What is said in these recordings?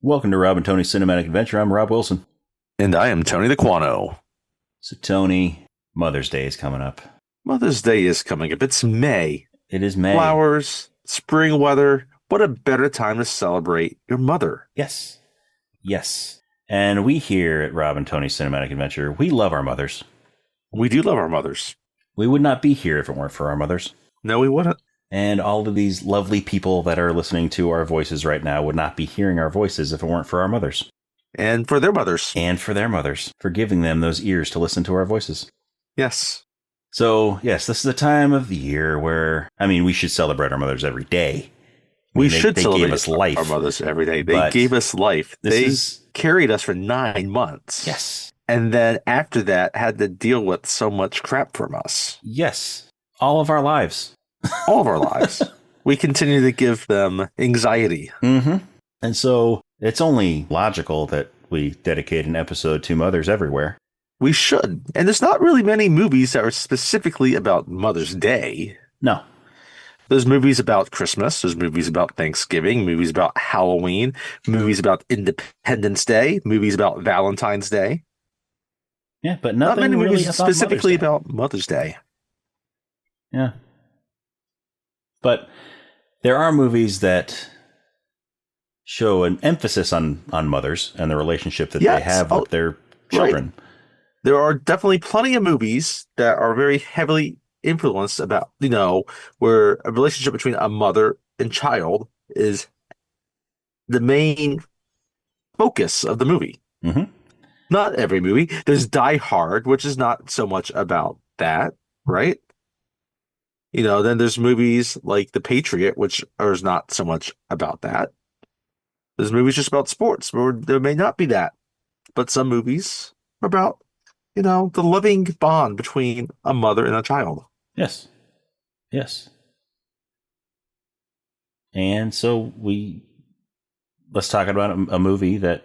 Welcome to Rob and Tony's Cinematic Adventure. I'm Rob Wilson. And I am Tony the Quano. So, Tony, Mother's Day is coming up. Mother's Day is coming up. It's May. It is May. Flowers, spring weather. What a better time to celebrate your mother. Yes. Yes. And we here at Rob and Tony's Cinematic Adventure, we love our mothers. We do love our mothers. We would not be here if it weren't for our mothers. No, we wouldn't. And all of these lovely people that are listening to our voices right now would not be hearing our voices if it weren't for our mothers. And for their mothers. And for their mothers, for giving them those ears to listen to our voices. Yes. So, yes, this is the time of the year where, we should celebrate our mothers every day. We should they celebrate gave us life. Our mothers every day. They gave us life. They carried us for 9 months. Yes. And then after that, had to deal with so much crap from us. Yes. All of our lives. All of our lives. We continue to give them anxiety. Mm-hmm. And so it's only logical that we dedicate an episode to mothers everywhere. We should. And there's not really many movies that are specifically about Mother's Day. No. There's movies about Christmas. There's movies about Thanksgiving, movies about Halloween, movies about Independence Day, movies about Valentine's Day. Yeah, but nothing not many really movies specifically about Mother's Day. Yeah. But there are movies that show an emphasis on mothers and the relationship that they have with their children. Right. There are definitely plenty of movies that are very heavily influenced about, where a relationship between a mother and child is the main focus of the movie. Mm-hmm. Not every movie. There's Die Hard, which is not so much about that, right? Then there's movies like The Patriot, which is not so much about that. There's movies just about sports, where there may not be that. But some movies are about, the loving bond between a mother and a child. Yes. Yes. And so let's talk about a movie that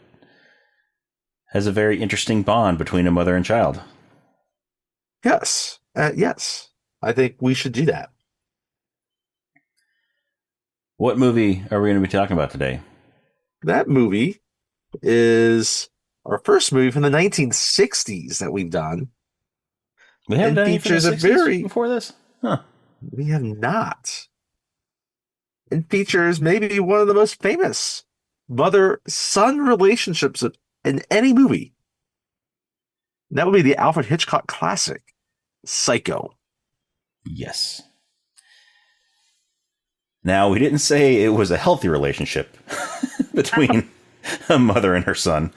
has a very interesting bond between a mother and child. Yes. Yes. I think we should do that. What movie are we going to be talking about today? That movie is our first movie from the 1960s that we've done. We haven't done any from the 60s before this? Huh. We have not. It features maybe one of the most famous mother-son relationships in any movie. And that would be the Alfred Hitchcock classic, Psycho. Yes. Now, we didn't say it was a healthy relationship between a mother and her son.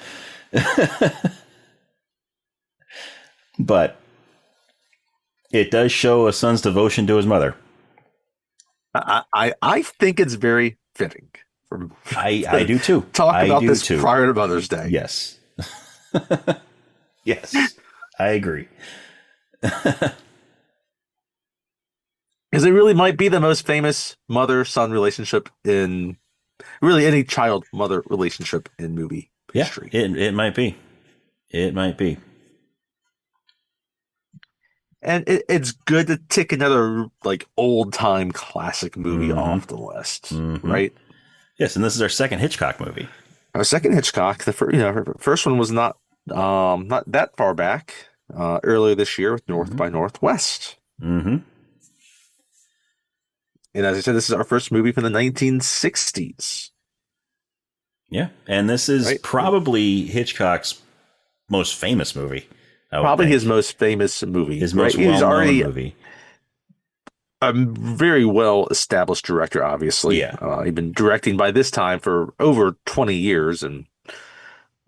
But it does show a son's devotion to his mother. I think it's very fitting. I do too. Talk about this prior to Mother's Day. Yes. Yes, I agree. Because it really might be the most famous mother-son relationship in really any child-mother relationship in movie history. It might be. It might be. And it's good to tick another old-time classic movie off the list, right? Yes, and this is our second Hitchcock movie. Our second Hitchcock. The first one was not that far back. Earlier this year with North by Northwest. Mm-hmm. And as I said, this is our first movie from the 1960s. Yeah, and this is probably Hitchcock's most famous movie. Probably his most famous movie. His most well-known movie. A very well-established director, obviously. Yeah. He'd been directing by this time for over 20 years, and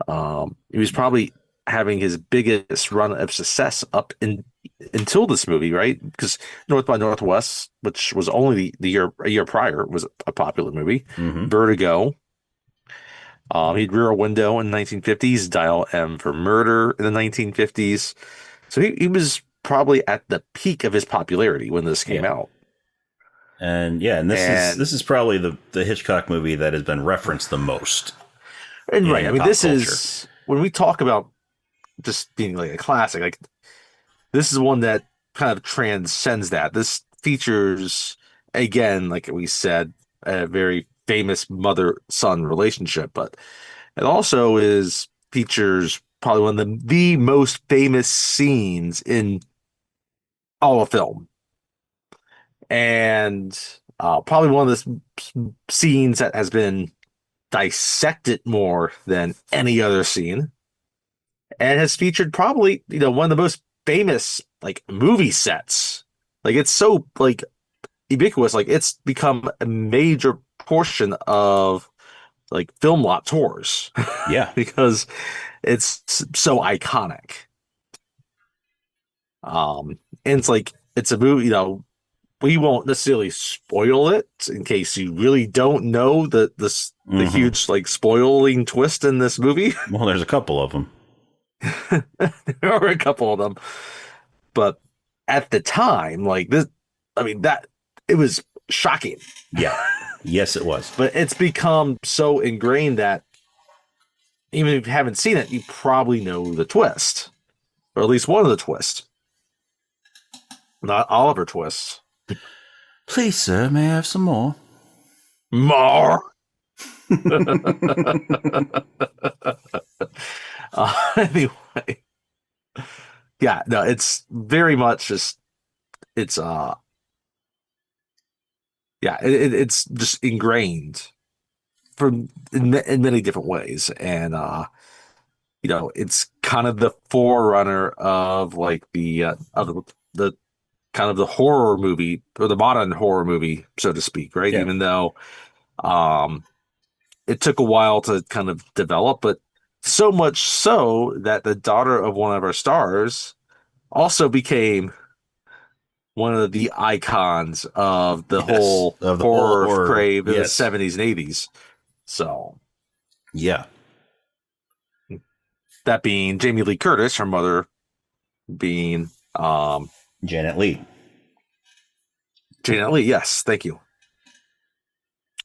he was probably having his biggest run of success until this movie, right? Because North by Northwest, which was only a year prior, was a popular movie. Mm-hmm. Vertigo. He'd Rear Window in the 1950s, Dial M for Murder in the 1950s. So he was probably at the peak of his popularity when this came out. And this is probably the Hitchcock movie that has been referenced the most. And right, this is when we talk about just being like a classic, this is one that kind of transcends that. This features, again, like we said, a very famous mother-son relationship, but It also is features probably one of the most famous scenes in all of film, and probably one of the scenes that has been dissected more than any other scene, and has featured probably one of the most famous like movie sets. Like it's so like ubiquitous, like it's become a major portion of like film lot tours Yeah. because it's so iconic. And it's like it's a movie, we won't necessarily spoil it in case you really don't know the Hmm. huge like spoiling twist in this movie. Well, there's a couple of them. There are a couple of them, but at the time, like this, I mean that it was shocking. Yeah. Yes, it was. But it's become so ingrained that even if you haven't seen it, you probably know the twist, or at least one of the twists. Not Oliver twists. Please, sir, may I have some more? More. Anyway, yeah, no, it's very much just it's yeah, it's just ingrained from in many different ways, and it's kind of the forerunner of like the kind of the horror movie or the modern horror movie, so to speak, right? Yeah. Even though um it took a while to kind of develop, but so much so that the daughter of one of our stars also became one of the icons of the Yes. whole Of the whole horror horror. crave in the Yes. 70s and 80s. So Yeah. that being Jamie Lee Curtis, her mother being Janet Leigh. Janet Leigh. Yes, thank you.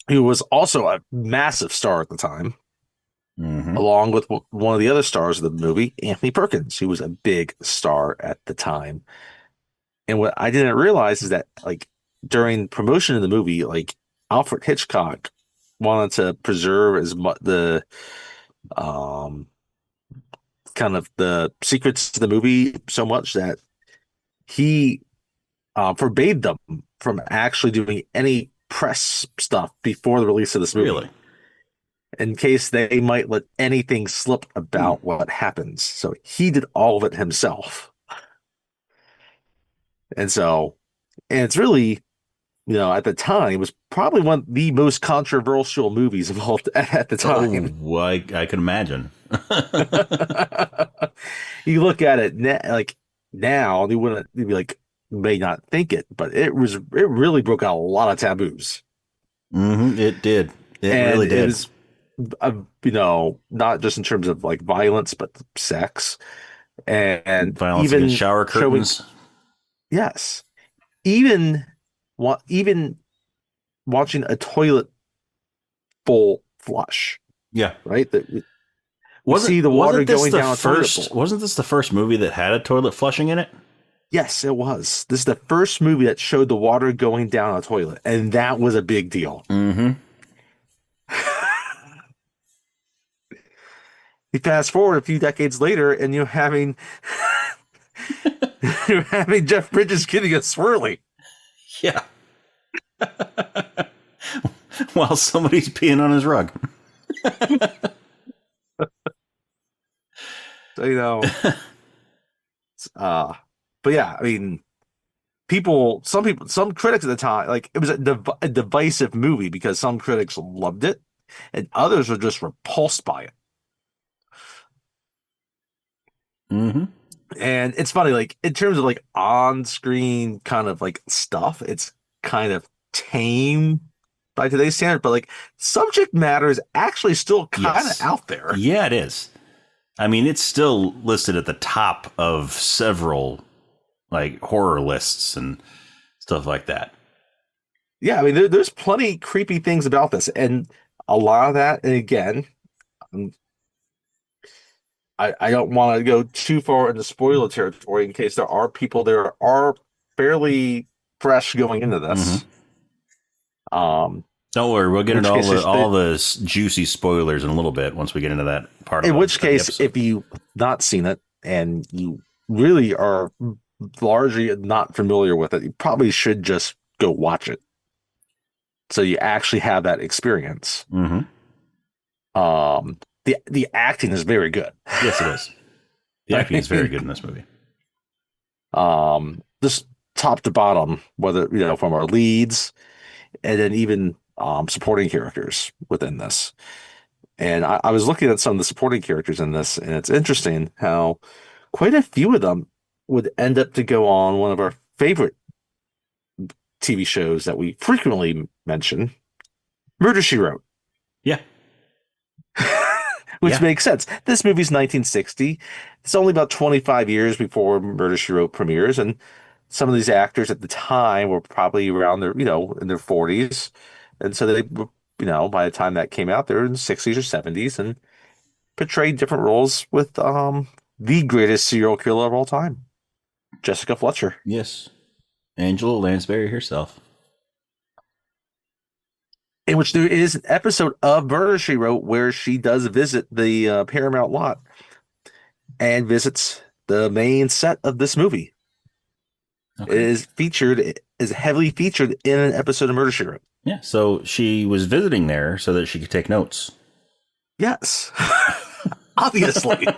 Who was also a massive star at the time, Hmm. along with one of the other stars of the movie, Anthony Perkins, who was a big star at the time. And what I didn't realize is that, like, during promotion of the movie, like, Alfred Hitchcock wanted to preserve as much um, kind of the secrets to the movie so much that he forbade them from actually doing any press stuff before the release of this movie Really? in case they might let anything slip Hmm. about what happens. So he did all of it himself. And so, and it's really, at the time, it was probably one of the most controversial movies of all at the time. Oh, I can imagine. You look at it like now, you'd be like, you may not think it, but it really broke out a lot of taboos. It did. It And really it did. was, not just in terms of like violence, but sex and Violence against even shower showing, curtains. yes, even even watching a toilet full flush, Yeah. right? That we see the water going down a toilet bowl. Wasn't this the first movie that had a toilet flushing in it? Yes, it was. This is the first movie that showed the water going down a toilet, and that was a big deal. Mm-hmm. You fast forward a few decades later, and you're having you're having Jeff Bridges getting a swirly. Yeah. While somebody's peeing on his rug. So, but yeah, I mean, some critics at the time, like it was a divisive movie because some critics loved it and others were just repulsed by it. Mm-hmm. And it's funny, like in terms of like on-screen kind of like stuff, it's kind of tame by today's standard, but like subject matter is actually still kind of Yes. out there. Yeah, it is. I mean, it's still listed at the top of several like horror lists and stuff like that. Yeah, I mean, there's plenty creepy things about this, and a lot of that. And again, um, I don't want to go too far into spoiler territory in case there are fairly fresh going into Mm-hmm. this. Um, Don't worry, we'll get into all the juicy spoilers in a little bit once we get into that part of it. In which case, if you've not seen it and you really are largely not familiar with it, you probably should just go watch it, so you actually have that experience. Mm-hmm. The acting is very good. Yes, it is. The acting is very good in this movie. Just top to bottom, whether from our leads and then even supporting characters within this. And I was looking at some of the supporting characters in this, and it's interesting how quite a few of them would end up to go on one of our favorite TV shows that we frequently mention, Murder, She Wrote. Yeah. Which makes sense. This movie's 1960. It's only about 25 years before Murder, She Wrote premieres, and some of these actors at the time were probably around their, in their 40s. And so they were, by the time that came out, they were in the 60s or 70s and portrayed different roles with the greatest serial killer of all time, Jessica Fletcher. Yes. Angela Lansbury herself. In which there is an episode of Murder, She Wrote where she does visit the Paramount lot and visits the main set of this movie. Okay. It is heavily featured in an episode of Murder, She Wrote. Yeah, so she was visiting there so that she could take notes. Yes. Obviously.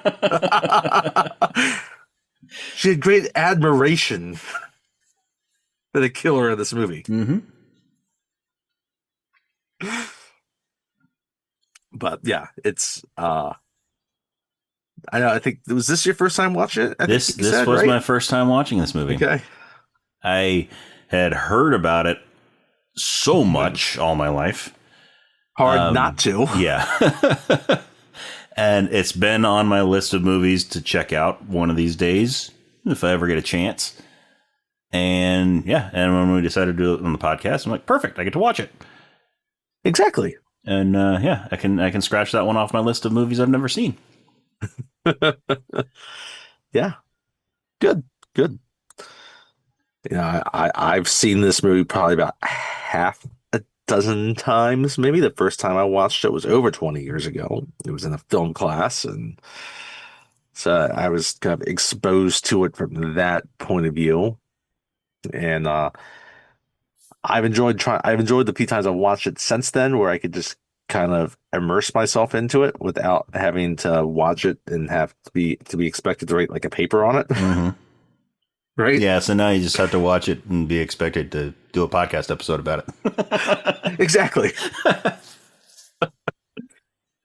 She had great admiration for the killer of this movie. Mm-hmm. But yeah, it's I think was this your first time watching it? This was my first time watching this movie. Okay. I had heard about it so much all my life. Hard not to. Yeah. And it's been on my list of movies to check out one of these days if I ever get a chance. And when we decided to do it on the podcast, I'm like, perfect, I get to watch it. Exactly. And I can scratch that one off my list of movies I've never seen. Yeah. Good. I've seen this movie probably about half a dozen times. Maybe the first time I watched it was over 20 years ago. It was in a film class, and so I was kind of exposed to it from that point of view. And I've enjoyed the few times I've watched it since then, where I could just kind of immerse myself into it without having to watch it and have to be expected to write like a paper on it. Mm-hmm. Right? Yeah, so now you just have to watch it and be expected to do a podcast episode about it. Exactly.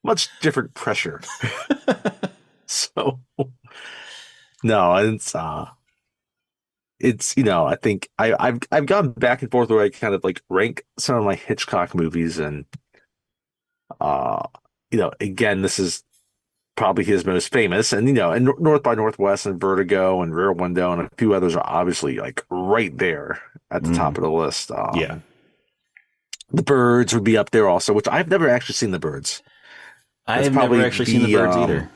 Much different pressure. So, no, it's I think I've gone back and forth where I kind of like rank some of my Hitchcock movies, and again, this is probably his most famous, and and North by Northwest and Vertigo and Rear Window and a few others are obviously like right there at the top of the list. Yeah, The Birds would be up there also, which I've never actually seen. The Birds. I've never actually seen The Birds either.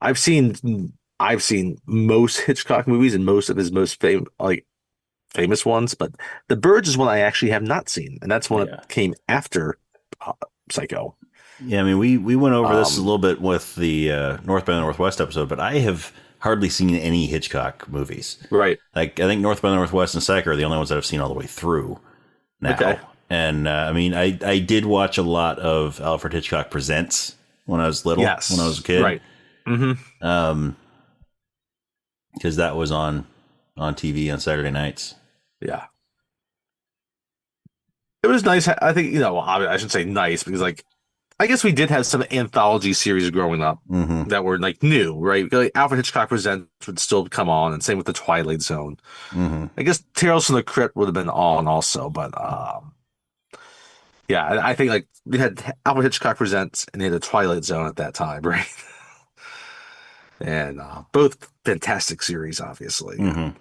I've seen most Hitchcock movies and most of his most famous ones, but The Birds is one I actually have not seen, and that's one that came after Psycho. Yeah, I mean, we went over this a little bit with the North by Northwest episode, but I have hardly seen any Hitchcock movies. Right. Like, I think North by Northwest and Psycho are the only ones that I've seen all the way through now. Okay. And, I mean, I did watch a lot of Alfred Hitchcock Presents when I was little, when I was a kid. Right. Mm-hmm. Because that was on TV on Saturday nights. Yeah. It was nice. I think, I should say nice because, like, I guess we did have some anthology series growing up that were like new, right? Like Alfred Hitchcock Presents would still come on, and same with The Twilight Zone. Mm-hmm. I guess Tales from the Crypt would have been on also, but I think like we had Alfred Hitchcock Presents and they had The Twilight Zone at that time, right? And both fantastic series, obviously. Mm-hmm.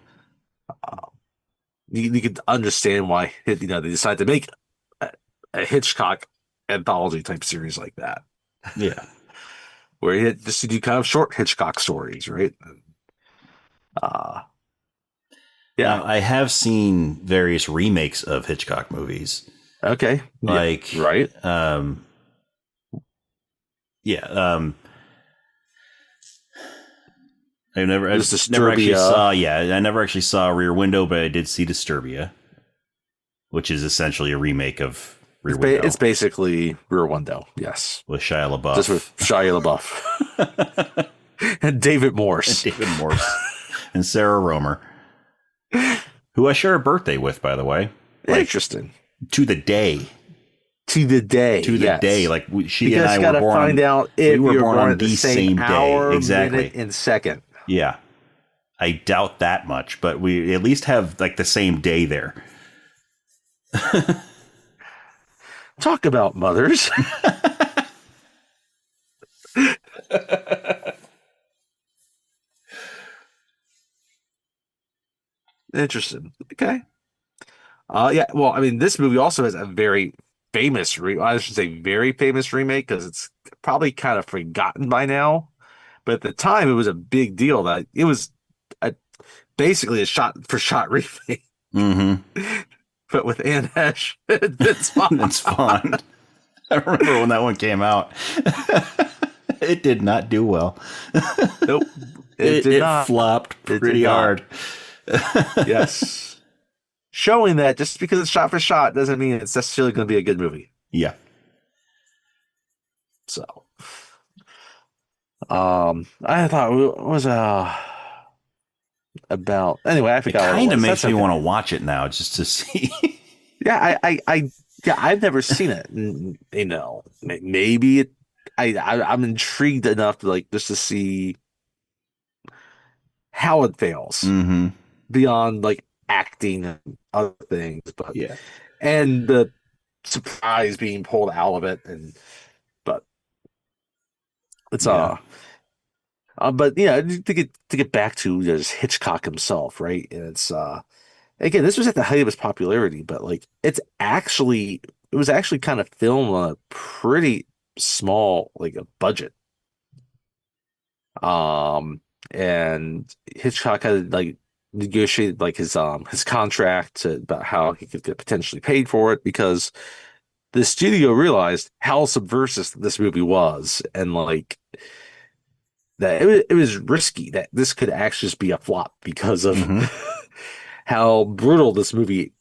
You could understand why they decided to make a Hitchcock anthology type series like that. Yeah. Where he had just to do kind of short Hitchcock stories, right? Now, I have seen various remakes of Hitchcock movies. Okay. Yeah. Like, Right. yeah, There's I've never actually Disturbia. saw. Yeah, I never actually saw Rear Window, but I did see Disturbia, which is essentially a remake of Rear It's Window basically Rear Window. Yes. with Shia Just with LaBeouf Shia LaBeouf and David and Morse. David Morse and Sarah Romer, who I share a birthday with, by the way. Like, Interesting. to the day. To the day, To the day. yes. Like, she and Because I you were got to born find on. out We if were you're born born on at the the same same day. hour, minute, Exactly. and second. Yeah. I doubt that much, but we at least have like the same day there. Talk about mothers. Interesting. Okay. Yeah. Well, I mean, this movie also has a very I should say very famous remake because it's probably kind of forgotten by now. But at the time, it was a big deal that it was a, basically a shot for shot remake, Mm-hmm. but with Anne Hesh and Vince Vaughn. It's fun. I remember when that one came out. It did not do well. Nope, it It, did it not. flopped It did pretty not. hard. Yes. Showing that just because it's shot for shot doesn't mean it's necessarily going to be a good movie. Yeah. So, I thought it was about anyway. I It forgot what it kind of was. makes That's me want to okay. watch it now just to see. Yeah, yeah, I've never seen it. You know, maybe it. I'm intrigued enough to like just to see how it fails Mm-hmm. beyond like acting and other things, but Yeah. and the surprise being pulled out of it, and but it's Yeah. but yeah, to get back to just Hitchcock himself, right? And it's again, this was at the height of his popularity, but like it was actually kind of filmed on a pretty small like a budget. Um and Hitchcock had like negotiated like his contract about how he could get potentially paid for it because the studio realized how subversive this movie was and like that it was risky that this could actually just be a flop because of Mm-hmm. how brutal this movie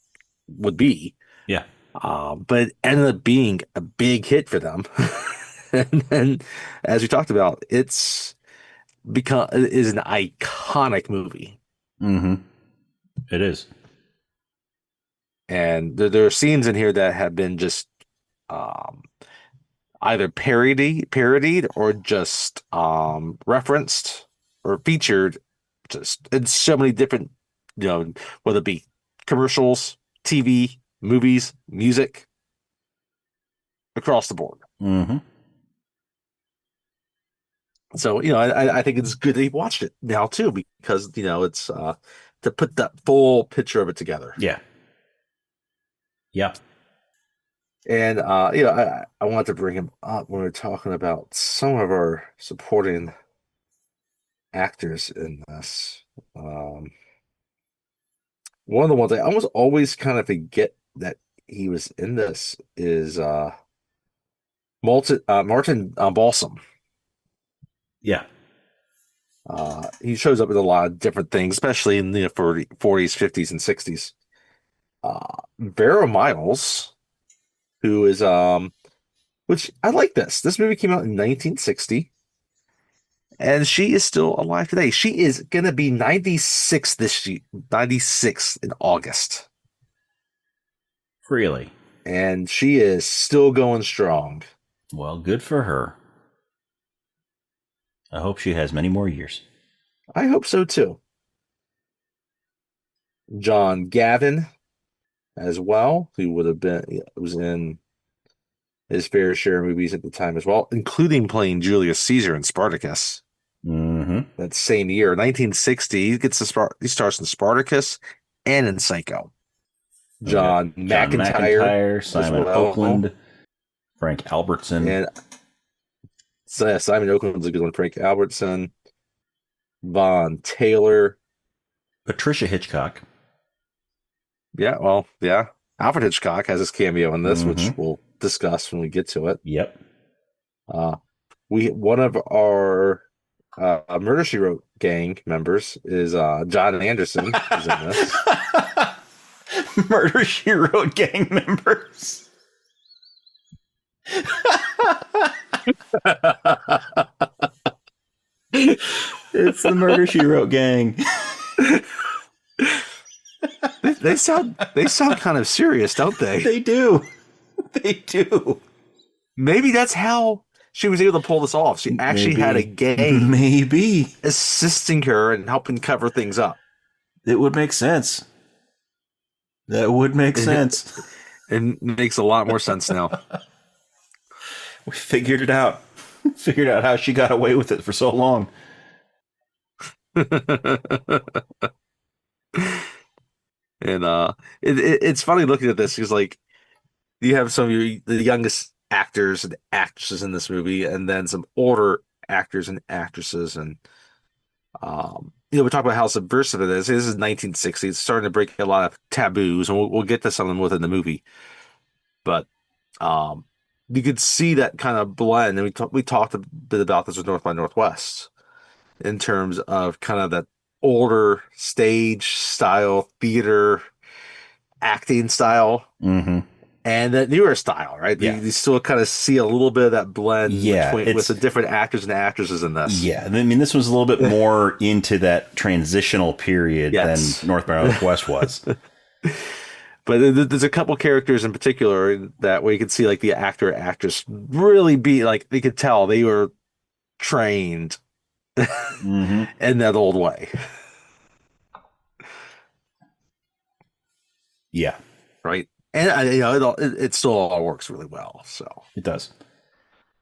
would be. Yeah. But it ended up being a big hit for them. And then, as we talked about, it is an iconic movie. Mm-hmm. It is. And there are scenes in here that have been just um, either parodied or just referenced or featured just in so many different, whether it be commercials, TV, movies, music, across the board. Mm-hmm. So, I think it's good that he watched it now too, because, it's to put that full picture of it together. Yeah. Yeah. And, I wanted to bring him up when we are talking about some of our supporting actors in this. Um, One of the ones I almost always kind of forget that he was in this is Martin Balsam. Yeah. He shows up in a lot of different things, especially in the 40s, 50s, and 60s. Vera Miles, who is which I like this. This movie came out in 1960, and she is still alive today. She is gonna be 96 this year, 96 in August, Really. and she is still going strong. Well, good for her. I hope she has many more years. I hope so too. John Gavin as well, who would have been was in his fair share of movies at the time as well, including playing Julius Caesar in Spartacus. Mm-hmm. That same year, 1960, he starts in Spartacus and in Psycho. We got John John McIntyre McIntyre, as Simon well, Oakland, Frank Albertson, and so yeah, Simon Oakland's a good one. Frank Albertson, Von Taylor. Patricia Hitchcock. Yeah, well, yeah. Alfred Hitchcock has his cameo in this, Mm-hmm. which we'll discuss when we get to it. Yep. Uh, we one of our Murder She Wrote gang members is John Anderson is in this. Murder She Wrote gang members. It's the Murder She Wrote gang. They sound kind of serious, don't they? They do. They do. Maybe that's how she was able to pull this off. She actually had a gang Maybe. assisting her and helping cover things up. It would make sense. That would make sense. It makes a lot more sense now. We figured it out. Figured out how she got away with it for so long. And it's funny looking at this because like you have some of the youngest actors and actresses in this movie, and then some older actors and actresses, and we talk about how subversive it is. This is 1960. It's starting to break a lot of taboos, and we'll get to some of them within the movie. But you could see that kind of blend, and we talked a bit about this with North by Northwest in terms of kind of that older stage style, theater acting style, Mm-hmm. and that newer style, right? Yeah. You still kind of see a little bit of that blend with the different actors and actresses in this. Yeah, I mean, this was a little bit more into that transitional period than North by Northwest was. But there's a couple characters in particular that where you could see like the actor actress really be like they could tell they were trained Mm-hmm. in that old way. Yeah, right. And it still all works really well. So it does.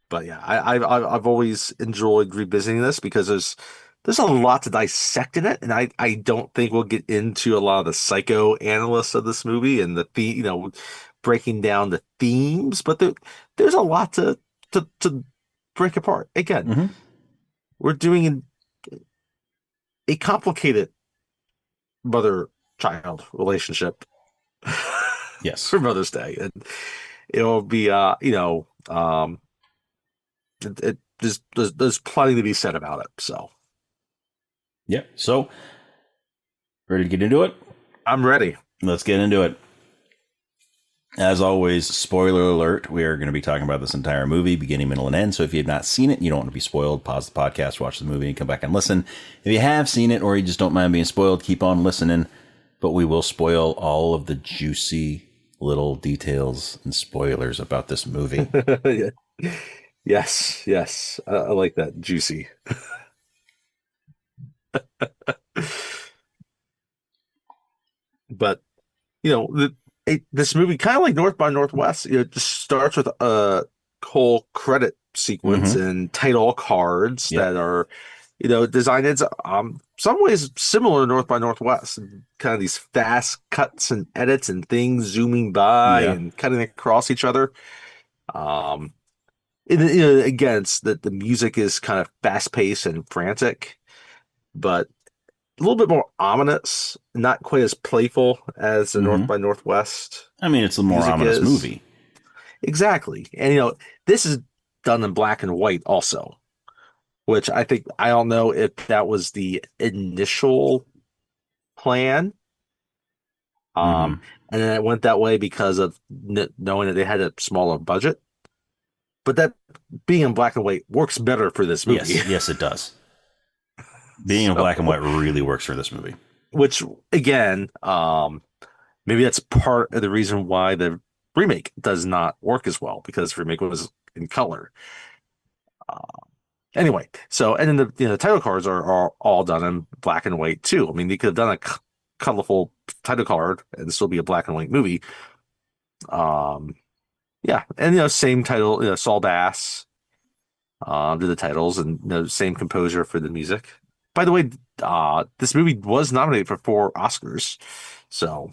But yeah, I've always enjoyed revisiting this because there's a lot to dissect in it, and I don't think we'll get into a lot of the psychoanalysts of this movie and breaking down the themes, but there's a lot to break apart. Again, Mm-hmm. we're doing a complicated mother-child relationship. Yes. For Mother's Day, and it'll be there's plenty to be said about it. So yeah. So ready to get into it? I'm ready. Let's get into it. As always, spoiler alert, we are going to be talking about this entire movie, beginning, middle, and end. So if you have not seen it and you don't want to be spoiled, pause the podcast, watch the movie, and come back and listen. If you have seen it or you just don't mind being spoiled, keep on listening. But we will spoil all of the juicy little details and spoilers about this movie. Yes. I like that. Juicy. But, this movie, kind of like North by Northwest, just starts with a whole credit sequence and title cards that are, designed in some ways similar to North by Northwest. Kind of these fast cuts and edits and things zooming by and cutting across each other. Again, the music is kind of fast paced and frantic, but a little bit more ominous, not quite as playful as the North by Northwest. I mean, it's a more ominous movie. Exactly. And, this is done in black and white also, which I don't know if that was the initial plan. And then it went that way because of knowing that they had a smaller budget. But that being in black and white works better for this movie. Yes, it does. Being in black and white really works for this movie. Which, again, maybe that's part of the reason why the remake does not work as well, because the remake was in color. Anyway, so, and then the title cards are all done in black and white too. I mean, they could have done a colorful title card and still be a black and white movie. Yeah, and same title, Saul Bass did the titles, and same composer for the music. By the way, this movie was nominated for 4 Oscars, so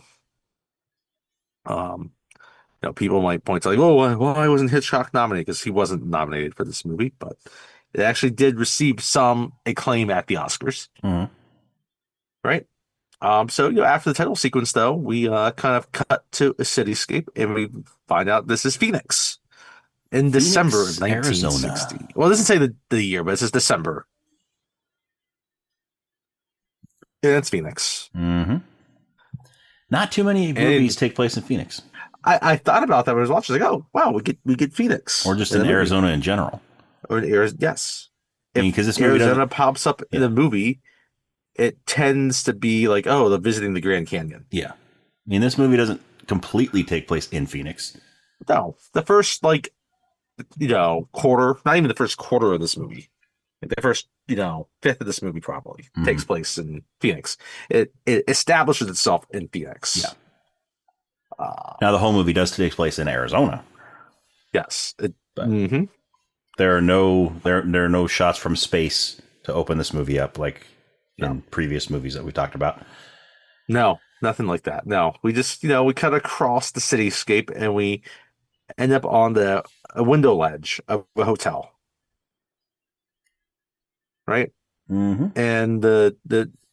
people might point to like, oh, why wasn't Hitchcock nominated? Because he wasn't nominated for this movie, but it actually did receive some acclaim at the Oscars, right? So after the title sequence, though, we kind of cut to a cityscape, and we find out this is Phoenix in December of Phoenix, Arizona. 1960. Well, it doesn't say the year, but it says December. And it's Phoenix. Mm-hmm. Not too many movies take place in Phoenix. I thought about that when I was watching. Like, oh wow, we get Phoenix, or just in Arizona in general, or in Arizona. Yes, because this movie Arizona pops up in the movie, it tends to be like, oh, they're visiting the Grand Canyon. Yeah, I mean, this movie doesn't completely take place in Phoenix. No, the first quarter, not even the first quarter of this movie. The first, fifth of this movie probably takes place in Phoenix. It establishes itself in Phoenix. Yeah. Now the whole movie does take place in Arizona. Yes. There are no shots from space to open this movie up like in previous movies that we talked about. No, nothing like that. No, we just we cut across the cityscape and we end up on a window ledge of a hotel. Right. Mm-hmm. And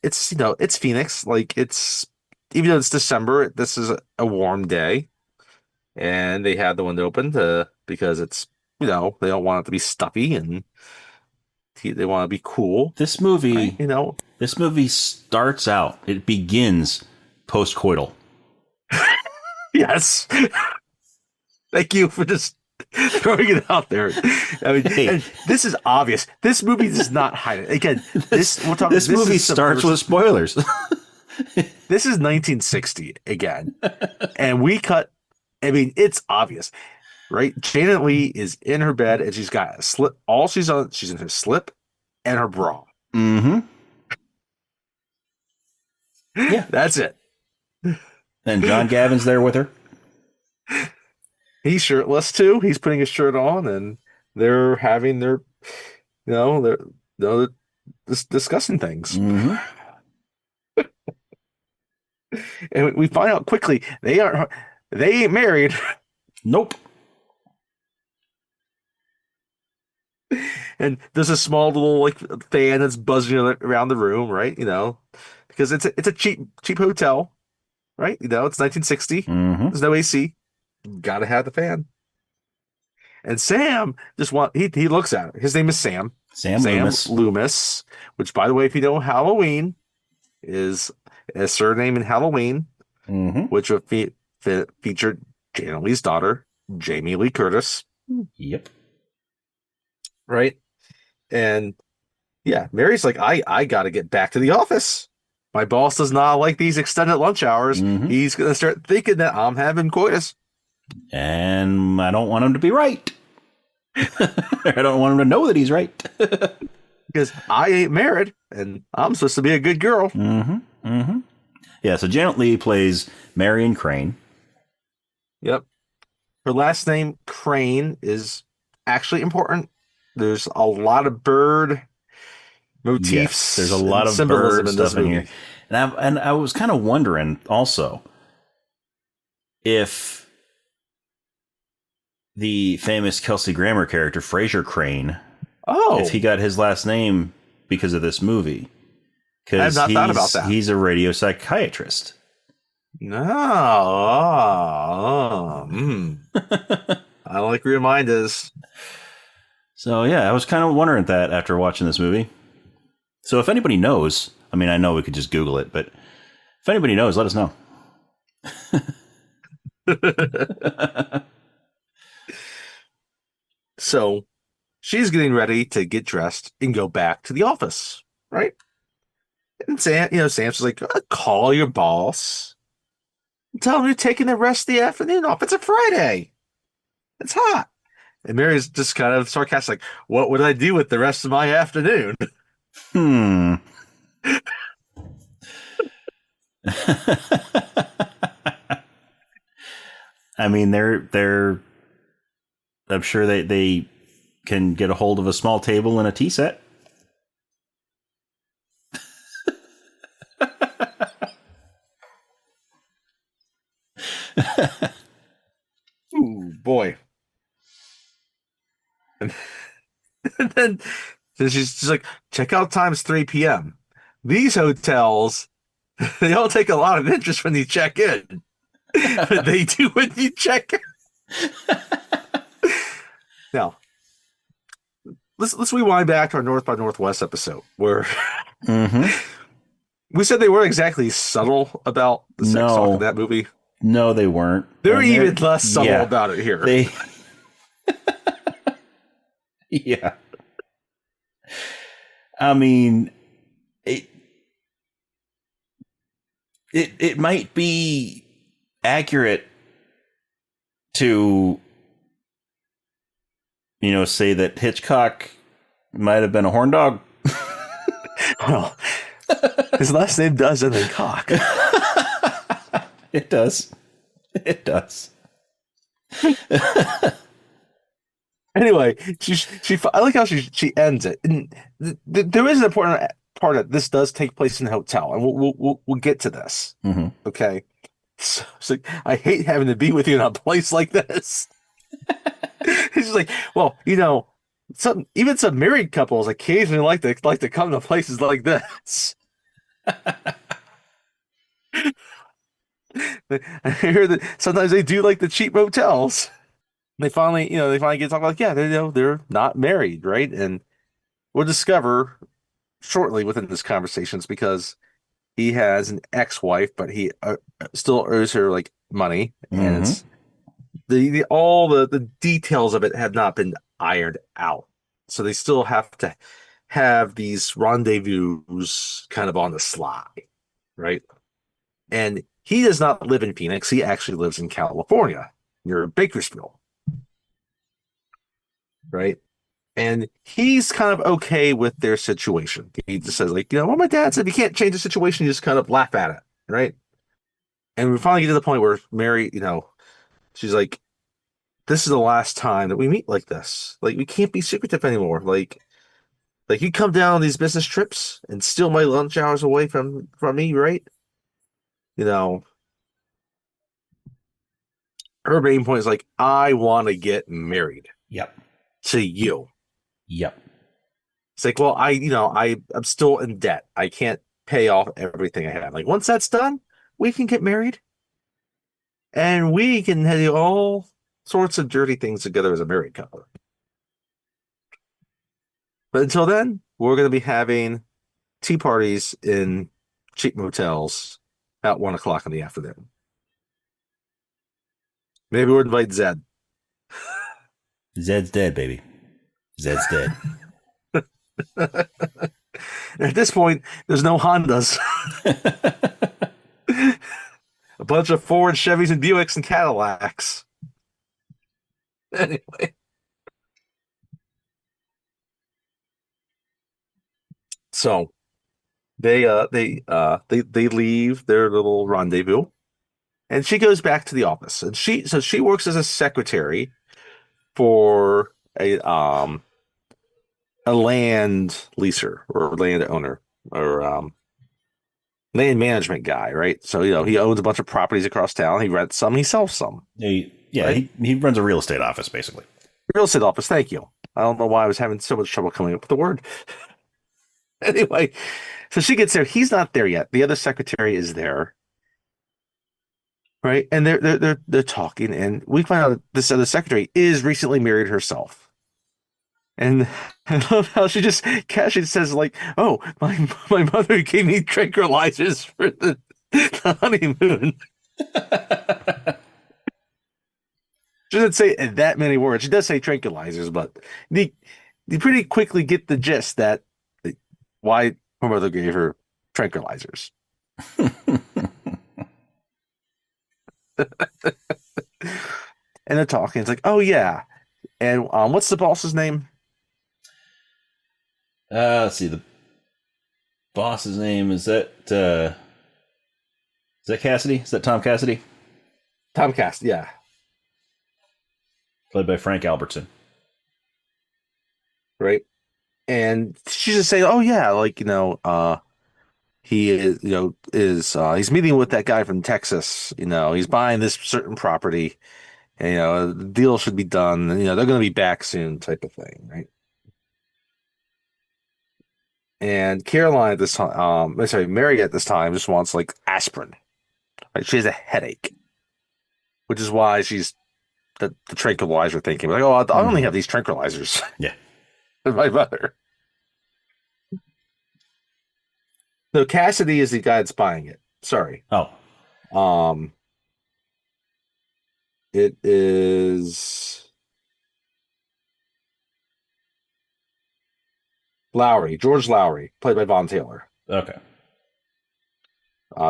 it's it's Phoenix. Like, it's, even though it's December, this is a warm day, and they had the window open because it's they don't want it to be stuffy, and they want to be cool. This movie, right? This movie starts out. It begins post-coital. Yes. Thank you for just throwing it out there. I mean, and this is obvious. This movie does not hide it. Again, this movie starts with spoilers. This is 1960 again, and we cut. I mean, it's obvious, right? Janet Leigh is in her bed, and she's got a slip. All she's in her slip and her bra. Mm-hmm. Yeah, that's it. And John Gavin's there with her. He's shirtless too. He's putting his shirt on, and they're having their, they're discussing things. Mm-hmm. And we find out quickly they ain't married. Nope. And there's a small little fan that's buzzing around the room, right? Because it's a cheap hotel, right? It's 1960. Mm-hmm. There's no AC. Gotta have the fan. And Sam he looks at it. His name is Sam. Sam Loomis, which, by the way, if you know Halloween, is a surname in Halloween, which featured Janet Leigh's daughter, Jamie Lee Curtis. Yep. Right. And yeah, Mary's like, I got to get back to the office. My boss does not like these extended lunch hours. Mm-hmm. He's going to start thinking that I'm having coitus. And I don't want him to be right. I don't want him to know that he's right. Because I ain't married, and I'm supposed to be a good girl. Mm-hmm. Mm-hmm. Yeah, so Janet Leigh plays Marion Crane. Yep. Her last name, Crane, is actually important. There's a lot of bird motifs. Yes, there's a lot of bird stuff in here. And I was kind of wondering also if the famous Kelsey Grammer character, Fraser Crane, if he got his last name because of this movie. Because I have not thought about that. He's a radio psychiatrist. No. I like reminders. So, yeah, I was kind of wondering that after watching this movie. So if anybody knows, I mean, I know we could just Google it, but if anybody knows, let us know. So she's getting ready to get dressed and go back to the office, right? And Sam's like, call your boss. Tell him you're taking the rest of the afternoon off. It's a Friday. It's hot. And Mary's just kind of sarcastic, like, what would I do with the rest of my afternoon? I mean, they're I'm sure they can get a hold of a small table and a tea set. Ooh, boy. And then she's like, checkout time's 3 p.m. These hotels, They don't take a lot of interest when you check in, but they do when you check in. Now, let's rewind back to our North by Northwest episode where Mm-hmm. we said they weren't exactly subtle about the sex talk in No, that movie. no, they weren't. They're And even less subtle yeah, about it here. they, yeah. I mean, it, it might be accurate to, say that Hitchcock might have been a horn dog. Well, his last name does end in cock. It does. It does. Anyway, I like how she ends it. And there is an important part that this does take place in a hotel, and we'll get to this. Mm-hmm. Okay, so it's like I hate having to be with you in a place like this. He's just like, well, some married couples occasionally like to come to places like this. I hear that sometimes they do like the cheap motels. They finally get to talk like, yeah, they're not married, right? And we'll discover shortly within this conversation it's because he has an ex-wife, but he still owes her like money, and Mm-hmm. it's all the details of it have not been ironed out, so they still have to have these rendezvous kind of on the sly, right? And he does not live in Phoenix; he actually lives in California near Bakersfield, right? And he's kind of okay with their situation. He just says, like, well, my dad said you can't change the situation, you just kind of laugh at it, right? And we finally get to the point where Mary, she's like, this is the last time that we meet like this. Like, we can't be secretive anymore. Like you come down on these business trips and steal my lunch hours away from me, right? You know, her main point is like, I want to get married Yep. to you. Yep. It's like, well, I'm still in debt. I can't pay off everything I have. Like, once that's done, we can get married and we can do all sorts of dirty things together as a married couple. But until then, we're going to be having tea parties in cheap motels at 1 o'clock in the afternoon. Maybe we'll invite Zed. Zed's dead, baby. Zed's dead. At this point, there's no Hondas. A bunch of Ford, Chevys, and Buicks and Cadillacs. Anyway, so they leave their little rendezvous, and she goes back to the office, and she works as a secretary for a land leaser or land owner or land management guy, right? So he owns a bunch of properties across town. He rents some, he sells some. Right? He runs a real estate office, basically. Real estate office. Thank you. I don't know why I was having so much trouble coming up with the word. Anyway, so she gets there. He's not there yet. The other secretary is there, right? And they're talking, and we find out that this other secretary is recently married herself. And I love how she just casually says, like, "Oh, my mother gave me tranquilizers for the honeymoon." She doesn't say it in that many words. She does say tranquilizers, but you pretty quickly get the gist that why her mother gave her tranquilizers. And they're talking. It's like, oh yeah. And what's the boss's name? Let's see. The boss's name is that Cassidy? Is that Tom Cassidy? Tom Cast, yeah. Played by Frank Albertson. Right. And she's just saying, oh yeah, like, he is, he's meeting with that guy from Texas, he's buying this certain property, and, the deal should be done, and, they're going to be back soon type of thing, right? And Caroline at this time, sorry, Mary at this time just wants like aspirin. Right? She has a headache, which is why she's the tranquilizer thinking like, oh, I only have these tranquilizers Yeah. in my mother. No, Cassidy is the guy that's buying it. Sorry. Oh, Um, it is Lowry, George Lowry, played by Von Taylor. okay.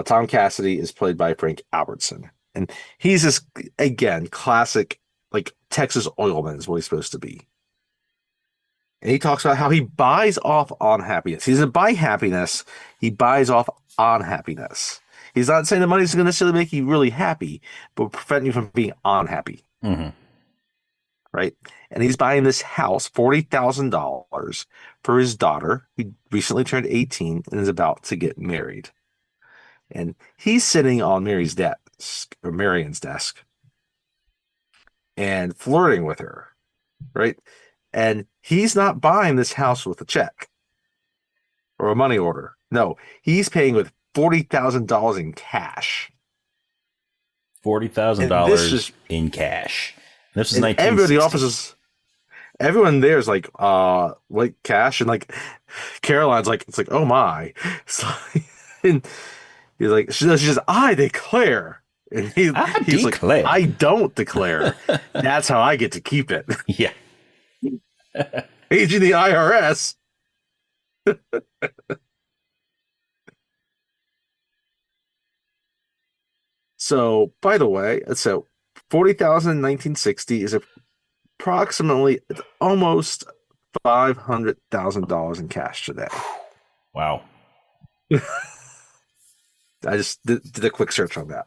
Tom Cassidy is played by Frank Albertson, and he's this again classic like Texas oilman is what he's supposed to be. And he talks about how he buys off on happiness. He doesn't buy happiness; he buys off on happiness. He's not saying the money's going to necessarily make you really happy, but prevent you from being unhappy, Mm-hmm. right? And he's buying this house, $40,000 for his daughter, who recently turned 18 and is about to get married. And he's sitting on Mary's desk or Marion's desk and flirting with her, right? And he's not buying this house with a check or a money order. No, he's paying with $40,000 in cash. $40 thousand And this dollars is in cash. This is and everybody in 1960. the office is everyone there is like cash and like Caroline's like it's like oh my. So, and he's like she says I declare. And I he's like, declare. I don't declare. That's how I get to keep it. Yeah. Aging the IRS. So, by the way, so 40,000 in 1960 is approximately it's almost $500,000 in cash today. Wow. I just did a quick search on that.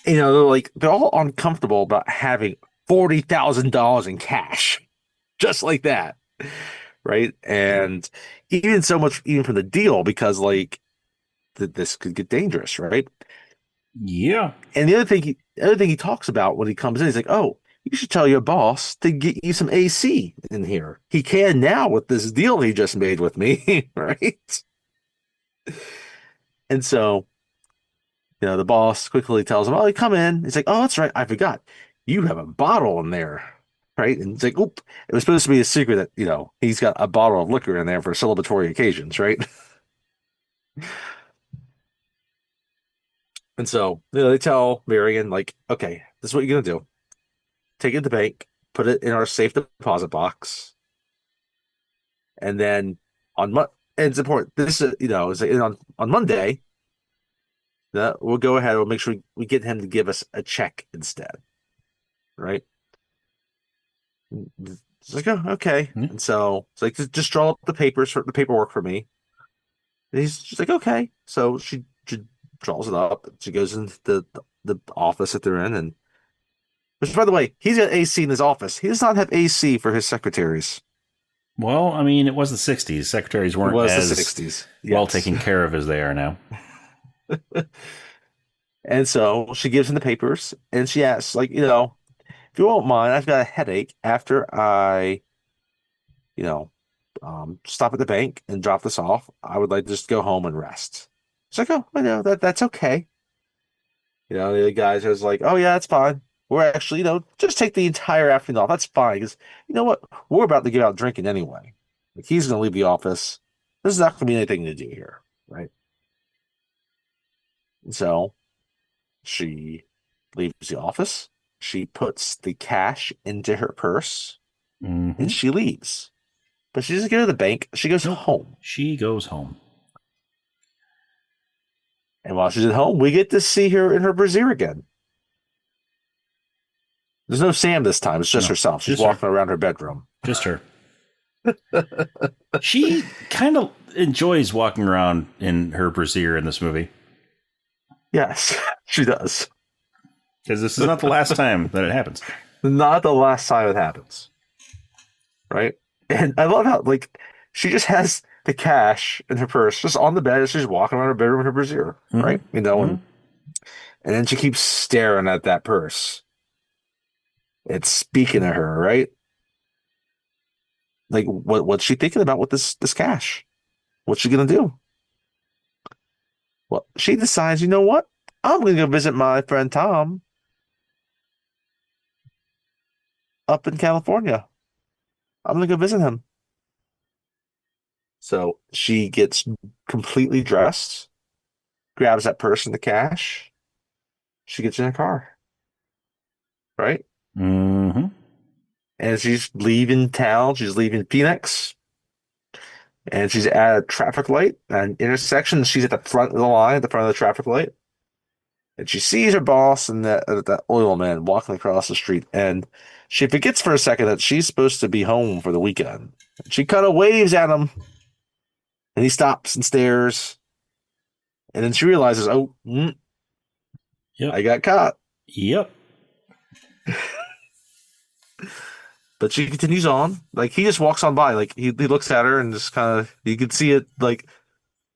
You know, they're all uncomfortable about having $40,000 in cash, just like that, right? And even so much, even from the deal, because like this could get dangerous, right? Yeah. And the other thing he talks about when he comes in, he's like, "Oh, you should tell your boss to get you some AC in here. He can now with this deal he just made with me, right?" And so, the boss quickly tells him, "Oh, come in." He's like, "Oh, that's right, I forgot. You have a bottle in there." Right? And it's like, oop, it was supposed to be a secret that, he's got a bottle of liquor in there for celebratory occasions, right? And so, they tell Marion, like, okay, this is what you're gonna do. Take it to the bank, put it in our safe deposit box, and then on and it's important. This is, it's like on Monday, that we'll go ahead. We'll make sure we get him to give us a check instead, right? It's like, oh, okay. Mm-hmm. And so it's like, just draw up the papers for the paperwork for me. And he's just like, okay. So she draws it up. She goes into the office that they're in, and which, by the way, he's got AC in his office. He does not have AC for his secretaries. Well, I mean, it was the 60s. Secretaries It weren't was the as 60s. well Yes. taken care of as they are now. And so she gives him the papers and she asks, like, if you won't mind, I've got a headache after I, you know, stop at the bank and drop this off. I would like to just go home and rest. She's like, oh, I know that's okay. The guys was like, oh yeah, that's fine. We're actually, just take the entire afternoon off. That's fine because you know what? We're about to get out drinking anyway. Like he's gonna leave the office. There's not gonna be anything to do here, right? And so she leaves the office. She puts the cash into her purse Mm-hmm. and she leaves. But she doesn't go to the bank. She goes Nope. home. She goes home. And while she's at home, we get to see her in her brassiere again. There's no Sam this time. It's just No, herself. She's just her. walking around her bedroom. Just her. She kind of enjoys walking around in her brassiere in this movie. Yes, she does. Because this is not the last time that it happens. Not the last time it happens. Right? And I love how, like, she just has the cash in her purse just on the bed as she's walking around her bedroom in her brassiere. Mm-hmm. Right? And then she keeps staring at that purse. It's speaking to her, right? Like, what's she thinking about with this cash? What's she gonna do? Well, she decides, you know what? I'm gonna go visit my friend Tom up in California. I'm gonna go visit him. So she gets completely dressed, grabs that purse and the cash. She gets in a car, right? Mm-hmm. And she's leaving town. She's leaving Phoenix, and she's at a traffic light, an intersection. She's at the front of the line, at the front of the traffic light, and she sees her boss and that oil man walking across the street. And she forgets for a second that she's supposed to be home for the weekend. She kind of waves at him, and he stops and stares. And then she realizes, oh, Yep. I got caught. Yep. But she continues on. Like he just walks on by. Like he looks at her and just kind of you can see it like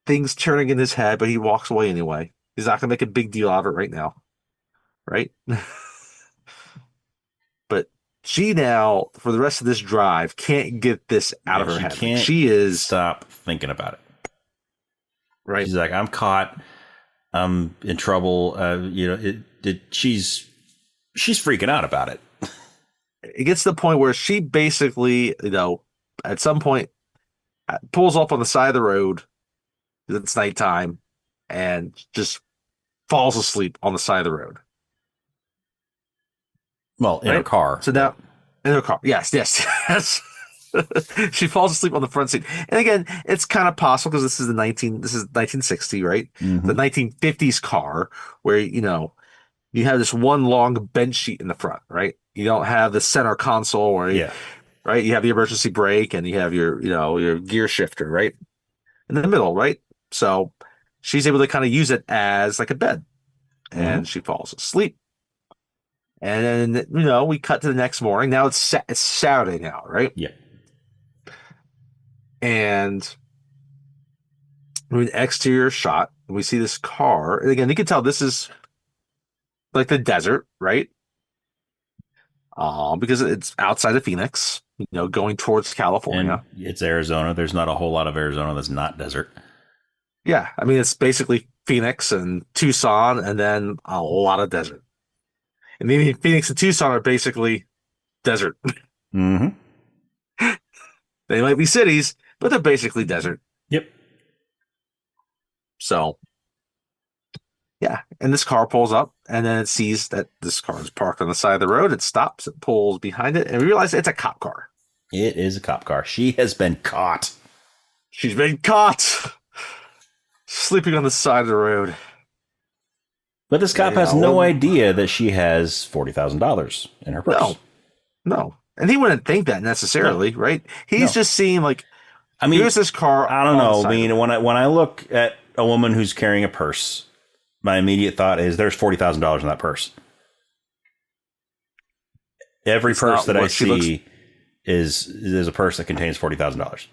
things turning in his head, but he walks away anyway. He's not gonna make a big deal out of it right now. Right? But she now, for the rest of this drive, can't get this out of her She head. can't Like she is stop thinking about it. right. She's like, I'm caught. I'm in trouble. She's freaking out about it. It gets to the point where she basically, at some point pulls off on the side of the road. It's nighttime and just falls asleep on the side of the road. Well, in her car. So now, in her car. Yes, yes, yes. She falls asleep on the front seat. And again, it's kind of possible because this is 1960, right? Mm-hmm. The 1950s car where, you have this one long bench sheet in the front, right? You don't have the center console where, right? You have the emergency brake and you have your gear shifter, right? In the middle, right? So she's able to kind of use it as like a bed and she falls asleep. And then, we cut to the next morning. Now it's Saturday now, right? Yeah. And we an exterior shot. And we see this car. And again, you can tell this is like the desert, right? Because it's outside of Phoenix, going towards California. And it's Arizona. There's not a whole lot of Arizona that's not desert. Yeah. I mean, it's basically Phoenix and Tucson and then a lot of desert. And then Phoenix and Tucson are basically desert. Mm-hmm. They might be cities, but they're basically desert. Yep. So, yeah. And this car pulls up, and then it sees that this car is parked on the side of the road. It stops, it pulls behind it, and we realize it's a cop car. It is a cop car. She has been caught. She's been caught sleeping on the side of the road. But this cop has no idea that she has $40,000 in her purse. No. And he wouldn't think that necessarily, right? He's just seeing here's this car. I don't know. I mean, when I look at a woman who's carrying a purse, my immediate thought is there's $40,000 in that purse. Every purse that I see is a purse that contains $40,000.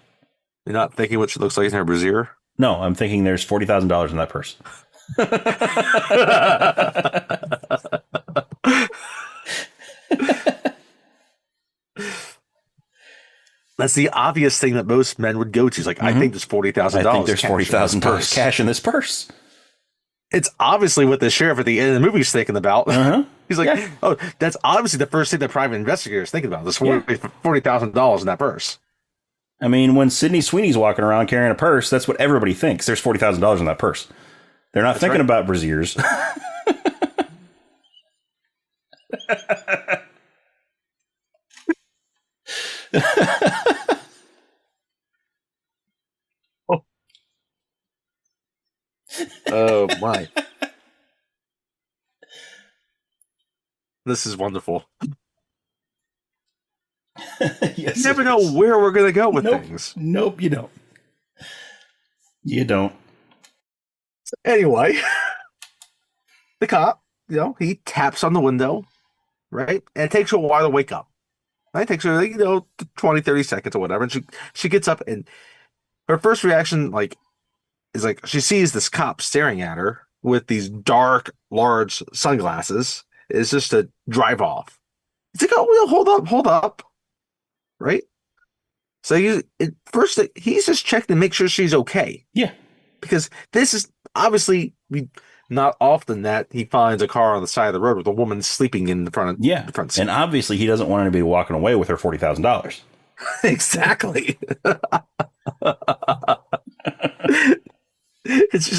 You're not thinking what she looks like in her brassiere? No, I'm thinking there's $40,000 in that purse. That's the obvious thing that most men would go to. It's like, I think there's $40,000. I think there's $40,000 cash in this purse. It's obviously what the sheriff at the end of the movie is thinking about. He's like, oh, that's obviously the first thing the private investigator is thinking about. There's $40,000 in that purse. I mean, when Sydney Sweeney's walking around carrying a purse, that's what everybody thinks. There's $40,000 in that purse. They're not thinking about brassieres. Oh my. This is wonderful. Yes, you never know where we're going to go with things. Nope, you don't. You don't. So anyway, the cop, he taps on the window, right? And it takes her a while to wake up. Right? It takes her, 20, 30 seconds or whatever. And she gets up and her first reaction, is she sees this cop staring at her with these dark, large sunglasses. Is just to drive off. It's like, oh, hold up. Right? So first he's just checking to make sure she's okay. Yeah. Because this is obviously not often that he finds a car on the side of the road with a woman sleeping in Yeah. the front seat. And obviously he doesn't want her to be walking away with her $40,000. Exactly. It's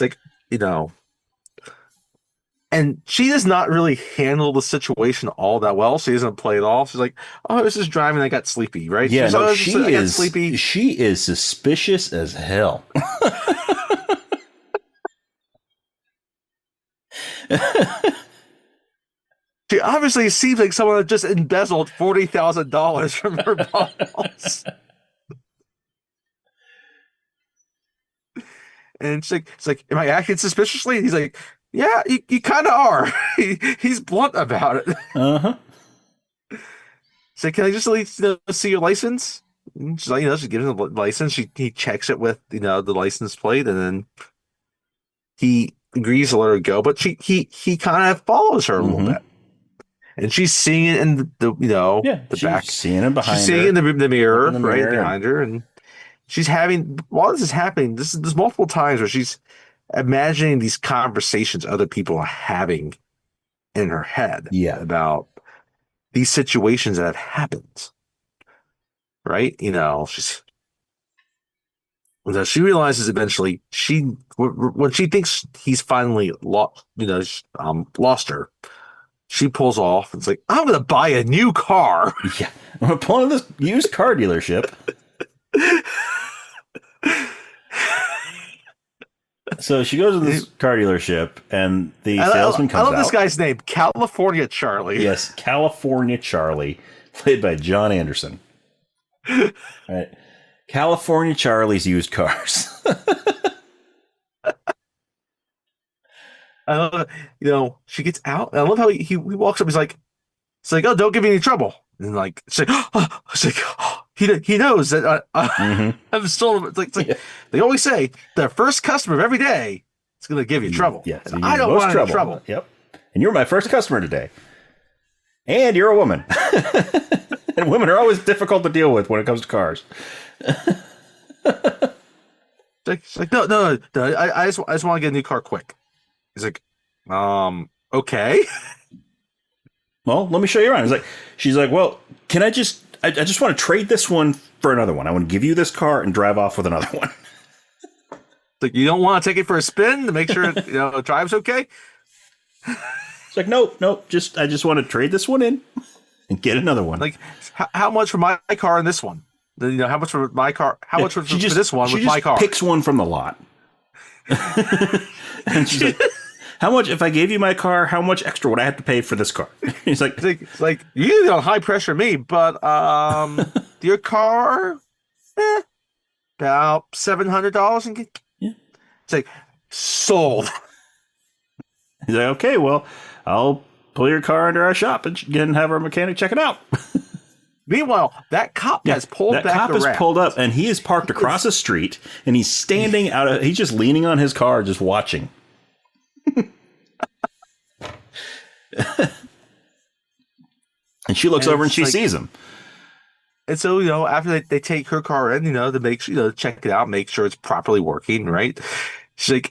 like, you know, and she does not really handle the situation all that well. She doesn't play it off. She's like, "Oh, I was just driving. I got sleepy." Right? Yeah, no, I got sleepy. she is suspicious as hell. She obviously seems like someone that just embezzled $40,000 from her boss. And it's like, am I acting suspiciously? And he's like, yeah, you kind of are. He's blunt about it. Uh-huh. So can I just at least see your license? And she's like, she gives him the license. He checks it with the license plate, and then he agrees to let her go. But he kind of follows her a little bit, and she's seeing it in the back, seeing it behind her. She's seeing it in the mirror, right behind her, and she's having while this is happening. There's multiple times where she's imagining these conversations other people are having in her head about these situations that have happened. Right? She realizes eventually when she thinks he's finally lost her, she pulls off and it's like, I'm going to buy a new car. Yeah. I'm going to pull into this used car dealership. So she goes to this car delership, and the salesman comes out. I love this guy's name, California Charlie. Yes, California Charlie, played by John Anderson. Right, California Charlie's used cars. I love, she gets out. I love how he walks up. He's like, oh, don't give me any trouble. And like, it's like, he knows that I'm still. It's like they always say, the first customer of every day is going to give you trouble. Yeah, so I don't want any trouble. Yep. And you're my first customer today. And you're a woman. And women are always difficult to deal with when it comes to cars. It's like no. I just want to get a new car quick. He's like, okay. Well, let me show you around. She's like, well, can I just want to trade this one for another one. I want to give you this car and drive off with another one. It's like, you don't want to take it for a spin to make sure it drives okay? It's like, nope. I just want to trade this one in and get another one. Like, how much for my car and this one? How much for my car? How much for this one with my car? She picks one from the lot. And she's like, how much, if I gave you my car, how much extra would I have to pay for this car? He's like, it's like you don't high pressure me, but your car, about $700 and get. Yeah. It's like, sold. He's like, okay, well, I'll pull your car into our shop and have our mechanic check it out. Meanwhile, that cop has pulled back. That cop has pulled up, and he is parked across the street, and he's standing he's just leaning on his car, just watching. And she looks over and she sees him. And so, after they take her car in, to make sure, check it out, make sure it's properly working, right? She's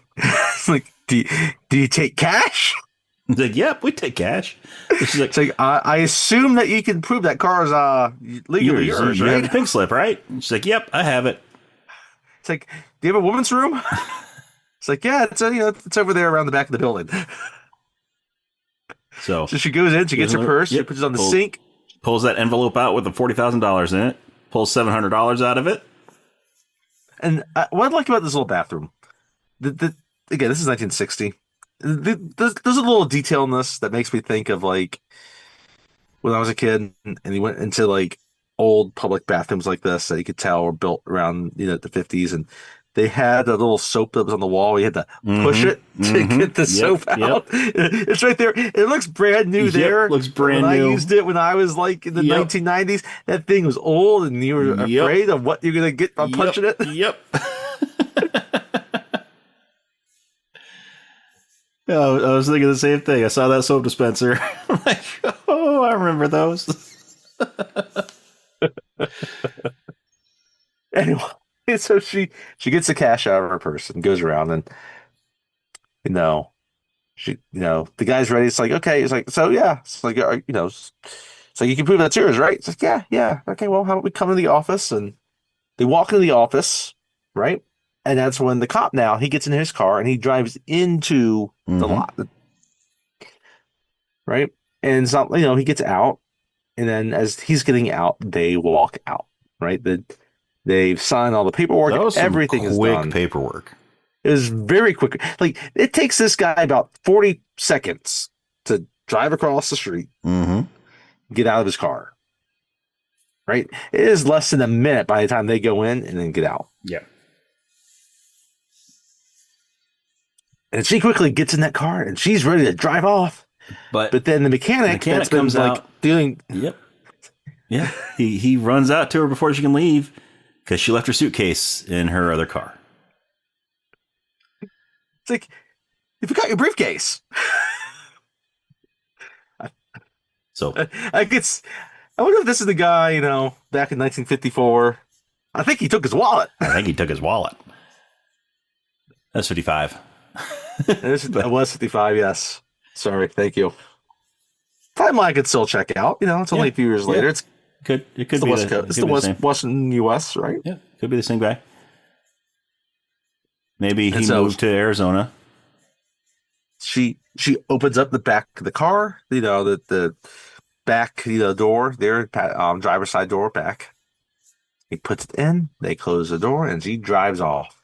like, do you take cash? He's like, yep, we take cash. She's like, I assume that you can prove that car is legally yours, you right? have the pink slip, right? She's like, yep, I have it. It's like, do you have a woman's room? It's like, yeah, it's it's over there around the back of the building. So she goes in, she gets her purse, she puts it on the sink, pulls that envelope out with the $40,000 in it, pulls $700 out of it. And what I like about this little bathroom, again, this is 1960. There's a little detail in this that makes me think of like when I was a kid and he went into like old public bathrooms like this that you could tell were built around the 50s, and they had a little soap that was on the wall. You had to push it to get the soap out. It's right there. It looks brand new there. Looks brand new. I used it when I was like in the 1990s. That thing was old, and you were afraid of what you're gonna get by punching it. Yep. I was thinking the same thing. I saw that soap dispenser. I'm like, oh, I remember those. anyway, so she gets the cash out of her purse and goes around and you know the guy's ready. It's like okay. It's like so yeah. It's like so you can prove that's yours, right? It's like yeah. Okay, well, how about we come to the office and they walk into the office, right? And that's when the cop now he gets in his car and he drives into the lot, right? And it's not he gets out and then as he's getting out, they walk out, right? They've signed all the paperwork. That was some Everything is quick done. paperwork. It was very quick. Like it takes this guy about 40 seconds to drive across the street, get out of his car. Right? It is less than a minute by the time they go in and then get out. Yeah. And she quickly gets in that car and she's ready to drive off. But then the mechanic that's been comes out doing. Yep. Yeah. He runs out to her before she can leave because she left her suitcase in her other car. It's like, you forgot your briefcase. So I wonder if this is the guy, back in 1954. I think he took his wallet. That's 55. That was 55, yes. Sorry, thank you. Timeline I could still check out. It's only a few years later. It could be the West Coast. It's the Western U.S., right? Yeah, could be the same guy. Maybe he moved to Arizona. She opens up the back of the car, the back, door there, driver's side door back. He puts it in, they close the door, and she drives off.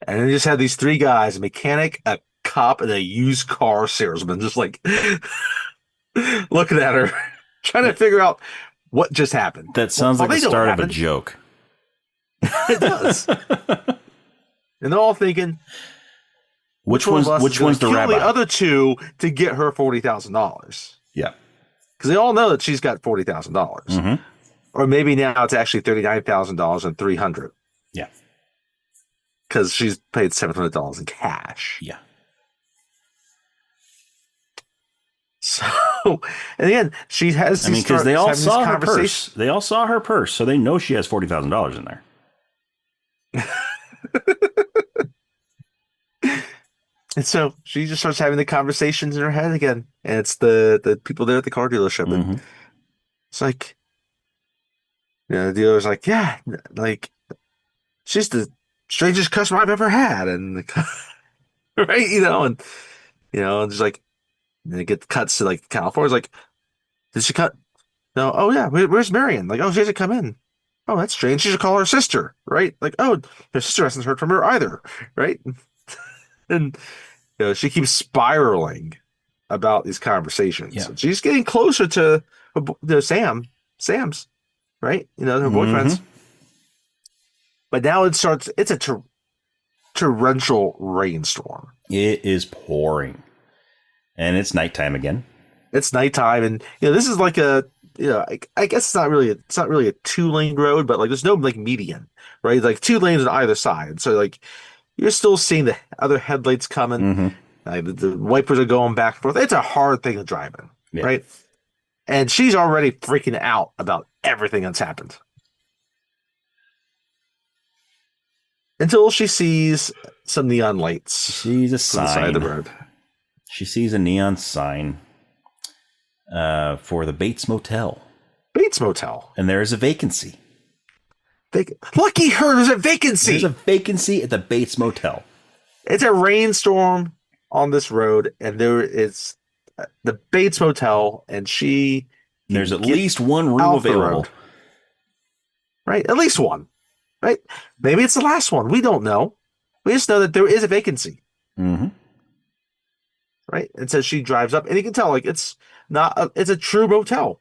And then you just have these three guys, a mechanic, a cop, and a used car salesman, just like looking at her, trying to figure out what just happened. That sounds like the start of a joke. It does. And they're all thinking, which one's the rabbi? The other two to get her $40,000. Yeah, because they all know that she's got $40,000, or maybe now it's actually $39,000 and $300. Yeah, because she's paid $700 in cash. Yeah. So, and again, she has. Because they all saw her purse. They all saw her purse, so they know she has $40,000 in there. And so she just starts having the conversations in her head again, and it's the people there at the car dealership, and it's like, the dealer's like, yeah, like she's the strangest customer I've ever had, and right, and just like, and it gets cuts to like California's like, did she cut? No, oh yeah, where's Marion? Like, oh, she hasn't come in. Oh, that's strange. She should call her sister, right? Like, oh, her sister hasn't heard from her either, right? And she keeps spiraling about these conversations. Yeah. She's getting closer to Sam's, right? Her boyfriends. But now it's a torrential rainstorm. It is pouring, and it's nighttime again. It's nighttime, and this is like I guess it's not really a 2-lane road, but like there's no like median, right? Like 2 lanes on either side, so like you're still seeing the other headlights coming. Like the wipers are going back and forth. It's a hard thing to drive in, right? And she's already freaking out about everything that's happened until she sees some neon lights. She sees a sign on the side of the road. She sees a neon sign for the Bates Motel. Bates Motel. And there is a vacancy. Lucky her, there's a vacancy. There's a vacancy at the Bates Motel. It's a rainstorm on this road, and there is the Bates Motel, and there's at least one room available. Right? At least one. Right? Maybe it's the last one. We don't know. We just know that there is a vacancy. Right? And so she drives up, and you can tell, like, it's a true motel.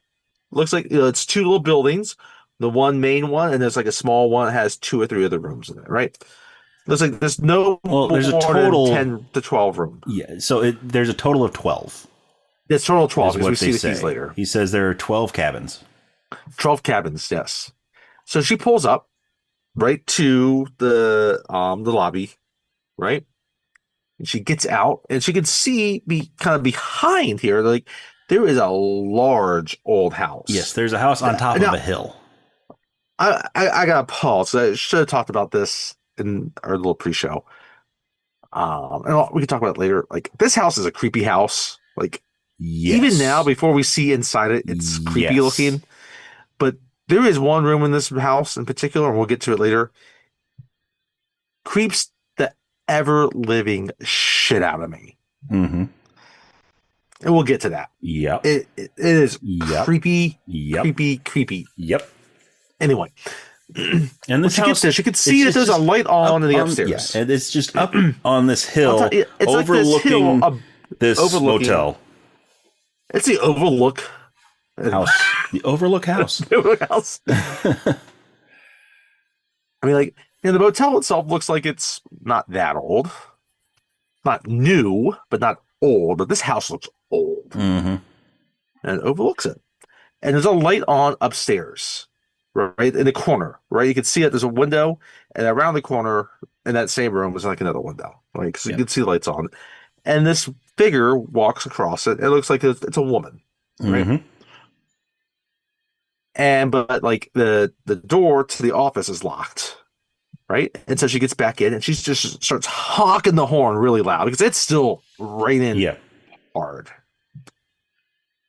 Looks like it's 2 little buildings. The one main one, and there's like a small one that has 2 or 3 other rooms in it, right? Looks like there's there's a total 10 to 12 rooms. Yeah, so there's a total of 12. It's total 12 because we see the keys later. He says there are 12 cabins. 12 cabins, yes. So she pulls up right to the lobby, right? And she gets out, and she can see kind of behind here, like there is a large old house. Yes, there's a house on top of a hill. I got to pause. I should have talked about this in our little pre-show. And we can talk about it later. Like this house is a creepy house. Like even now, Yes. before we see inside it, it's creepy Yes. looking. But there is one room in this house in particular, and we'll get to it later. Creeps the ever living shit out of me. Mm-hmm. And we'll get to that. Yep. It is Yep. creepy, Yep. creepy. Yep. Anyway, And when this she house, gets there, she could see that there's a light on in the upstairs. Yeah, and it's just up on this hill, It's like this overlooking hill, this overlooking. motel It's the overlook house, the Overlook house. house. I mean, like, the motel itself looks like it's not that old, not new, but not old. But this house looks old, Mm-hmm. and it overlooks it. And there's a light on upstairs, right in the corner, right? You can see it. There's a window, and around the corner in that same room is like another window, like so you can see the lights on. And this figure walks across it. It looks like it's a woman, right? Mm-hmm. And but like the door to the office is locked, right? And so she gets back in and she just starts honking the horn really loud because it's still raining Yeah. hard.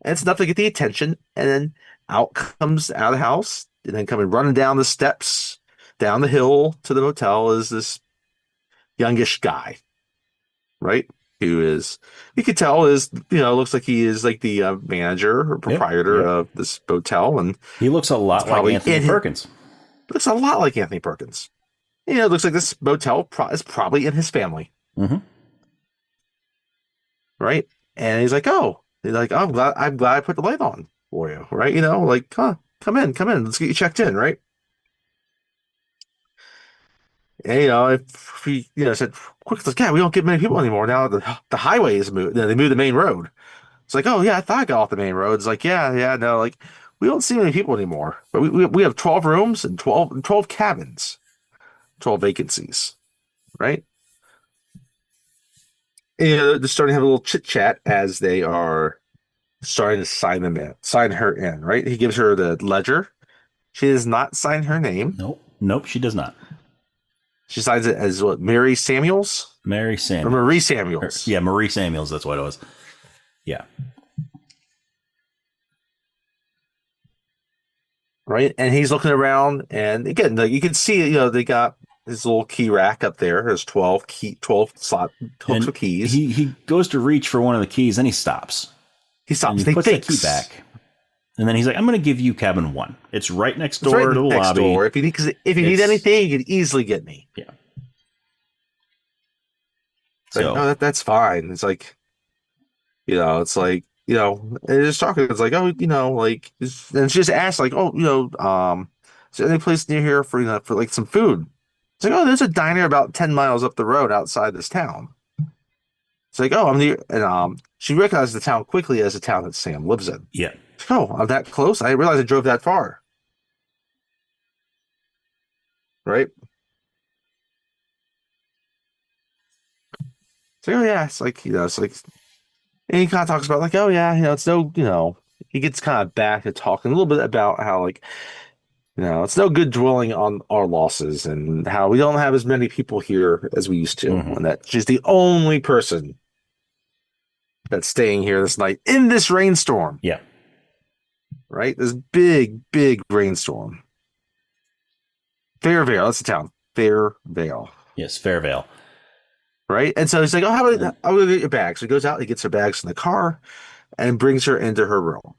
And it's enough to get the attention. And then out comes out of the house, and then coming running down the steps, down the hill to the motel is this youngish guy, right? Who is, you could tell is, looks like he is like the manager or proprietor of this motel. And he looks a lot like Anthony Perkins. Looks a lot like Anthony Perkins. It looks like this motel is probably in his family. Mm-hmm. Right? And he's like, oh, I'm glad I put the light on for you. Right? Like, come in. Let's get you checked in. Right? And, if he, said, quick, let's we don't get many people anymore. Now the highway is moved. They moved the main road. It's like, oh, yeah, I thought I got off the main road. It's like, yeah, no, like, we don't see many people anymore. But we have 12 rooms and 12 cabins, 12 vacancies. Right? And they're starting to have a little chit chat as they are starting to sign her in, right? He gives her the ledger. She does not sign her name. Nope, she does not. She signs it as what? Mary Samuels? Mary Samuels. Or Marie Samuels. Yeah, Marie Samuels, that's what it was. Yeah. Right? And he's looking around, and again, you can see, they got his little key rack up there. There's 12 slot hooks with keys. He goes to reach for one of the keys, and he stops. He stops. And he puts the key back. And then he's like, I'm going to give you cabin 1. It's right next door to the lobby. Door. If you need anything, you can easily get me. Yeah. It's like, no, that's fine. It's like, it's like, and they're just talking. It's like, oh, like, and she just asked, like, oh, is there any place near here for, for like some food? It's like, oh, there's a diner about 10 miles up the road outside this town. It's like, oh, I'm near, and she recognized the town quickly as the town that Sam lives in. Yeah. Like, oh, I'm that close? I realized I drove that far. Right? So, oh, yeah, it's like, it's like, and he kind of talks about like, oh yeah, it's no, he gets kind of back to talking a little bit about how like, it's no good dwelling on our losses and how we don't have as many people here as we used to, and that she's the only person that's staying here this night in this rainstorm. Yeah. Right? This big, big rainstorm. Fairvale, that's the town. Fairvale. Yes, Fairvale. Right? And so he's like, oh, how about I'm going to get your bags. So he goes out, he gets her bags in the car and brings her into her room.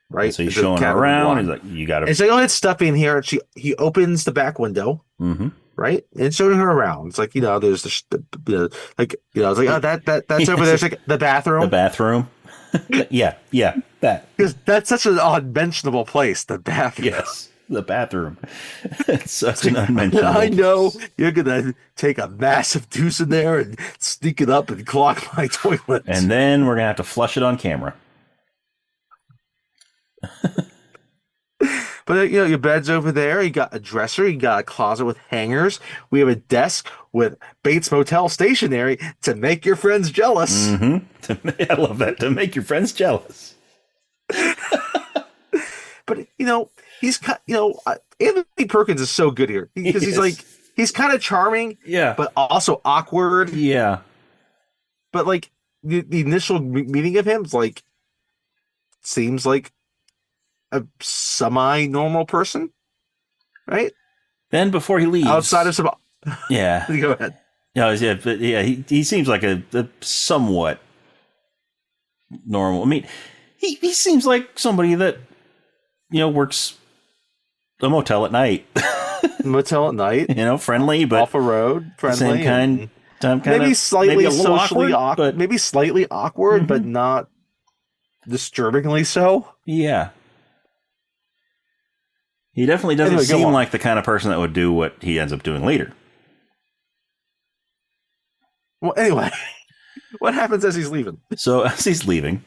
Right? And so he's showing her around. He's like, you got to. And he's like, oh, it's stuffy in here. And he opens the back window. Mm-hmm. Right? And showing her around. It's like, there's the like, it's like, oh, that's over there. It's like the bathroom. The bathroom. yeah, that. Because that's such an unmentionable place, the bathroom. Yes. The bathroom. It's such an unmentionable. I know you're gonna take a massive deuce in there and sneak it up and clog my toilet. And then we're gonna have to flush it on camera. But your bed's over there. You got a dresser. You got a closet with hangers. We have a desk with Bates Motel stationery to make your friends jealous. Mm-hmm. I love that. To make your friends jealous. But Anthony Perkins is so good here because he's kind of charming, Yeah. but also awkward. Yeah. But like the initial meeting of him is like seems like a semi-normal person, right? Then before he leaves, Outside of some, yeah, go ahead. yeah, but yeah, he seems like a somewhat normal. I mean, he seems like somebody that works a motel at night. Motel at night, friendly, but off a road, friendly, same kind maybe of, slightly maybe a little socially awkward, but maybe slightly awkward, but not disturbingly so. Yeah. He definitely doesn't seem like the kind of person that would do what he ends up doing later. Well, anyway, what happens as he's leaving? So as he's leaving,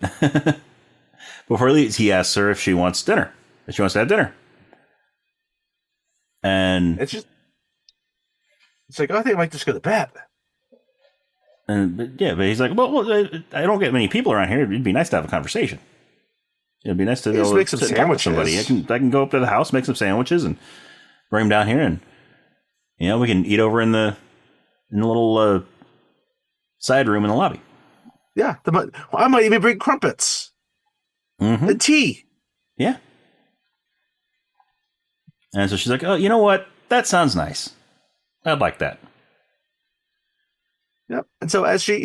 before he leaves, he asks her if she wants dinner. If she wants to have dinner. And it's like, oh, I think I might just go to bed. But he's like, well, I don't get many people around here. It'd be nice to have a conversation. It'd be nice to just make some sandwiches. Somebody. I can go up to the house, make some sandwiches, and bring them down here, and we can eat over in the little side room in the lobby. Yeah, I might even bring crumpets and tea. Yeah. And so she's like, oh, you know what? That sounds nice. I'd like that. Yep. And so as she,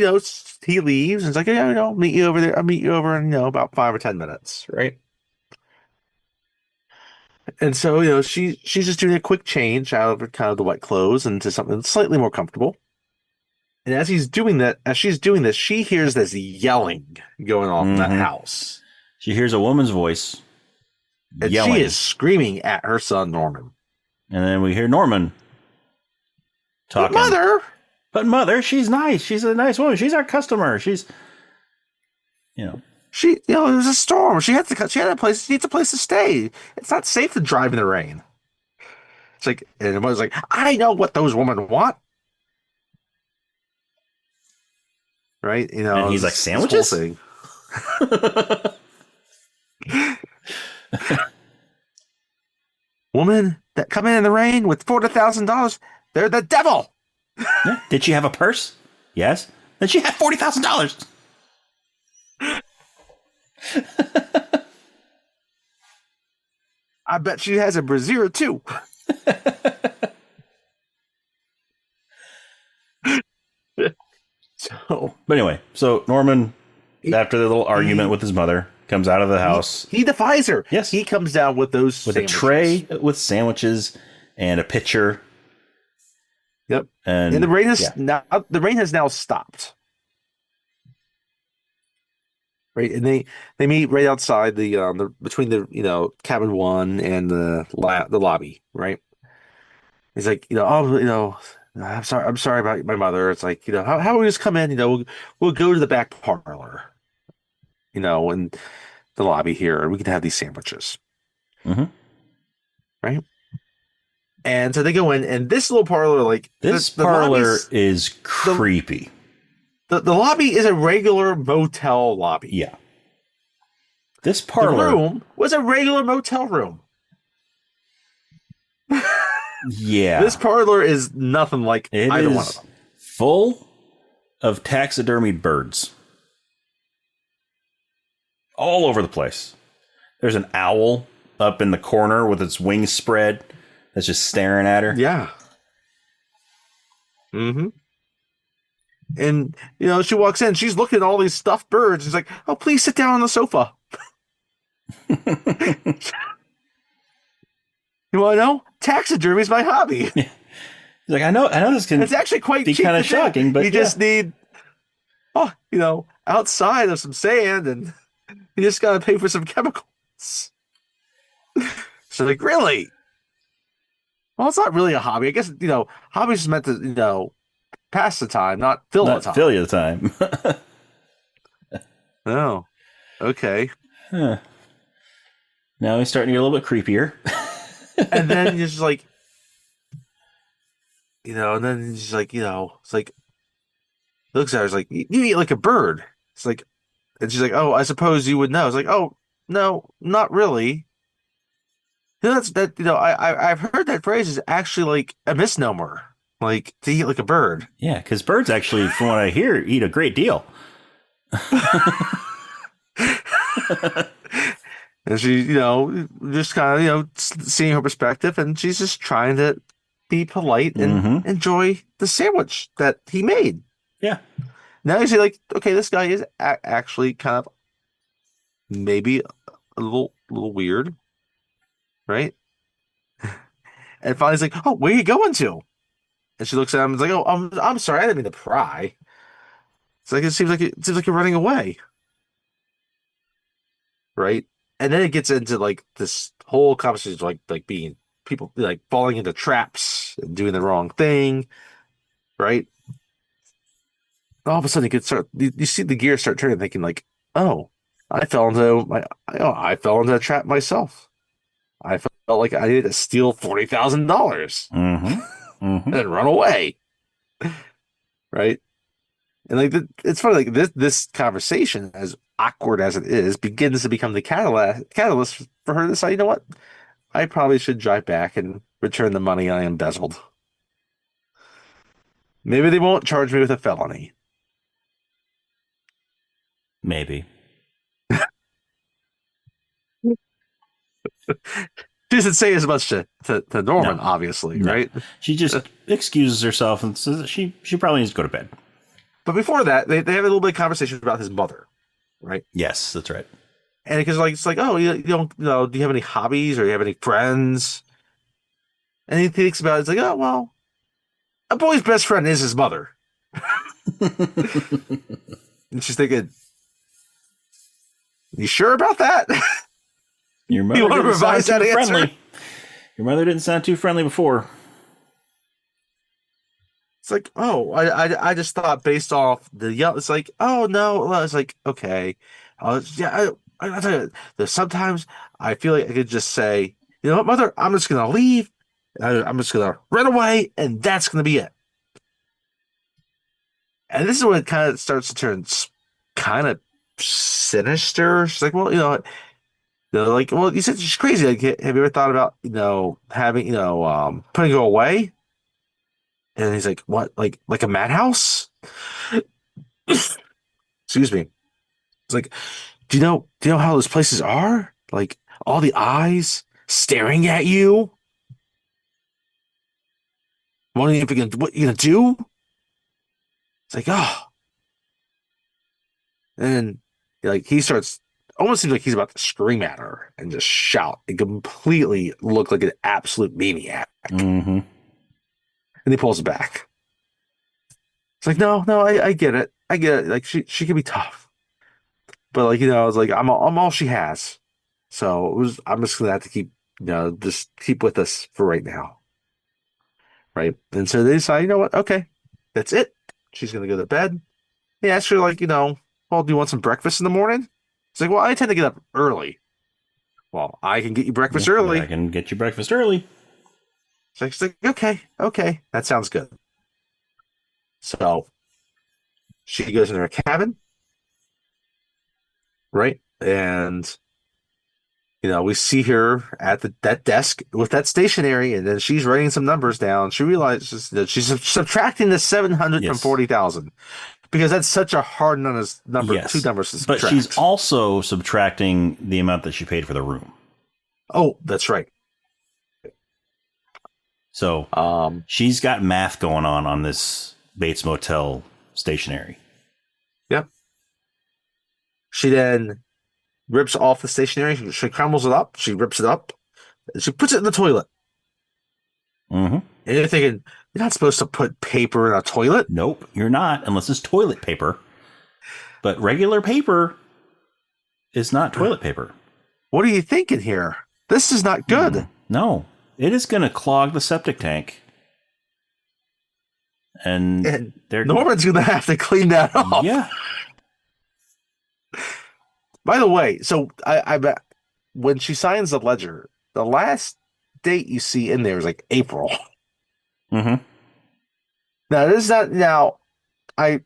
he leaves and it's like, yeah, I'll meet you over there. I'll meet you over in, about 5 or 10 minutes. Right. And so, she's just doing a quick change out of kind of the wet clothes into something slightly more comfortable. And as she's doing this, she hears this yelling going on in that house. She hears a woman's voice yelling. She is screaming at her son, Norman. And then we hear Norman talking. But mother, she's nice. She's a nice woman. She's our customer. She's, She, it was a storm. She needs a place to stay. It's not safe to drive in the rain. It's like, and the mother's like, I know what those women want. Right? And he's like, sandwiches? Woman that come in the rain with $40,000, they're the devil. Yeah. Did she have a purse? Yes. Then she had $40,000. I bet she has a brassiere too. But anyway, so Norman, after the little argument with his mother, comes out of the house. He defies her. Yes. He comes down with a tray with sandwiches and a pitcher. Yep. And the rain has now stopped. Right. And they meet right outside the between the cabin 1 and the lobby, right? He's like, I'm sorry about my mother. It's like, how about we just come in, we'll go to the back parlor, in the lobby here, and we can have these sandwiches. Mm-hmm. Right. And so they go in, and this little parlor, this parlor is creepy. The lobby is a regular motel lobby. Yeah. This parlor room was a regular motel room. Yeah. This parlor is nothing like either one of them. Full of taxidermied birds. All over the place. There's an owl up in the corner with its wings spread that's just staring at her. Yeah. Mm-hmm. And, she walks in, she's looking at all these stuffed birds. She's like, oh, please sit down on the sofa. You want to know? Taxidermy is my hobby. Yeah. He's like, I know this can it's actually quite be kind of shocking, but you just need, outside of some sand, and you just got to pay for some chemicals. So like, really? Well, it's not really a hobby. I guess, hobbies is meant to, pass the time, not fill the time. Fill you the time. Oh, okay. Huh. Now he's starting to get a little bit creepier. And then he's just like, and then he's like, it's like, looks at her, it's like, you eat like a bird. It's like, and she's like, oh, I suppose you would know. It's like, oh, no, not really. That's that. I've heard that phrase is actually like a misnomer, like to eat like a bird. Yeah, because birds actually, from what I hear, eat a great deal. And she, just kind of, seeing her perspective, and she's just trying to be polite and Mm-hmm. enjoy the sandwich that he made. Yeah, Now you see, like, okay, this guy is actually kind of maybe a little weird, right? And finally, he's like, "Oh, where are you going to?" And she looks at him and is like, "Oh, I'm sorry, I didn't mean to pry." It's like it seems like you're running away, right? And then it gets into like this whole conversation, like being people like falling into traps and doing the wrong thing, right? All of a sudden, you see the gears start turning, thinking like, "Oh, I fell into a trap myself. I felt like I needed to steal $40,000 mm-hmm. Mm-hmm. and run away, right?" And like it's funny, like this conversation, as awkward as it is, begins to become the catalyst for her to decide, you know what? I probably should drive back and return the money I embezzled. Maybe they won't charge me with a felony. Maybe. She doesn't say as much to No, Norman, obviously, no. right? She just excuses herself and says that she probably needs to go to bed. But before that, they have a little bit of conversation about his mother, right? Yes, that's right. And because like it's like, oh, you don't, do you have any hobbies or you have any friends? And he thinks about it, it's like, oh well, a boy's best friend is his mother. And she's thinking, you sure about that? Your You mother want to didn't sound revise that too answer? friendly. Your mother didn't sound too friendly before. It's like, oh, I just thought based off the yell. It's like, oh no. Well, it's like, okay, yeah. I tell you, there's sometimes I feel like I could just say, you know what, mother, I'm just gonna leave. I'm just gonna run away, and that's gonna be it. And this is when it kind of starts to turn kind of sinister. She's like, well, they're like, well, you said she's crazy. Like, have you ever thought about, having, putting her away? And he's like, what? Like a madhouse? Excuse me. It's like, do you know how those places are? Like all the eyes staring at you, wondering if what you gonna do? It's like, oh, and then like he starts almost seems like he's about to scream at her and just shout and completely look like an absolute maniac. Mm-hmm. And he pulls it back. It's like, no, I get it. I get it. Like she can be tough. But like, I was like, I'm all she has. So I'm just gonna have to keep, just keep with us for right now. Right. And so they decide, you know what? Okay, that's it. She's gonna go to bed. He asks her, like, well, do you want some breakfast in the morning? It's like, well, I tend to get up early. Well, I can get you breakfast Yeah, I early. can get you breakfast early. She's like, okay, that sounds good. So she goes into her cabin, right? And we see her at that desk with that stationery, and then she's writing some numbers down. She realizes that she's subtracting the 700 from Yes. 40,000 because that's such a hard number, two Yes. numbers to But subtract. she's also subtracting the amount that she paid for the room. Oh, that's right. So she's got math going on this Bates Motel stationery. Yep. She then rips off the stationery. She crumbles it up. She rips it up. And she puts it in the toilet. Mm-hmm. And you're thinking, you're not supposed to put paper in a toilet. Nope, you're not, unless it's toilet paper. But regular paper is not toilet paper. What are you thinking here? This is not good. No, it is going to clog the septic tank. And Norman's going to have to clean that up. Yeah. By the way, so I bet when she signs the ledger, the last date you see in there is like April. Mm-hmm. Now, this is not, now,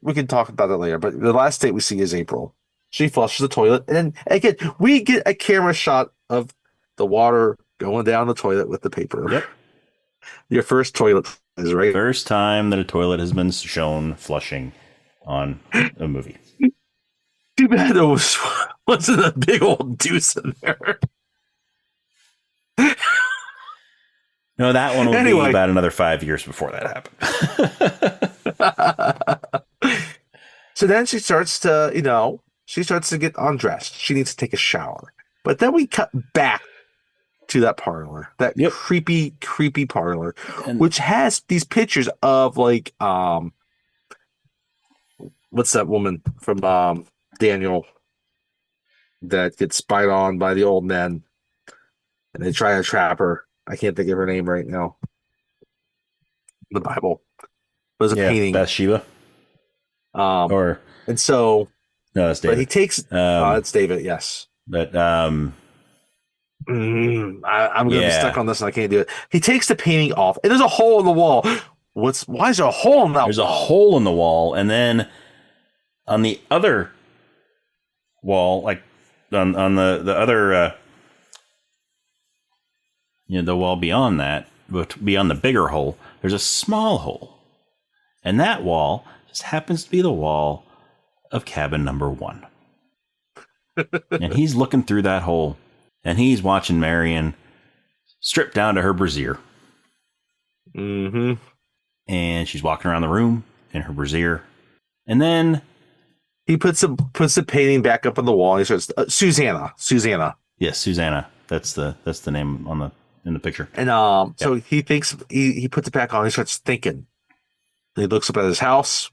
we can talk about that later, but the last date we see is April. She flushes the toilet, and then again, we get a camera shot of the water going down the toilet with the paper. Yep. Your first toilet is right. First time that a toilet has been shown flushing on a movie. Too bad there wasn't a big old deuce in there. No, that one will be about another 5 years before that happened. So then she starts to get undressed. She needs to take a shower. But then we cut back to that parlor, that creepy parlor, which has these pictures of like, what's that woman from Daniel that gets spied on by the old men and they try to trap her. I can't think of her name right now. The Bible. There's a painting. Bathsheba. No, that's David. But he takes it's David, yes. But I'm gonna be stuck on this and I can't do it. He takes the painting off and there's a hole in the wall. Why is there a hole in that There's wall? A hole in the wall, and then on the other wall, like on the other the wall beyond that, beyond the bigger hole, there's a small hole. And that wall just happens to be the wall of cabin number 1. And he's looking through that hole, and he's watching Marion strip down to her brassiere. Mm-hmm. And she's walking around the room in her brassiere. And then he puts the painting back up on the wall. And he starts Susanna. Yes, Susanna. That's the name in the picture. And so he thinks he puts it back on. He starts thinking. And he looks up at his house.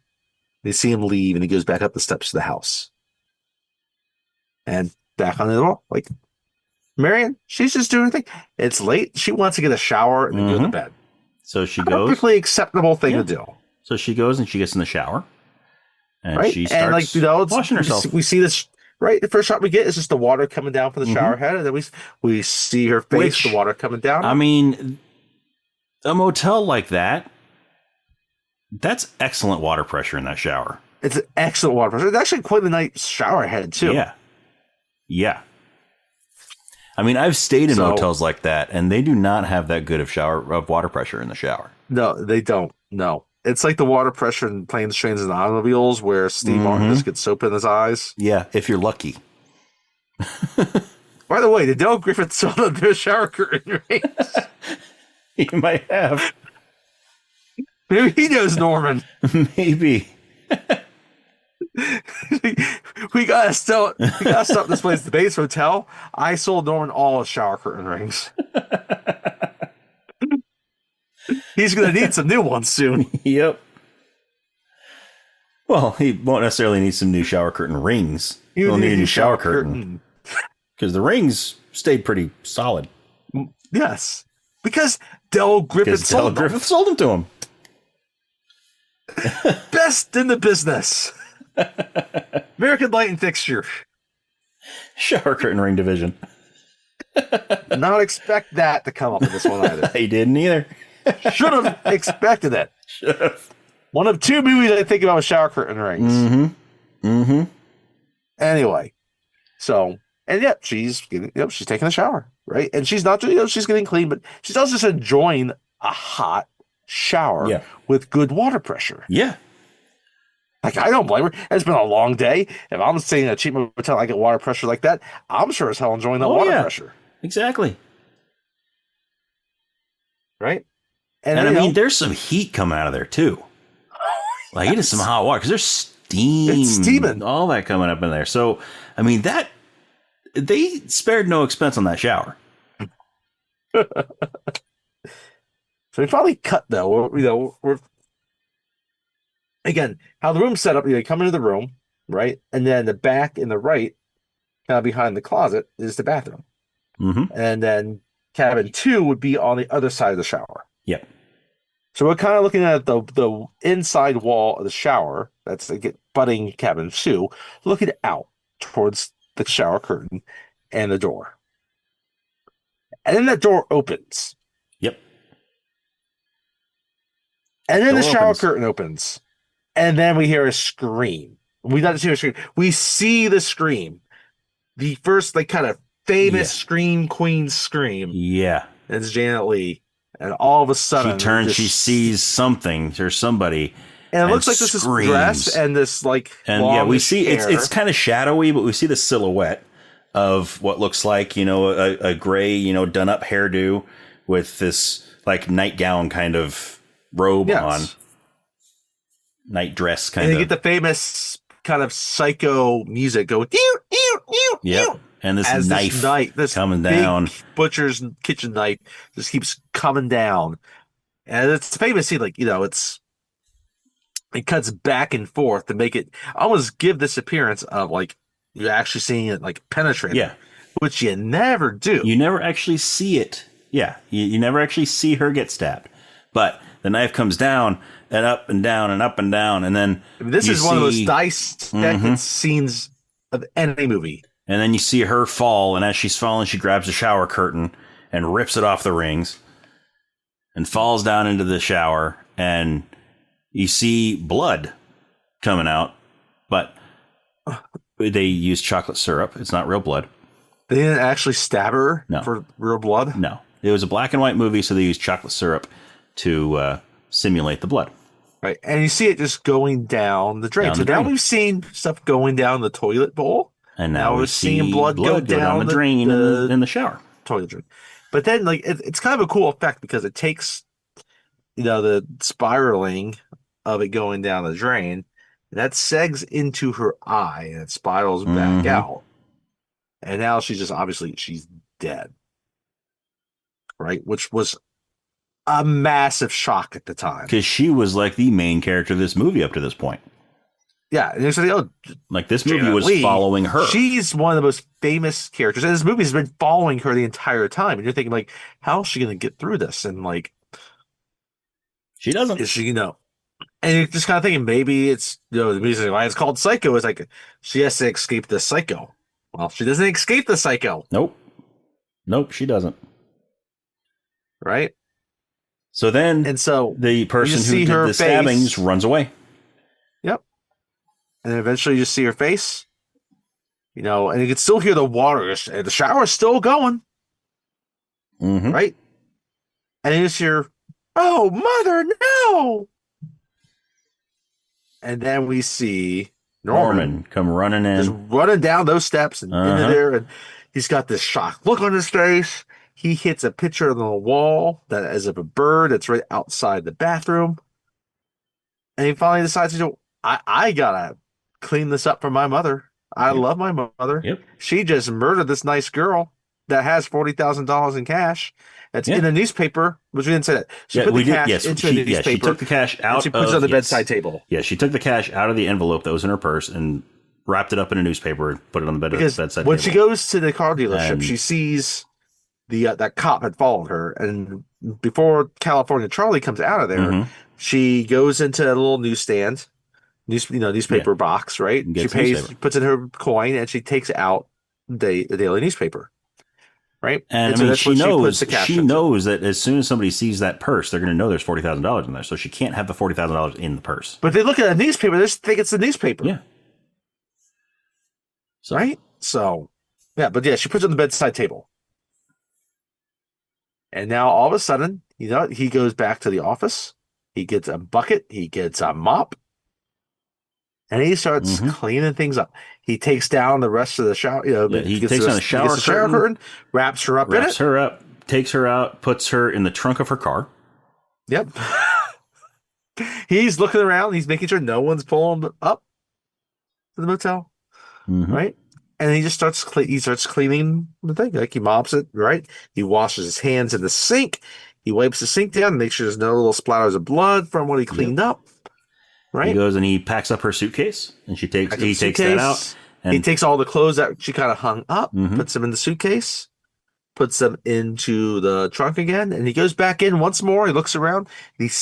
They see him leave, and he goes back up the steps to the house. And back on the wall, like Marion, she's just doing her thing. It's late. She wants to get a shower and then go to bed. So she goes. Perfectly acceptable thing to do. So she goes and she gets in the shower. And she starts washing herself. We see this, right? The first shot we get is just the water coming down from the shower head. And then we see her face, the water coming down. I mean, a motel like that, that's excellent water pressure in that shower. It's an excellent water pressure. It's actually quite a nice shower head, too. Yeah. I mean, I've stayed in motels like that, and they do not have that good of water pressure in the shower. No, they don't. No. It's like the water pressure in Planes, Trains, and Automobiles where Steve Martin just gets soap in his eyes. Yeah, if you're lucky. By the way, did Dale Griffith sell the shower curtain rings? He might have. Maybe he knows Norman. Maybe. We gotta stop this place, the Bates Hotel. I sold Norman all his shower curtain rings. He's gonna need some new ones soon. Yep. Well, he won't necessarily need some new shower curtain rings. He'll need a new shower curtain. Because the rings stayed pretty solid. Yes. Because Del Griffith sold them to him. Best in the business. American Light and Fixture. Shower curtain ring division. Not expect that to come up in this one either. He didn't either. Should have expected it. Should have. One of 2 movies I think about with shower curtain rings. Anyway, so she's taking a shower, right? And she's not she's getting clean, but she's also just enjoying a hot shower with good water pressure. Yeah. Like, I don't blame her. It's been a long day. If I'm staying in a cheap motel, I get water pressure like that. I'm sure as hell enjoying that water pressure. Exactly. Right? And I mean, there's some heat coming out of there too. Like, it is some hot water because there's steam. It's steaming. All that coming up in there. So, I mean, they spared no expense on that shower. So we finally cut, though. We're again, how the room's set up, you come into the room, right? And then the back and the right, kind of behind the closet, is the bathroom. And then cabin 2 would be on the other side of the shower. Yep. So we're kind of looking at the inside wall of the shower, that's butting cabin 2, looking out towards the shower curtain and the door. And then that door opens. Yep. And then the shower curtain opens. And then we hear a scream. We don't see a scream. We see the scream. The first, kind of famous Scream Queen scream. Yeah. And it's Janet Leigh. And all of a sudden, she sees something or somebody. And it looks like this is dress and this like, and we see it's kind of shadowy, but we see the silhouette of what looks like, a gray, done up hairdo with this like nightgown kind of robe on. Night dress kind of. And you get the famous kind of psycho music going. Yep. And this knife this coming down. Butcher's kitchen knife just keeps coming down. And it's famous scene, like, it cuts back and forth to make it almost give this appearance of like you're actually seeing it like penetrate. Yeah. Which you never do. You never actually see it. Yeah. You never actually see her get stabbed. But the knife comes down and up and down and up and down. And then this is one of those dissected scenes of any movie. And then you see her fall. And as she's falling, she grabs a shower curtain and rips it off the rings and falls down into the shower. And you see blood coming out. But they use chocolate syrup. It's not real blood. They didn't actually stab her for real blood? No. It was a black and white movie, so they used chocolate syrup to simulate the blood. Right. And you see it just going down the drain. So now we've seen stuff going down the toilet bowl. And now we're seeing blood go down the drain in the shower. Toilet drain. But then like it's kind of a cool effect because it takes the spiraling of it going down the drain, and that segs into her eye and it spirals back out. And now she's dead. Right? Which was a massive shock at the time. Because she was like the main character of this movie up to this point. Yeah. And like this movie was following her. She's one of the most famous characters. And this movie has been following her the entire time. And you're thinking like, how is she going to get through this? And like, she doesn't. Is she, and you're just kind of thinking maybe it's, the reason why it's called Psycho is like she has to escape the psycho. Well, she doesn't escape the psycho. Nope, she doesn't. Right? So then the person who did the stabbings runs away. Yep. And eventually you see her face. And you can still hear the water. The shower is still going. Right? And you just hear, "Oh, mother, no!" And then we see Norman come running in. Just running down those steps and into there. And he's got this shocked look on his face. He hits a picture on the wall that is of a bird that's right outside the bathroom. And he finally decides I gotta clean this up for my mother. I love my mother. Yep. She just murdered this nice girl that has $40,000 in cash. That's in the newspaper, which we didn't say that. She put the cash into a newspaper. She took the cash out. She puts it on the bedside table. Yeah, she took the cash out of the envelope that was in her purse and wrapped it up in a newspaper and put it on the bedside table. When she goes to the car dealership, she sees that cop had followed her, and before California Charlie comes out of there, she goes into a little newsstand, newspaper box, right? She pays, puts in her coin, and she takes out the daily newspaper, right? And I mean, she knows that as soon as somebody sees that purse, they're going to know there's $40,000 in there, so she can't have the $40,000 in the purse. But they look at a newspaper, they just think it's the newspaper, yeah. So, right? So, she puts it on the bedside table. And now all of a sudden, he goes back to the office. He gets a bucket. He gets a mop. And he starts cleaning things up. He takes down the rest of the shower. He takes down the shower curtain, wraps her up in it. Wraps her up, takes her out, puts her in the trunk of her car. Yep. He's looking around. He's making sure no one's pulling up to the motel. Right? And he just starts cleaning the thing. Like he mops it, right? He washes his hands in the sink. He wipes the sink down and makes sure there's no little splatters of blood from what he cleaned up. Right? He goes and he packs up her suitcase, and he takes that out. And he takes all the clothes that she kind of hung up, puts them in the suitcase, puts them into the trunk again, and he goes back in once more. He looks around. And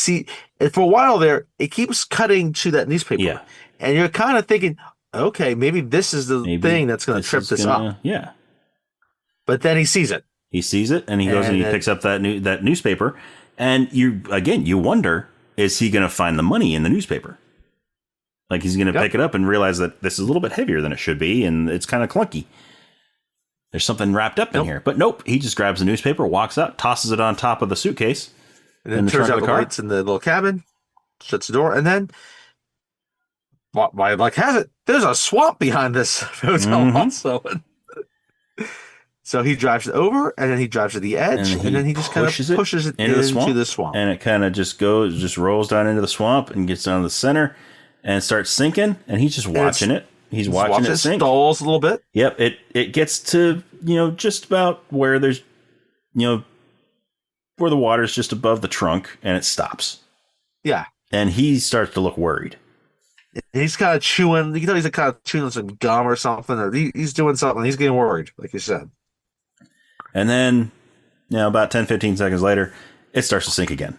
for a while there, it keeps cutting to that newspaper. Yeah. And you're kind of thinking, okay, maybe this is the thing that's going to trip this up. Yeah. But then he sees it. He sees it, and he goes and he picks up that newspaper. And you wonder, is he going to find the money in the newspaper? Like he's going to pick it up and realize that this is a little bit heavier than it should be, and it's kind of clunky. There's something wrapped up in here. But nope, he just grabs the newspaper, walks out, tosses it on top of the suitcase. And then turns out the lights in the little cabin, shuts the door, and then, my luck has it, there's a swamp behind this hotel also. So he drives it over, and then he drives to the edge, and then he just kind of pushes it into the swamp. And it kind of just rolls down into the swamp and gets down to the center and starts sinking, and he's just watching it. He's watching it sink. Stalls a little bit. Yep, it gets to, just about where there's, where the water's just above the trunk, and it stops. Yeah. And he starts to look worried. He's kind of chewing. You can tell he's kind of chewing some gum or something, or he's doing something. He's getting worried, like you said. And then, about 10, 15 seconds later, it starts to sink again.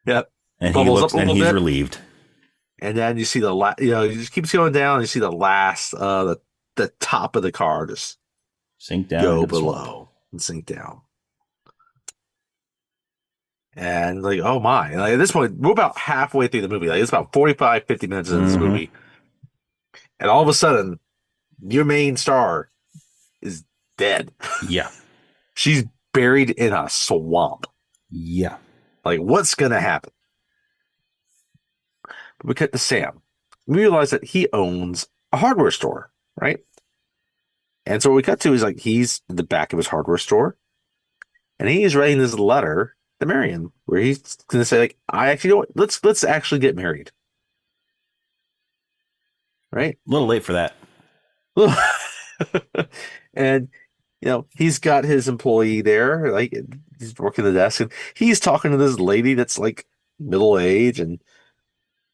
Yep. And he looks, and he's relieved. And then you see it just keeps going down. And you see the last, the top of the car just sink down, go below and sink down. And oh my! And at this point, we're about halfway through the movie. It's about 45, 50 minutes into this movie, and all of a sudden, your main star is dead. Yeah, she's buried in a swamp. Yeah, what's gonna happen? But we cut to Sam. We realize that he owns a hardware store, right? And so what we cut to is he's in the back of his hardware store, and he is writing this letter to Marion, where he's going to say, I actually don't. Let's actually get married, right? A little late for that. And he's got his employee there, he's working the desk, and he's talking to this lady that's middle age, and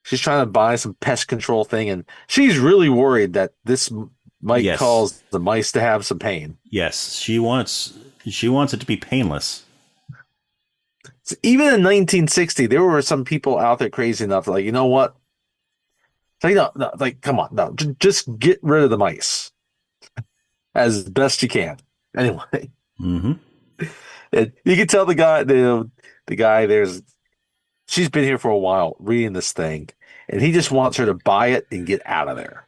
she's trying to buy some pest control thing, and she's really worried that this might cause the mice to have some pain. Yes, she wants it to be painless. So even in 1960, there were some people out there crazy enough to you know what? No, come on, no, just get rid of the mice as best you can. Anyway, and you can tell the guy she's been here for a while reading this thing, and he just wants her to buy it and get out of there.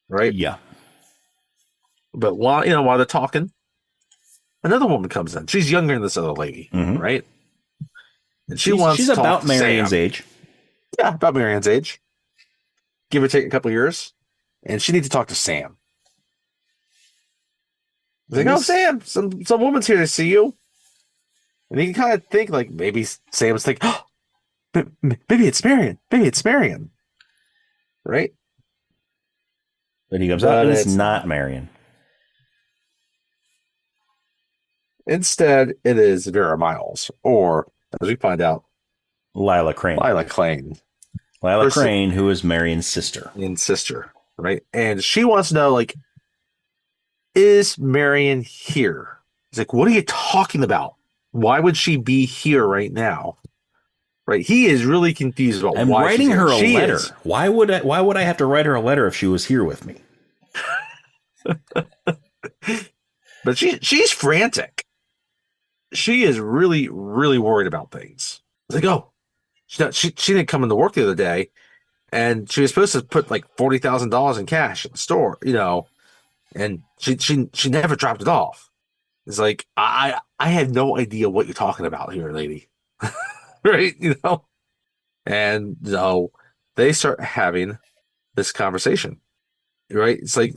Right? Yeah. But while they're talking, another woman comes in. She's younger than this other lady, right? And she's about Marion's age. Yeah, about Marion's age. Give or take a couple of years. And she needs to talk to Sam. Oh, Sam, some woman's here to see you. And you can kind of think maybe Sam's thinking, oh, maybe it's Marion. Maybe it's Marion. Right? But he comes out and it's not Marion. Instead, it is Vera Miles, or as we find out, Lila Crane. Lila Crane, who is Marion's sister. Right? And she wants to know, is Marion here? He's what are you talking about? Why would she be here right now? Right? He is really confused about I'm why writing her a letter. Is. Why would I have to write her a letter if she was here with me? But she's frantic. She is really, really worried about things. It's she didn't come into work the other day, and she was supposed to put $40,000 in cash at the store, and she never dropped it off. It's I have no idea what you're talking about here, lady. Right? And they start having this conversation. Right? It's I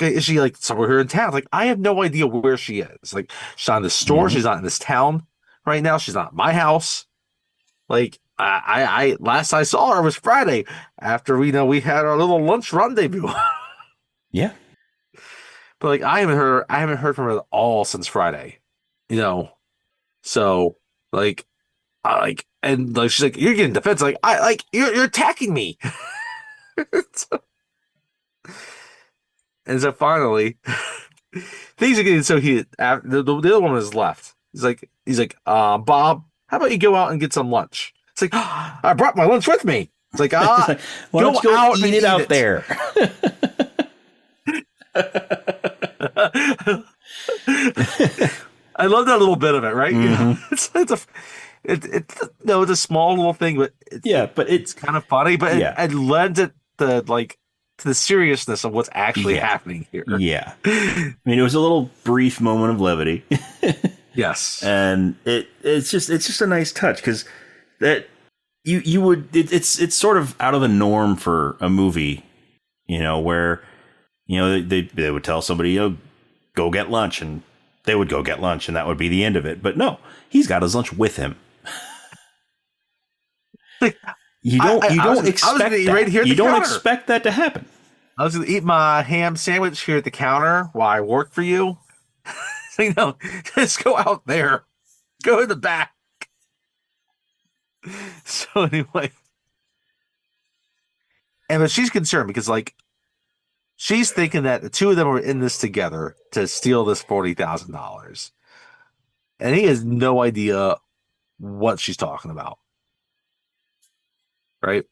is she somewhere here in town? I have no idea where she is. She's not in the store, she's not in this town right now, she's not at my house. I last I saw her was Friday after we had our little lunch rendezvous. Yeah. But I haven't heard from her at all since Friday. So and she's you're getting defensive. You're attacking me. And so finally, things are getting so heated. The other woman has left. He's Bob, how about you go out and get some lunch? It's I brought my lunch with me. It's why don't you go out and eat it out there? I love that little bit of it, right? It's a small little thing, but it's kind of funny. But it lends it the to the seriousness of what's actually happening here. Yeah. I mean, it was a little brief moment of levity. Yes. And it's just a nice touch, because that you would, it's sort of out of the norm for a movie, where, they would tell somebody, go get lunch, and they would go get lunch, and that would be the end of it. But no, he's got his lunch with him. Like, you don't expect that. Right here at you the don't counter. expect that to happen. I was going to eat my ham sandwich here at the counter while I work for you. So, no, just go out there. Go in the back. So anyway. But she's concerned because, like, she's thinking that the two of them are in this together to steal this $40,000. And he has no idea what she's talking about. Right?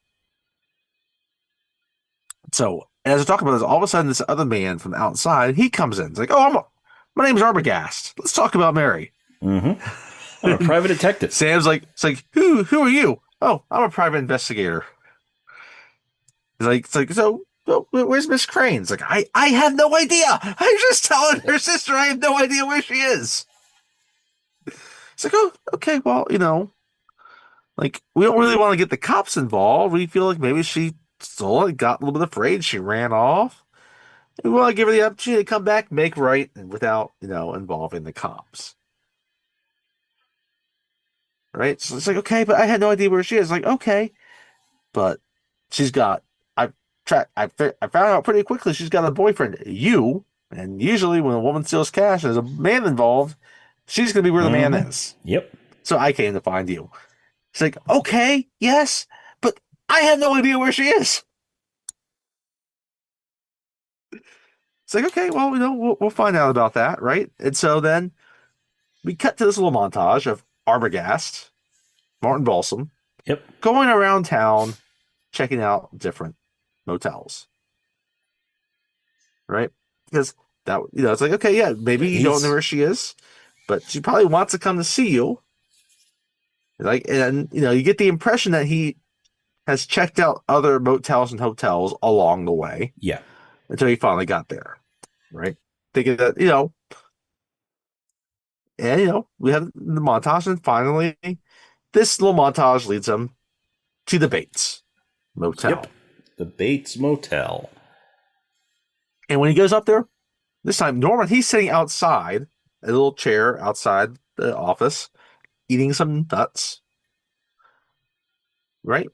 So, as we're talking about this, all of a sudden, this other man from outside, he comes in. He's like, my name's Arbogast. Let's talk about Mary. Mm-hmm. I'm a private detective. Sam's like, it's like, who are you? Oh, I'm a private investigator. It's like, so where's Miss Crane? It's like, I have no idea. I'm just telling her sister I have no idea where she is. It's like, oh, okay, well, like, we don't really want to get the cops involved. We feel like maybe she stole it, got a little bit afraid, she ran off. We want to give her the opportunity to come back, make right, and without, involving the cops. Right? So it's like, okay, but I had no idea where she is. Like, okay, but she's got. I found out pretty quickly she's got a boyfriend, you, and usually when a woman steals cash and there's a man involved, she's gonna be where the man is. Yep. So I came to find you. It's like, okay, yes, but I have no idea where she is. It's like, okay, well, we'll find out about that, right? And so then we cut to this little montage of Arbogast, Martin Balsam, going around town, checking out different motels, right? Because that, it's like, okay, yeah, maybe you don't know where she is, but she probably wants to come to see you. Like, and you get the impression that he has checked out other motels and hotels along the way. Yeah. Until he finally got there, right? Thinking that, and, we have the montage, and finally, this little montage leads him to the Bates Motel. Yep. The Bates Motel. And when he goes up there, this time, Norman, he's sitting outside, a little chair outside the office, eating some nuts, right?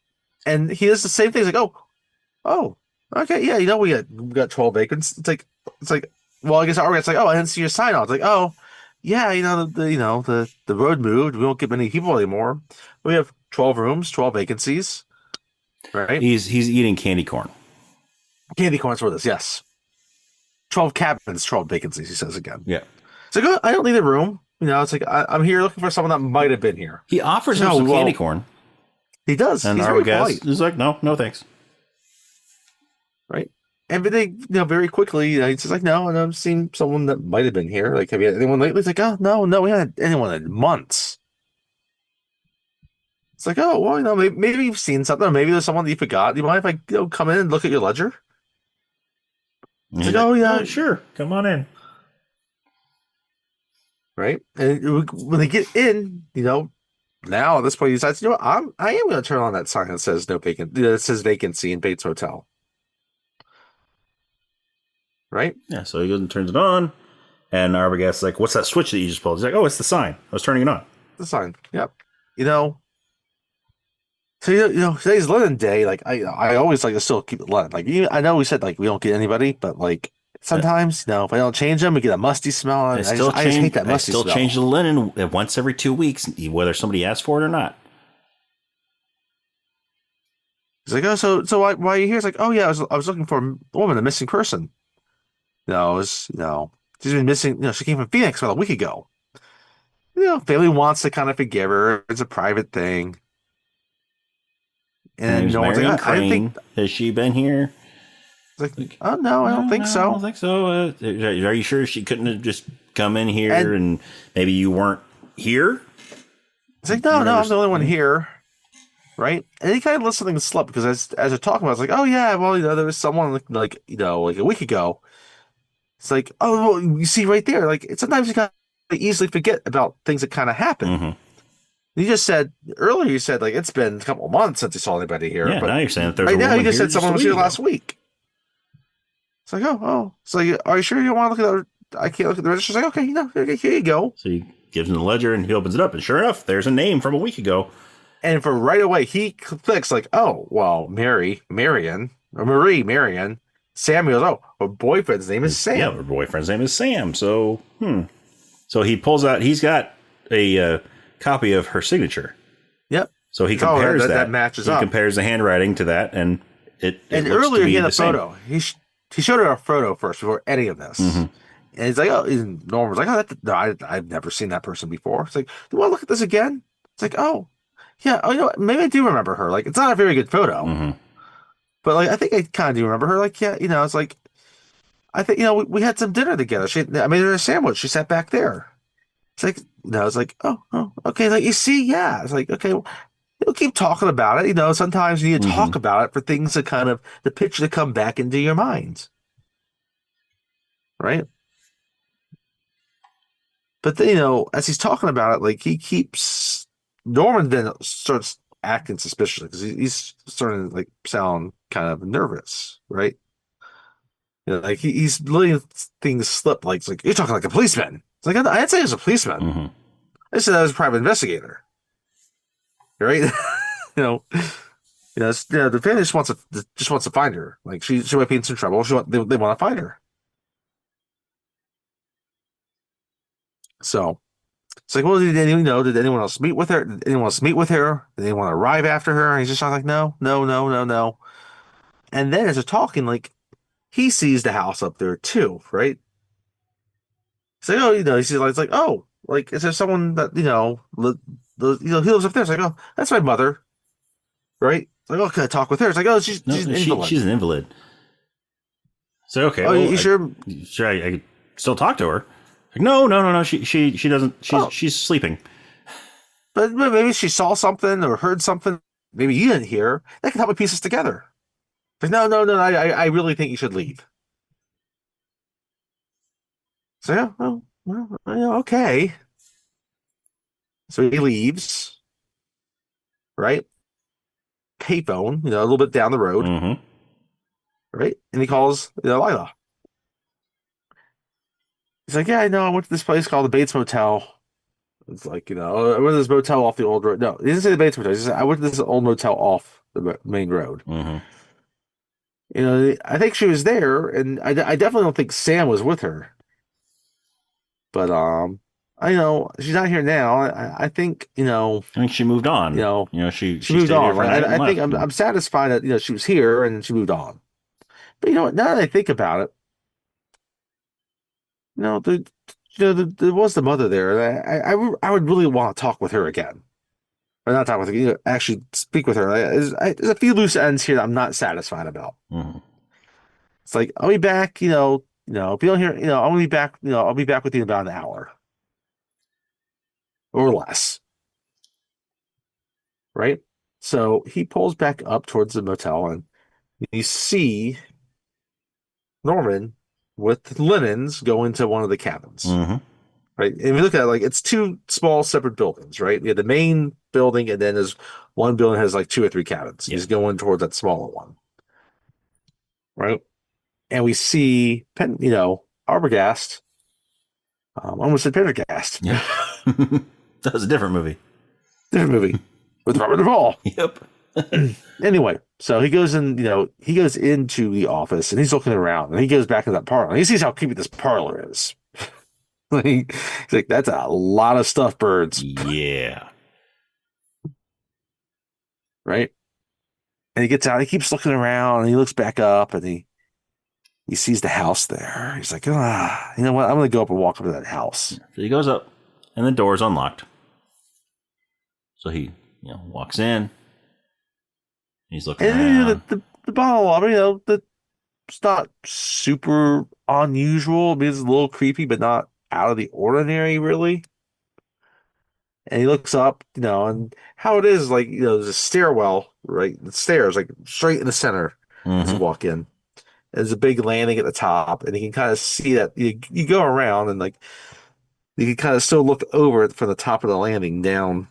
And he does the same thing. He's like, oh, okay, yeah, we got 12 vacancies. It's like, well, I guess it's like, I didn't see your sign on. It's like, oh, yeah, the road moved. We don't get many people anymore. We have 12 rooms, 12 vacancies, right? He's eating candy corn. Candy corn's for this, yes. 12 cabins, 12 vacancies. He says again. Yeah. It's like, I don't need a room. It's like, I'm here looking for someone that might have been here. He offers him some candy corn. He does. And he's our very polite. He's like, no thanks. Right. And but they, very quickly, he's just like, no, and I've seen someone that might have been here. Like, have you had anyone lately? It's like, oh, no, we haven't had anyone in months. It's like, oh, well, maybe you've seen something, or maybe there's someone that you forgot. Do you mind if I come in and look at your ledger? It's like, oh, yeah. Sure. Come on in. Right. And when they get in, now at this point he decides, I am going to turn on that sign that says vacancy in Bates Motel. Right? Yeah, so he goes and turns it on, and Arbogast's like, what's that switch that you just pulled? He's like, oh, it's the sign. I was turning it on. The sign. Yep. So, today's Lennon Day. Like, I always like to still keep it Lennon. Like, I know we said, like, we don't get anybody, but, like, sometimes, if I don't change them, we get a musty smell. I just hate that musty smell. I still change the linen once every 2 weeks, whether somebody asks for it or not. He's like, oh, so why are you here? It's like, oh, yeah, I was looking for a woman, a missing person. She's been missing. She came from Phoenix about a week ago. Family wants to kind of forgive her. It's a private thing. And no one's like, I think. Has she been here? It's like, oh, no, I don't think so. I don't think so. Are you sure she couldn't have just come in here and maybe you weren't here? It's like, no, I'm the only one here. right? And he kind of let something slip because as they're talking about, it, I was like, oh yeah, well, there was someone like a week ago. It's like, oh, well, you see right there, like sometimes you kind of easily forget about things that kind of happen. Mm-hmm. You just said earlier, you said like it's been a couple of months since you saw anybody here, Yeah, but now you're saying that there's a right now you woman just here said just someone a was week here ago. last week. It's like, oh. It's like, are you sure you don't want to look at the? I can't look at the register. It's like, okay, okay, here you go. So he gives him the ledger and he opens it up, and sure enough, there's a name from a week ago. And for right away, he clicks like, oh, well, Marion, Samuel. Oh, her boyfriend's name is Yeah, her Sam. boyfriend's name is Sam. So, So he pulls out, he's got a copy of her signature. Yep. So he Oh, compares that that. matches He up. compares the handwriting to that, and it And looks to earlier he be had the a same. photo. He showed her a photo first before any of this. Mm-hmm. And he's like, oh, and Norm was like, oh, no, I've never seen that person before. It's like, do you want to look at this again? It's like, oh, yeah, oh, maybe I do remember her. Like, it's not a very good photo, Mm-hmm. but like, I think I kind of do remember her. Like, yeah, it's like, I think, we had some dinner together. I made her a sandwich. She sat back there. It's like, it's like, oh, okay. Like, you see, yeah. It's like, okay, well, you'll keep talking about it. Sometimes you need to Mm-hmm. talk about it for things to kind of, the picture to come back into your mind, right? But then, as he's talking about it, like he keeps Norman then starts acting suspicious because he's starting to like sound kind of nervous, right? Like he's letting things slip. Like it's like you're talking like a policeman. It's like I didn't say he was a policeman. Mm-hmm. I said I was a private investigator, right? you know, the family just wants to find her. Like she might be in some trouble. They want to find her. So. It's like, well, did anyone else meet with her? Did anyone else meet with her? Did anyone arrive after her? And he's just like, no, no, no, no, no. And then as they're talking, like, he sees the house up there too, right? It's like, oh, he sees, like, it's like, oh, like, is there someone that, he lives up there? It's like, oh, that's my mother, right? It's like, oh, can I talk with her? It's like, oh, she's No, an invalid. she's an invalid. So okay, Oh, well, you sure? should I still talk to her? Like, no, no, no, no. She doesn't. Oh, She's sleeping. but maybe she saw something or heard something. Maybe you didn't hear. That can help me piece this together. But no, no, no. I really think you should leave. So yeah, well, yeah, okay. So he leaves, right? Payphone, a little bit down the road, Mm-hmm. right? And he calls, Lila. He's like, yeah, I know. I went to this place called the Bates Motel. It's like, I went to this motel off the old road. No, he didn't say the Bates Motel. He said, I went to this old motel off the main road. Mm-hmm. I think she was there, and I definitely don't think Sam was with her. But I know she's not here now. I think I think she moved on. know she She moved stayed here on. for a Like night I and think left. I'm satisfied that she was here and she moved on. But you know what? Now that I think about it, the there was the mother there. I would really want to talk with her again, or not talk with her. Actually speak with her. There's a few loose ends here that I'm not satisfied about. Mm-hmm. It's like I'll be back. If you don't hear, I'll be back. I'll be back with you in about an hour or less, right? So he pulls back up towards the motel, and you see Norman with linens go into one of the cabins. Mm-hmm. Right. And if you look at it, like it's two small separate buildings, right? You have the main building, and then there's one building that has like two or three cabins. Yeah. He's going towards that smaller one, right? And we see Arbogast, almost said Pendergast, Yeah. That was a different movie. different movie with Robert Duvall. Yep. Anyway, so he goes into the office and he's looking around, and he goes back in that parlor. And he sees how creepy this parlor is. He's like, that's a lot of stuffed birds, Yeah. right? And he gets out, he keeps looking around, and he looks back up, and he sees the house there. He's like, you know what? I'm gonna go up and walk up to that house. So he goes up, and the door's unlocked. So he, walks in. He's looking And around. the bottle, I mean, it's not super unusual. I mean, it's a little creepy, but not out of the ordinary, really. And he looks up, and how it is, like, there's a stairwell, right? The stairs, like straight in the center as you Mm-hmm. walk in. There's a big landing at the top, and you can kind of see that you go around and like you can kind of still look over it from the top of the landing down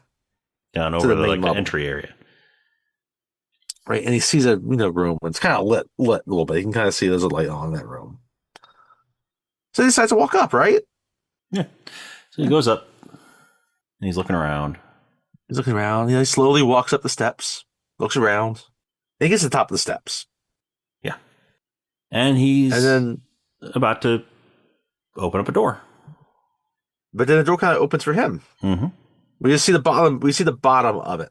Down to over the the main like the level, entry area. right? And he sees a room. It's kind of lit a little bit. You can kind of see there's a light on in that room. So he decides to walk up, right? Yeah. So he goes up and he's looking around. He's looking around. He slowly walks up the steps, looks around. And he gets to the top of the steps, Yeah. And and he's then about to open up a door. but then the door kind of opens for him. Mm-hmm. We just see the bottom. We see the bottom of it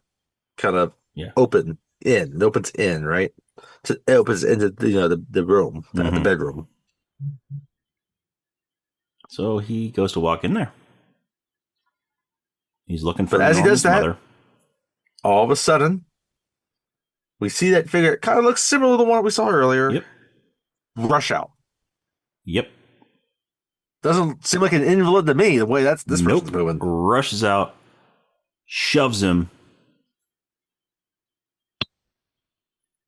kind of Yeah. open in. It opens in, right? So it opens into the room, the Mm-hmm. bedroom. So he goes to walk in there. He's looking But for as he does Norman's that, mother. all of a sudden, we see that figure. It kind of looks similar to the one we saw earlier. Yep. Rush out. Yep. Doesn't seem like an invalid to me. The way this Nope. person's moving. Rushes out, shoves him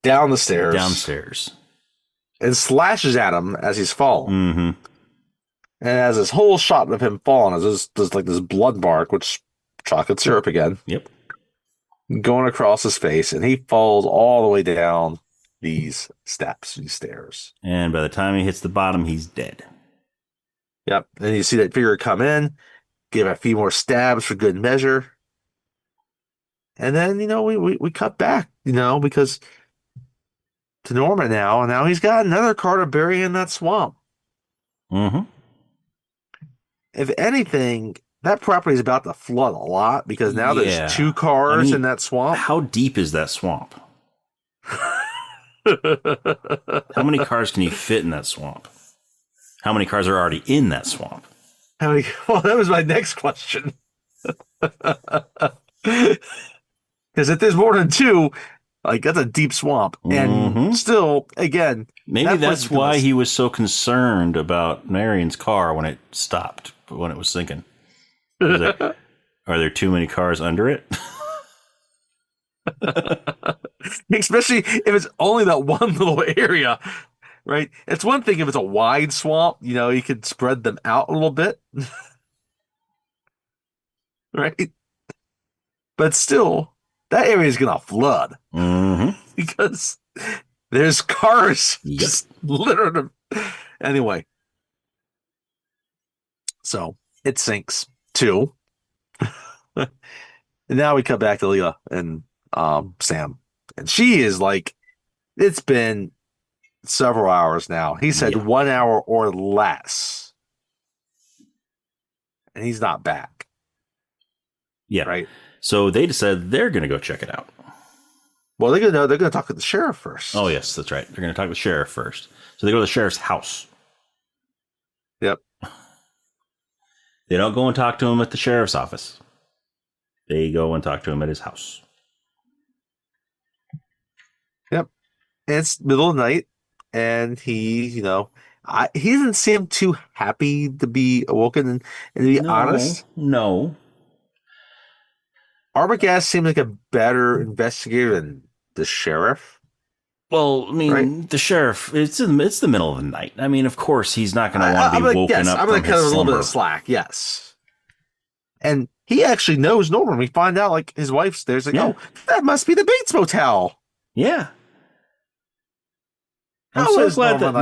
Down the stairs. downstairs. And slashes at him as he's falling. Mm-hmm. And as this whole shot of him falling, there's like this blood mark, which chocolate syrup again, Yep. going across his face, and he falls all the way down these stairs. And by the time he hits the bottom, he's dead. Yep. And you see that figure come in, give a few more stabs for good measure. And then, we cut back, because to Norman now, and now he's got another car to bury in that swamp. Mm-hmm. If anything, that property is about to flood a lot because now there's two cars in that swamp. How deep is that swamp? How many cars can you fit in that swamp? How many cars are already in that swamp? Well, that was my next question. Because if there's more than two, like that's a deep swamp. And still, again, maybe that's why he was so concerned about Marion's car when it stopped, when it was sinking. Are there too many cars under it? Especially if it's only that one little area, right? It's one thing if it's a wide swamp, you could spread them out a little bit, right? But still, that area is going to flood because there's cars just littered. Anyway, so it sinks too. And now we cut back to Leah and Sam, and she is like, it's been several hours now. He said 1 hour or less, and he's not back. Yeah. Right. So they decided they're going to go check it out. Well, they're going to talk to the sheriff first. Oh, yes, that's right. They're going to talk to the sheriff first. So they go to the sheriff's house. Yep. They don't go and talk to him at the sheriff's office. They go and talk to him at his house. Yep. And it's middle of the night, and he, he doesn't seem too happy to be awoken. And to be honest, no. Arbogast seems like a better investigator than the sheriff. Well, I mean, right? The sheriff, it's the middle of the night. I mean, of course, he's not going to want to be woken up from his slumber. I'm going to cut a little bit of slack, yes. And he actually knows Norman. We find out, like, his wife's there. He's like, oh, that must be the Bates Motel. Yeah. I'm so glad that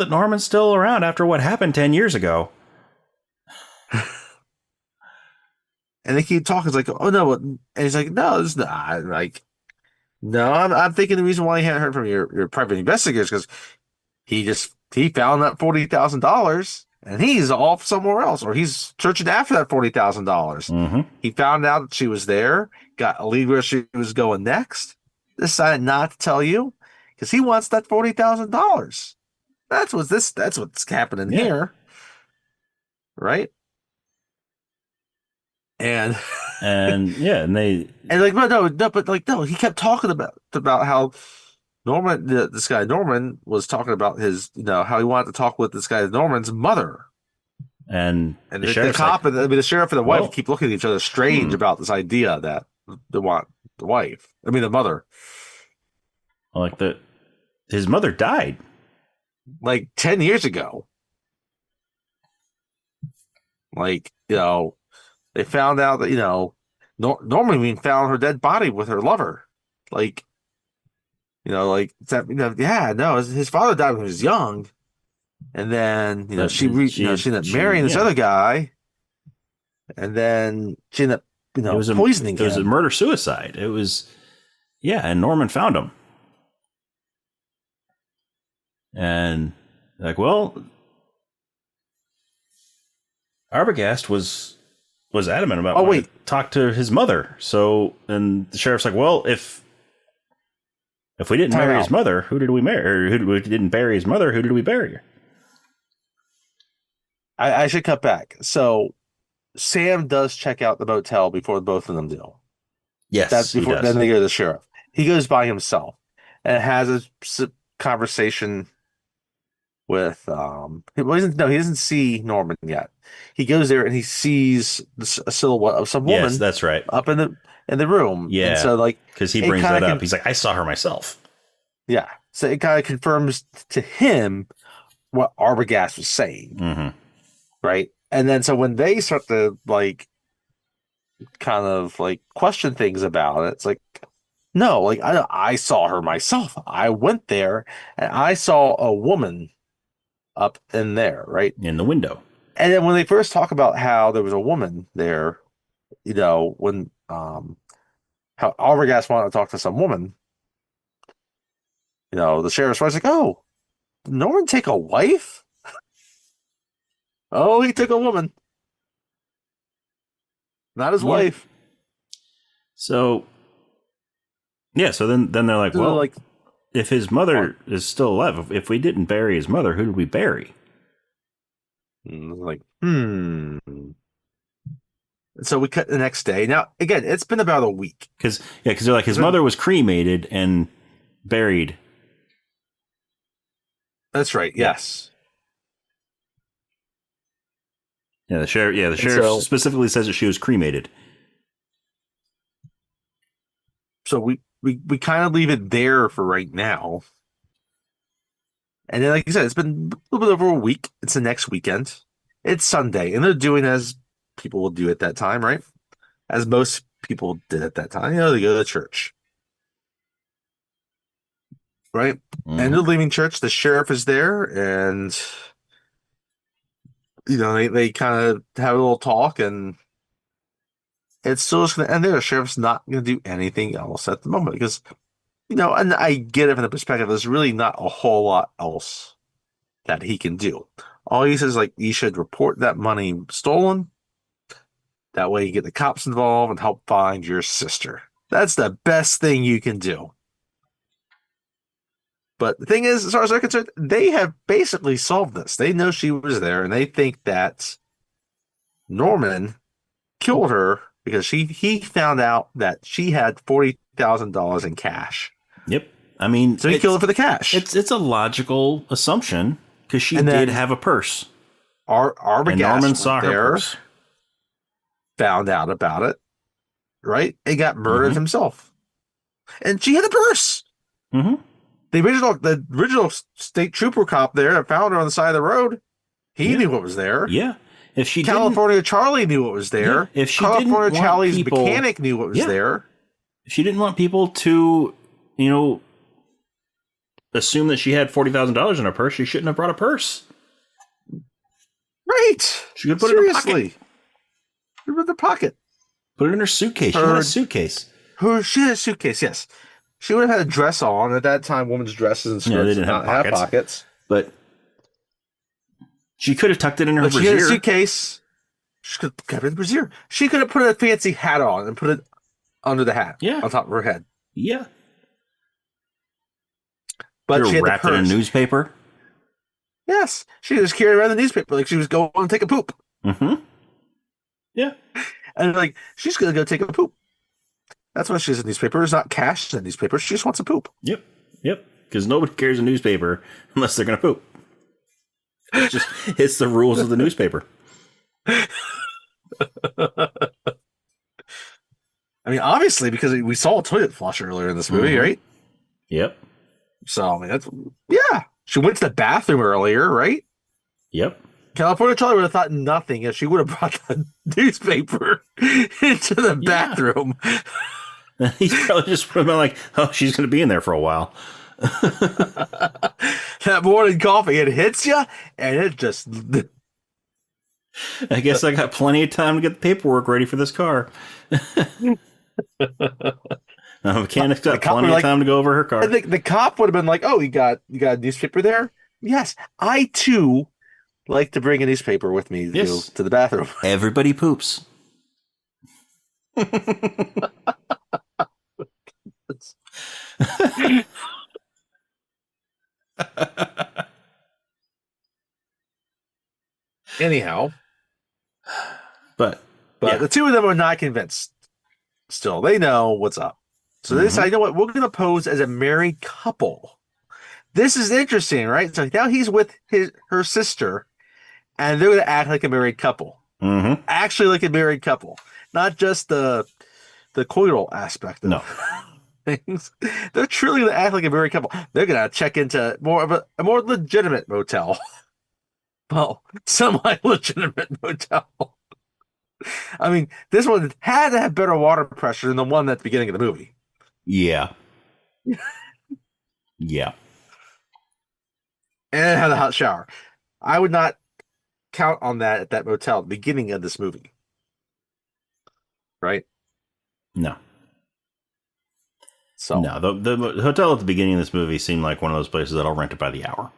Norman's still around after what happened 10 years ago. And they keep talking. It's like, oh no, and he's like, no, it's not. Like, no, I'm thinking the reason why you haven't heard from your private investigators because he found that $40,000 and he's off somewhere else, or he's searching after that $40,000. He found out that she was there, got a lead where she was going next, decided not to tell you because he wants that $40,000. That's what's happening here, right? And he kept talking about how Norman, this guy Norman, was talking about his, how he wanted to talk with this guy Norman's mother, And the cop and the sheriff and the wife keep looking at each other strange about this idea that they want the wife. I mean, the mother. Like his mother died like 10 years ago. Like, they found out that, Norman Green found her dead body with her lover. Like, his father died when he was young. And then, she ended up marrying this other guy. And then she ended up, poisoning him. It was a murder-suicide. It was, and Norman found him. And, Arbogast was adamant about talk to his mother. So, and the sheriff's like, well, if we didn't marry his mother, who did we marry? Or if we didn't bury his mother, who did we bury? I should cut back. So, Sam does check out the motel before both of them do. Yes, that's before. Then they go to the sheriff. He goes by himself and has a conversation with he doesn't see Norman yet. He goes there and he sees a silhouette of some woman. Yes, that's right. Up in the room. Yeah. And so because he brings that up. He's like, I saw her myself. Yeah. So it kind of confirms to him what Arbogast was saying. Mm-hmm. Right. And then so when they start to kind of question things about it, it's like, no, I saw her myself. I went there and I saw a woman up in there, right? In the window. And then when they first talk about how there was a woman there, when how Arbogast wanted to talk to some woman, the sheriff's like, oh, did Norman take a wife? Oh, he took a woman. Not his wife. So, so then they're like, well, if his mother is still alive, if we didn't bury his mother, who did we bury? So we cut the next day. Now, again, it's been about a week. Because they're like, his mother was cremated and buried. That's right. Yes. Yeah, the sheriff specifically says that she was cremated. So we kind of leave it there for right now. And then, like I said, it's been a little bit over a week. It's the next weekend. It's Sunday, and they're doing as people will do at that time, right? As most people did at that time. They go to church. Right? Mm-hmm. And they're leaving church. The sheriff is there, and they kind of have a little talk, and it's still just going to end there. The sheriff's not going to do anything else at the moment because, and I get it from the perspective, there's really not a whole lot else that he can do. All he says is, you should report that money stolen. That way you get the cops involved and help find your sister. That's the best thing you can do. But the thing is, as far as they're concerned, they have basically solved this. They know she was there, and they think that Norman killed her because he found out that she had $40,000 in cash. Yep. I mean, so he killed her for the cash. It's a logical assumption because she did have a purse. Arbogast and Norman saw her purse. Found out about it, right? And got murdered himself. And she had a purse. Mm-hmm. The original state trooper cop there that found her on the side of the road, he knew what was there. Yeah. If she California Charlie knew what was there. Yeah. If she California Charlie's mechanic knew what was there. If she didn't want people to, assume that she had $40,000 in her purse, she shouldn't have brought a purse. Right. She could put it in her pocket. Put it in her pocket. Put it in her suitcase. She had a suitcase. She had a suitcase, yes. She would have had a dress on. At that time, women's dresses and skirts did not have pockets. But she could have tucked it in her brassiere. She had a suitcase. She could have kept it in the brassiere. She could have put a fancy hat on and put it under the hat. Yeah. On top of her head. Yeah. But she had wrapped in a newspaper. Yes. She just carried around the newspaper like she was going to take a poop. Mm-hmm. Yeah. And she's going to go take a poop. That's why she has a newspaper. It's not cash in a newspaper. She just wants a poop. Yep. Because nobody carries a newspaper unless they're going to poop. It's the rules of the newspaper. I mean, obviously, because we saw a toilet flush earlier in this movie, Mm-hmm. right? Yep. So, I mean, yeah. She went to the bathroom earlier, right? Yep. California Charlie would have thought nothing if she would have brought the newspaper into the Yeah. bathroom. He's probably just been like, oh, she's going to be in there for a while. That morning coffee, it hits you, and it just. I guess I got plenty of time to get the paperwork ready for this car. The mechanic's got plenty of time to go over her car. The cop would have been like, "Oh, you got a newspaper there? Yes, I too like to bring a newspaper with me to go to the bathroom." Everybody poops. Anyhow, but the two of them are not convinced. Still, they know what's up. So they decide, you know what, we're going to pose as a married couple. This is interesting, right? So now he's with her sister, and they're going to act like a married couple. Mm-hmm. Actually, like a married couple, not just the coital aspect of things. They're truly going to act like a married couple. They're going to check into more of a more legitimate motel. Well, semi-legitimate motel. I mean, this one had to have better water pressure than the one at the beginning of the movie. Yeah. Yeah. And it had a hot shower. I would not count on that at that motel at the beginning of this movie. Right? No. So no, the hotel at the beginning of this movie seemed like one of those places that I'll rent it by the hour.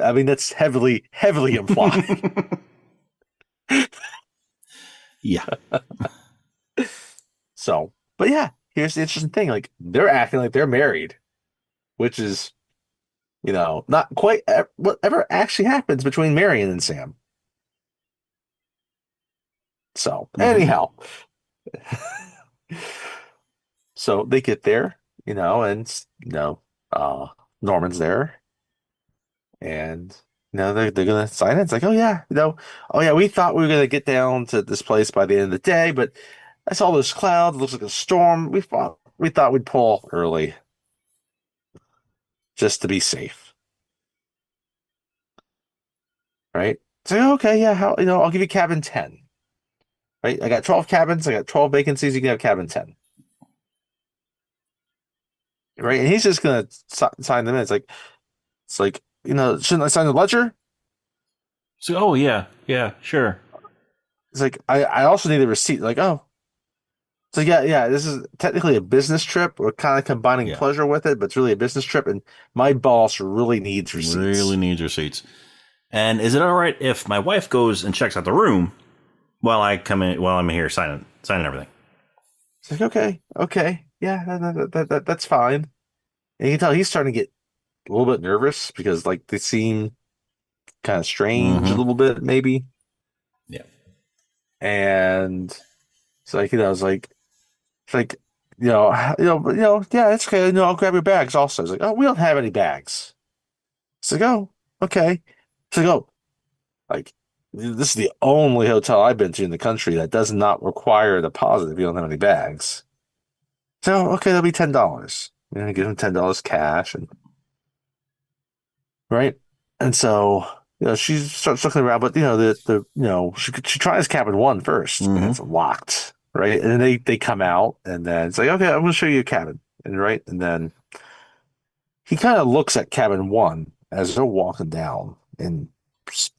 I mean, that's heavily implied. Yeah. So, but yeah, here's the interesting thing. Like, they're acting like they're married, which is, not quite whatever actually happens between Marion and Sam. So, anyhow. So they get there, and, Norman's there. And, they're going to sign it. It's like, oh, yeah, we thought we were going to get down to this place by the end of the day, but I saw those clouds. It looks like a storm. We thought we'd pull early just to be safe. Right? So, okay, yeah, I'll give you cabin 10. Right? I got 12 cabins. I got 12 vacancies. You can have cabin 10. Right? And he's just going to sign them in. It's like, shouldn't I sign the ledger? So, oh, yeah, sure. It's like, I also need a receipt. Like, oh. So, yeah, this is technically a business trip. We're kind of combining pleasure with it, but it's really a business trip. And my boss really needs receipts. And is it all right if my wife goes and checks out the room while I'm here signing everything? It's like, okay. Yeah, that's fine. And you can tell he's starting to get a little bit nervous because, like, they seem kind of strange a little bit, maybe. Yeah. And it's like, yeah, it's okay. I'll grab your bags also. It's like, oh, we don't have any bags. It's like, oh, okay. It's like, oh, like, this is the only hotel I've been to in the country that does not require a deposit if you don't have any bags. So, okay, that'll be $10. Give him $10 cash, and right. And so, she starts looking around, but she tries cabin 1 first, and it's locked, right? And then they come out, and then it's like, okay, I'm going to show you a cabin, and right, and then he kind of looks at cabin 1 as they're walking down, and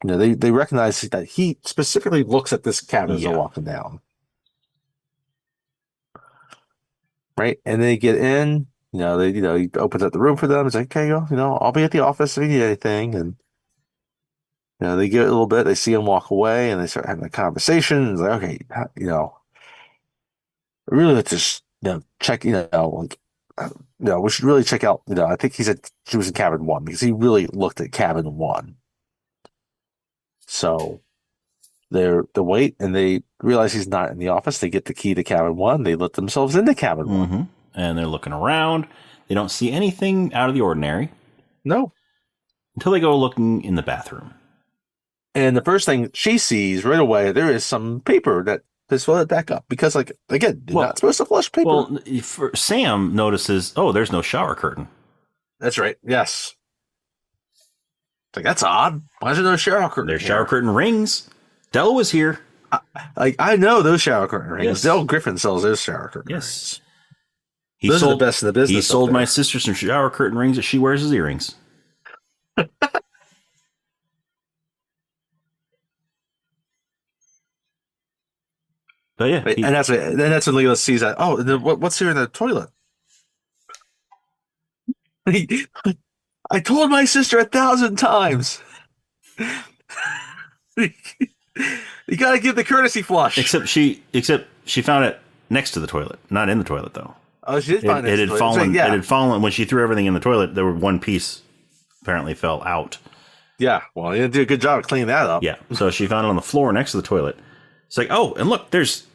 they recognize that he specifically looks at this cabin as they're walking down. Right. And they get in, he opens up the room for them. It's like, okay, I'll be at the office if you need anything. And, they get a little bit, they see him walk away, and they start having a conversation. It's like, okay, really let's just, check, we should really check out, I think he said she was in cabin 1 because he really looked at cabin 1. So they wait, and they realize he's not in the office. They get the key to cabin 1. They let themselves into cabin 1. And they're looking around. They don't see anything out of the ordinary. No. Until they go looking in the bathroom. And the first thing she sees right away, there is some paper that has filled it back up because, like, again, you're not supposed to flush paper. Well, Sam notices, oh, there's no shower curtain. That's right. Yes. It's like, that's odd. Why is there no shower curtain? There's shower curtain rings. Dell was here. I know those shower curtain rings. Yes. Dell Griffin sells those shower curtain rings. Those are the best in the business. He sold my sister some shower curtain rings that she wears as earrings. But yeah, and that's when Leela sees that. Oh, what's here in the toilet? I told my sister 1,000 times. You got to give the courtesy flush. Except she found it next to the toilet, not in the toilet though. Oh, she did find it. It had fallen. It had fallen when she threw everything in the toilet. There were one piece apparently fell out. Yeah, well, you did a good job of cleaning that up. Yeah, so she found it on the floor next to the toilet. It's like, oh, and look, there's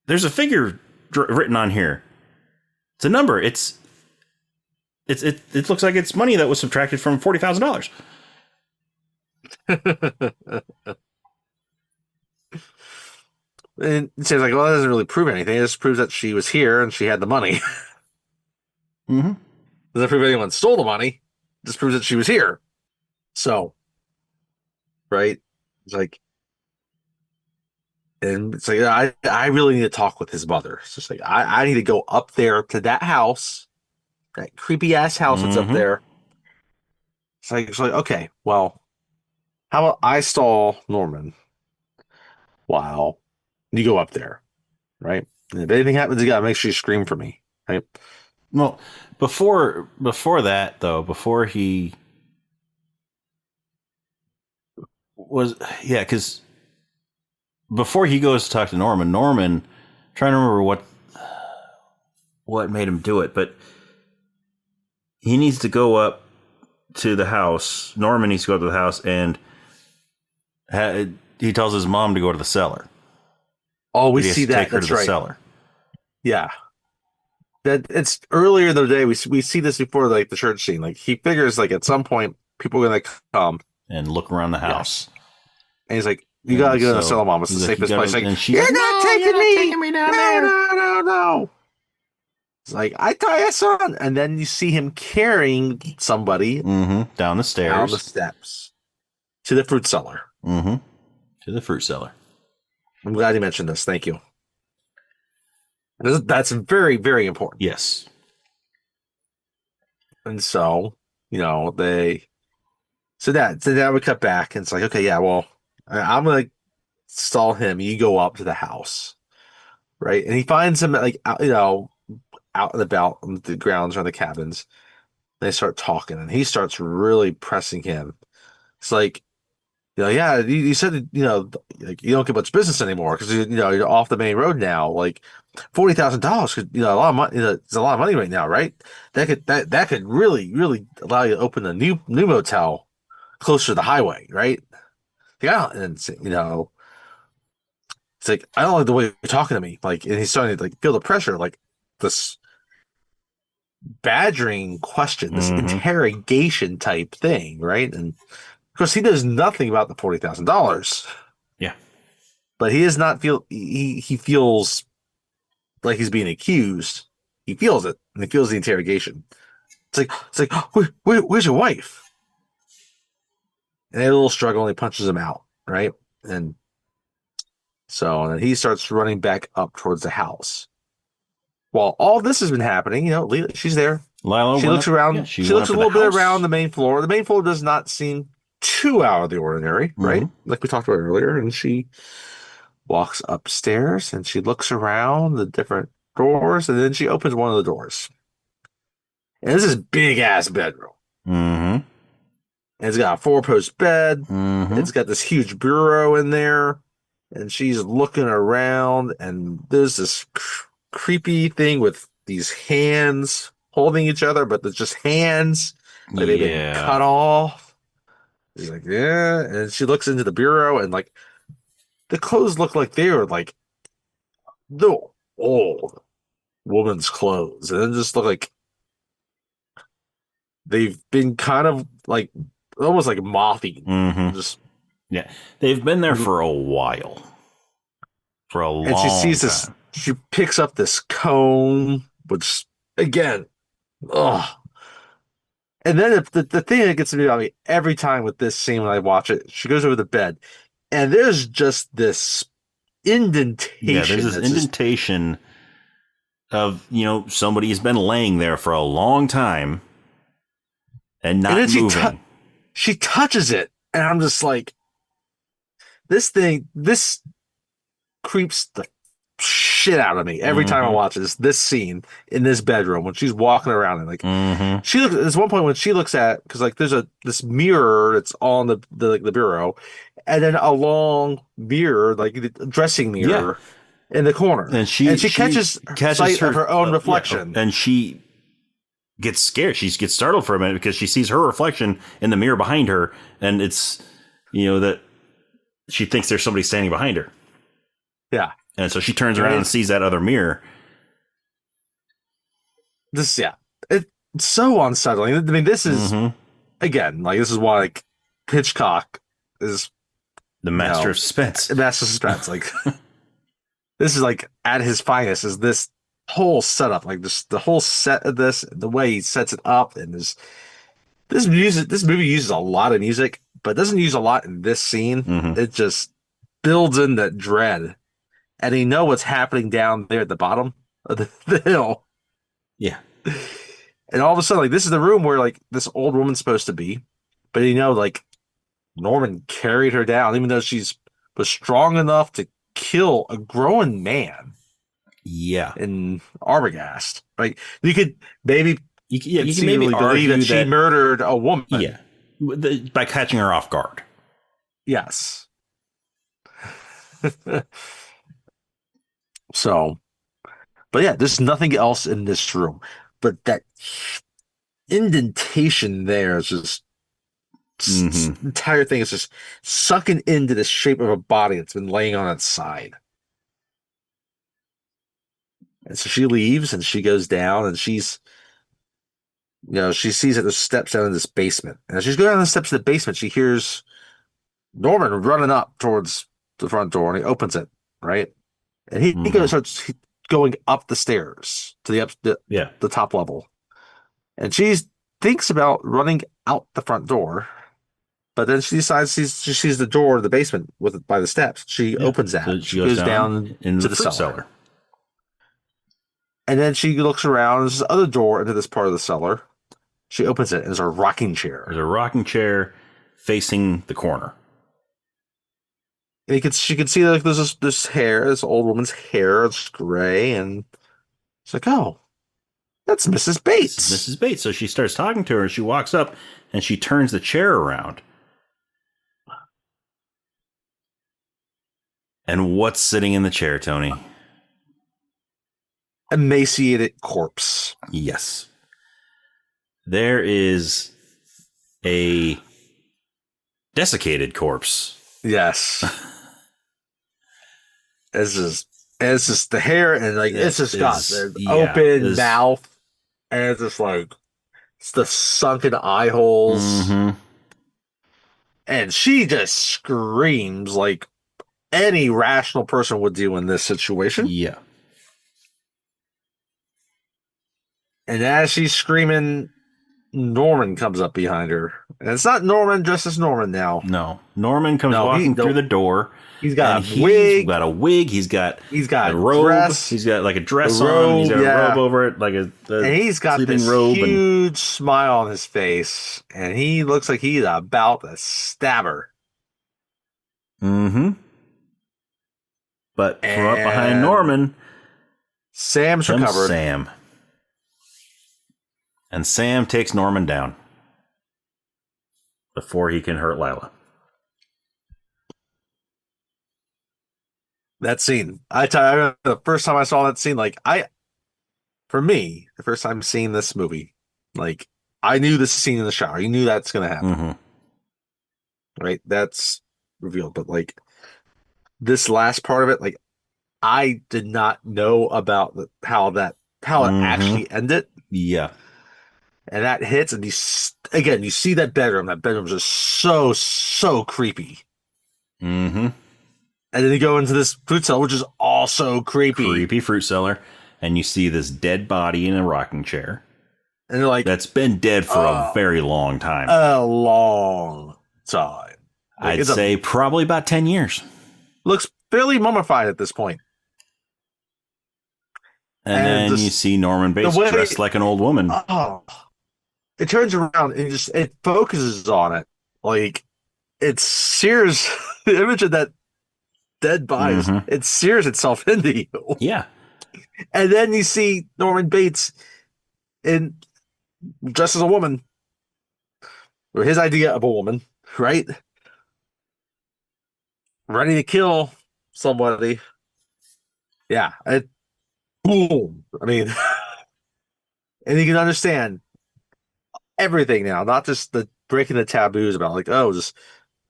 a figure written on here. It's a number. It looks like it's money that was subtracted from $40,000. And she's like, well, that doesn't really prove anything. It just proves that she was here and she had the money. Mm-hmm. Doesn't prove anyone stole the money. It just proves that she was here. So, right? It's like, and it's like, I really need to talk with his mother. It's just like, I need to go up there to that house, that creepy ass house that's up there. It's like, okay, well, how about I stall Norman? Wow. You go up there, right? And if anything happens, you gotta make sure you scream for me, right? Well, before that though, before he was, yeah, because before he goes to talk to Norman, I'm trying to remember what made him do it, but he needs to go up to the house. Norman needs to go up to the house, and he tells his mom to go to the cellar. Oh, we see that. Take her That's to the right. cellar. Yeah. That it's earlier in the day. We see this before, like the church scene. Like he figures, like at some point, people are gonna come and look around the house. Yes. And he's like, "You gotta go to the cellar, Mom. It's the safest place." Like, you're not taking me down there. No. It's like, I tell you, son. And then you see him carrying somebody down the stairs, down the steps to the fruit cellar. To the fruit cellar. I'm glad you mentioned this. Thank you. That's very, very important. Yes. And so, so that would cut back, and it's like, okay, yeah, well, I'm gonna stall him. You go up to the house, right? And he finds him like out and about on the grounds around the cabins. They start talking, and he starts really pressing him. It's like, yeah, you said like you don't get much business anymore because you're off the main road now. Like $40,000, a lot of money. It's a lot of money right now, right? That could really, really allow you to open a new motel closer to the highway, right? Yeah, and it's like, I don't like the way you're talking to me. Like, and he's starting to like feel the pressure, like this badgering question, this interrogation type thing, right? And of course, he knows nothing about the $40,000. Yeah, but he does not feel. He feels like he's being accused. He feels it, and he feels the interrogation. It's like, where's your wife? And they have a little struggle, and he punches him out, right? And so then he starts running back up towards the house. While all this has been happening, Leela, she's there. Lila, she looks around. Yeah, she looks a little bit around the main floor. The main floor does not seem too out of the ordinary, right? Like we talked about earlier. And she walks upstairs and she looks around the different doors, and then she opens one of the doors. And this is big ass bedroom. And it's got a 4-post bed. It's got this huge bureau in there, and she's looking around, and there's this creepy thing with these hands holding each other, but they're just hands. Like they've been cut off. She's like, yeah. And she looks into the bureau, and like the clothes look like they were like the old woman's clothes. And then just look like they've been kind of like almost like mothing. Just Yeah. They've been there for a while. For a And she long sees this, time. she picks up this comb, which, again, ugh. And then the thing that gets me about me every time with this scene when I watch it, she goes over the bed, and there's just this Yeah, there's indentation this that's just, indentation of, somebody's been laying there for a long time and and not then moving. she touches it, and I'm just like, this creeps the shit out of me every time I Mm-hmm. watch this scene in this bedroom when she's walking around and like Mm-hmm. she looks. There's one point when she looks at because like there's this mirror that's on the bureau, and then a long mirror like the dressing Yeah. mirror in the corner, And and she she she catches catches sight of her, her own yeah, reflection. and she gets scared. She gets startled for a minute because she sees her reflection in the mirror behind her, and it's that she thinks there's somebody standing behind her. Yeah, And so she turns around right. and sees that other mirror. It's so unsettling. I mean, this is Mm-hmm. again like this is why like Hitchcock is The master of suspense. master suspense. Like this is like at his finest. Is this whole setup like this the whole set of this the way he sets it up and this movie uses a lot of music but doesn't use a lot in this scene. Mm-hmm. It just builds in that dread and you know what's happening down there at the bottom of the hill. Yeah. And all of a sudden, like this is the room where like this old woman's supposed to be, but like Norman carried her down, even though was strong enough to kill a grown man Yeah. in Arbogast. Like you could maybe You can maybe conceivably believe argue that she murdered a woman. Yeah. By catching her off guard. Yes. So, but yeah, there's nothing else in this room, but that indentation there is just Mm-hmm. entire thing is just sunken into the shape of a body that's been laying on its side. And so she leaves and she goes down and she sees that there's steps down in this basement. And as she's going down the steps of the basement, she hears Norman running up towards the front door and he opens it, right? And he starts going up the stairs to the top level. And she thinks about running out the front door. But then she decides she sees the door of the basement by the steps. She opens that. So she goes down into to the cellar. cellar. And then she looks around. There's this other door into this part of the cellar. She opens it, and there's a rocking chair. There's a rocking chair facing the corner. And she can see like there's this hair, this old woman's hair. It's gray, and it's like, oh, that's Mrs. Bates. This is Mrs. Bates. So she starts talking to her, and she walks up, and she turns the chair around. And what's sitting in the chair, Tony? Emaciated corpse. Yes. There is a desiccated corpse. Yes. It's just the hair and like it's just got an open mouth and it's just like it's the sunken eye holes. Mm-hmm. And she just screams like any rational person would do in this situation. Yeah. And as she's screaming, Norman comes up behind her. And it's not Norman dressed as Norman now. No. Norman comes walking through the door. He's got a wig. He's got a wig. He's got a robe. Dress. He's got like a dress on. He's got a robe over it, like a and he's got this huge smile on his face. And he looks like he's about to stab her. Mm-hmm. But from up behind Norman, Sam's recovered. Sam. And Sam takes Norman down before he can hurt Lila. That scene. I remember the first time I saw that scene, for me, the first time seeing this movie, like, I knew this scene in the shower. You knew that's going to happen. Mm-hmm. Right? That's revealed. But, like, this last part of it, like, I did not know about how it actually ended. Yeah. And that hits, and you see that bedroom. That bedroom's just so creepy. Mm-hmm. And then they go into this fruit cellar, which is also creepy. Creepy fruit cellar. And you see this dead body in a rocking chair. And they're like, that's been dead for a very long time. A long time. Like, I'd say probably about 10 years. Looks fairly mummified at this point. And then you see Norman Bates dressed like an old woman. Oh, it turns around and it focuses on it. Like, it sears the image of that dead body. Mm-hmm. It sears itself into you. Yeah. And then you see Norman Bates dressed as a woman, or his idea of a woman, right? Ready to kill somebody. Yeah. Boom. I mean, and you can understand everything now, not just the breaking the taboos about like, oh, just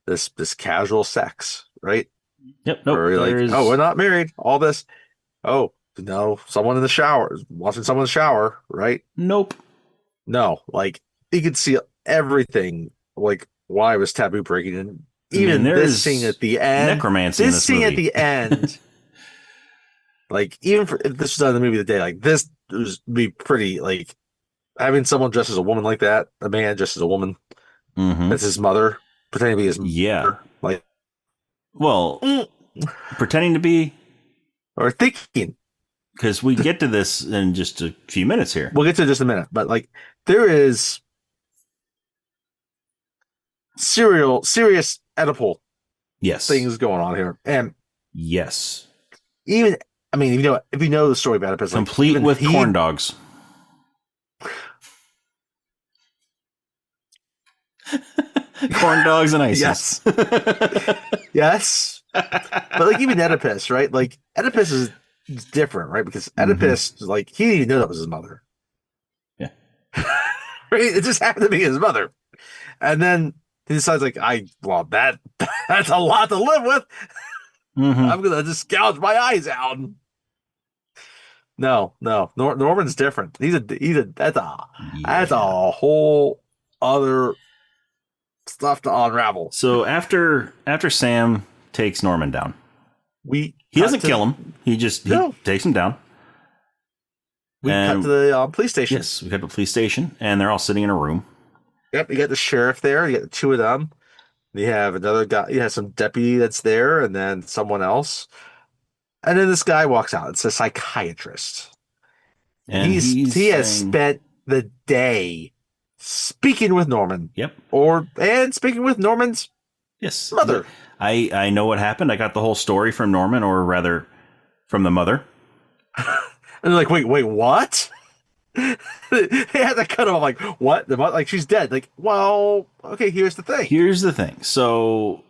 this casual sex, right? Yep. Nope. Or like, oh, we're not married. All this. Oh, no, someone in the shower, watching someone in the shower, right? Nope. No, like you could see everything, like why was taboo breaking in. Even this scene at the end, necromancy. This scene movie. At the end, like even if this was done in the movie of the day, like this would be pretty like having someone dressed as a woman like that, a man dressed as a woman, that's his mother, pretending to be his mother, like, well, pretending to be or thinking. Because we get to this in just a few minutes here. We'll get to it in just a minute, but like there is serious Oedipal things going on here, and yes, even I mean, if you know the story about Oedipus, complete like, with corn dogs. Corn dogs and ices. Yes, yes, but like even Oedipus, right? Like Oedipus is different, right? Because Oedipus, like he didn't even know that was his mother. Yeah, right. It just happened to be his mother, and then he decides like, that's a lot to live with. I'm gonna just gouge my eyes out. No, Norman's different. That's a whole other stuff to unravel. So after Sam takes Norman down, he doesn't kill him. He just takes him down. We cut to the police station. Yes, we cut to the police station, and they're all sitting in a room. Yep, you got the sheriff there. You got the two of them. You have another guy. You have some deputy that's there, and then someone else. And then this guy walks out. It's a psychiatrist. And he has spent the day speaking with Norman. Yep. And speaking with Norman's mother. I know what happened. I got the whole story from Norman, or rather from the mother. And they're like, wait, what? They had to cut him off. Like, what? The mother, like, she's dead. Like, well, okay, here's the thing. So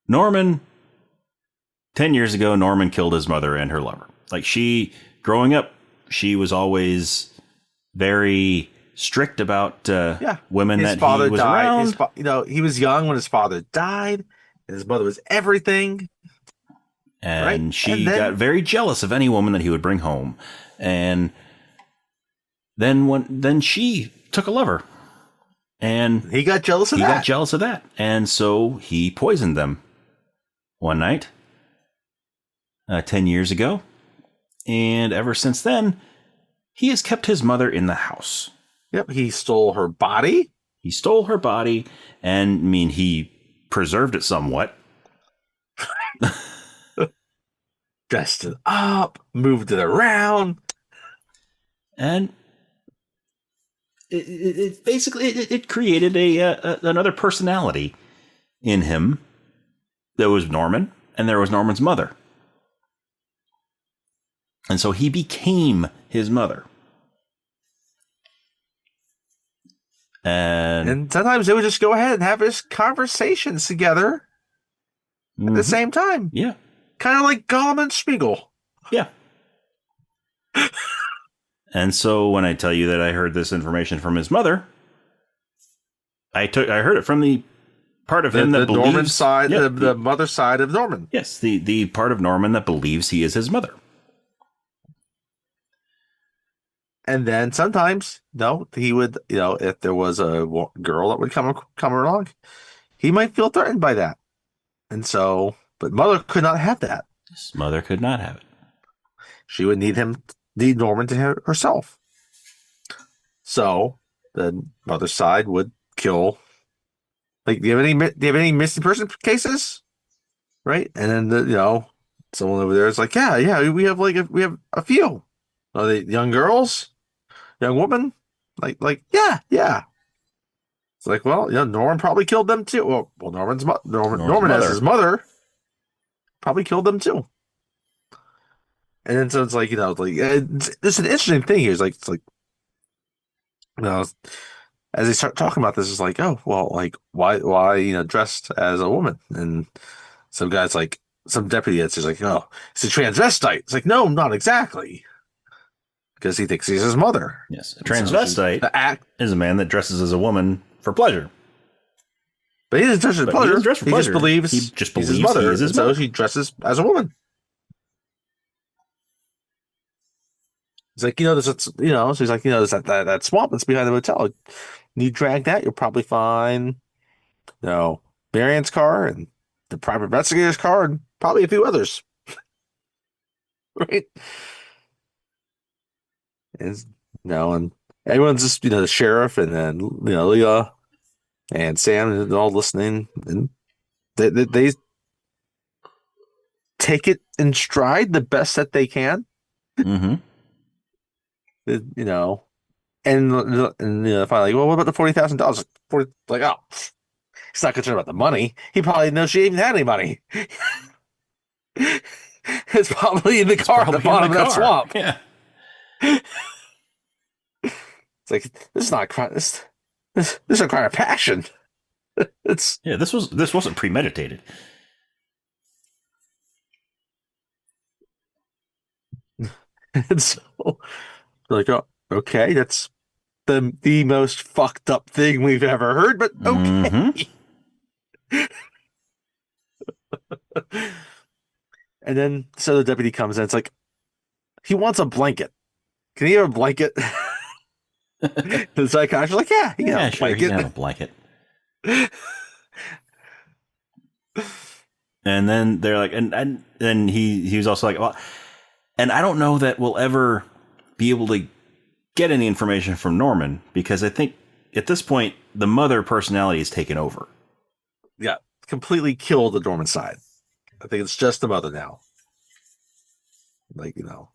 Norman, 10 years ago, Norman killed his mother and her lover. Like, growing up, she was always very strict about women that he was around. He was young when his father died, and his mother was everything. And she got very jealous of any woman that he would bring home. And then she took a lover. And he got jealous of that. And so he poisoned them one night, 10 years ago. And ever since then, he has kept his mother in the house. Yep, he stole her body. And he preserved it somewhat. Dressed it up, moved it around. And it basically created another personality in him. There was Norman, and there was Norman's mother. And so he became his mother. And sometimes they would just go ahead and have his conversations together at the same time. Yeah. Kind of like Gollum and Smeagol. Yeah. And so when I tell you that I heard this information from his mother, I heard it from the part of him that believes Norman side, the mother side of Norman. Yes, the part of Norman that believes he is his mother. And then sometimes, no, he would, if there was a girl that would come along, he might feel threatened by that. And so, but mother could not have that. His mother could not have it. She would need Norman to herself. So the mother's side would kill. Like, do you have any missing person cases? Right? And then someone over there is like, yeah, we have we have a few. Are they young girls, young woman? Yeah. It's like, well, Norman probably killed them too. Well, Norman as his mother probably killed them too. And then so it's like, it's an interesting thing here. It's like, as they start talking about this, it's like, oh, well, like why dressed as a woman? And some guy's like, some deputy is like, oh, it's a transvestite. It's like, no, not exactly, because he thinks he's his mother. Yes, a transvestite is a man that dresses as a woman for pleasure. But he doesn't dress for pleasure. He just believes he's his mother, so he dresses as a woman. It's like, so he's like, there's that swamp that's behind the hotel. You drag that, you'll probably find, Marian's car and the private investigator's car and probably a few others. Right? And everyone's just, the sheriff and then, Leah and Sam and all listening, and they take it in stride the best that they can. Mm-hmm. And finally, well, what about the $40,000? Like, oh, he's not concerned about the money. He probably knows she even had any money. It's probably in the car at the bottom of that swamp. Yeah. It's like, this is not a crime. This is a crime of passion. This wasn't premeditated. And so, like, oh, okay, that's the most fucked up thing we've ever heard, but okay. Mm-hmm. And then, so the deputy comes in. It's like, he wants a blanket. Can he have a blanket? The psychiatrist is like, yeah, he can have a blanket. He can have a blanket. And then they're like, and then he was also like, well, and I don't know that we'll ever be able to get any information from Norman, because I think at this point the mother personality is taken over. Yeah, completely killed the Norman side. I think it's just the mother now. Like, the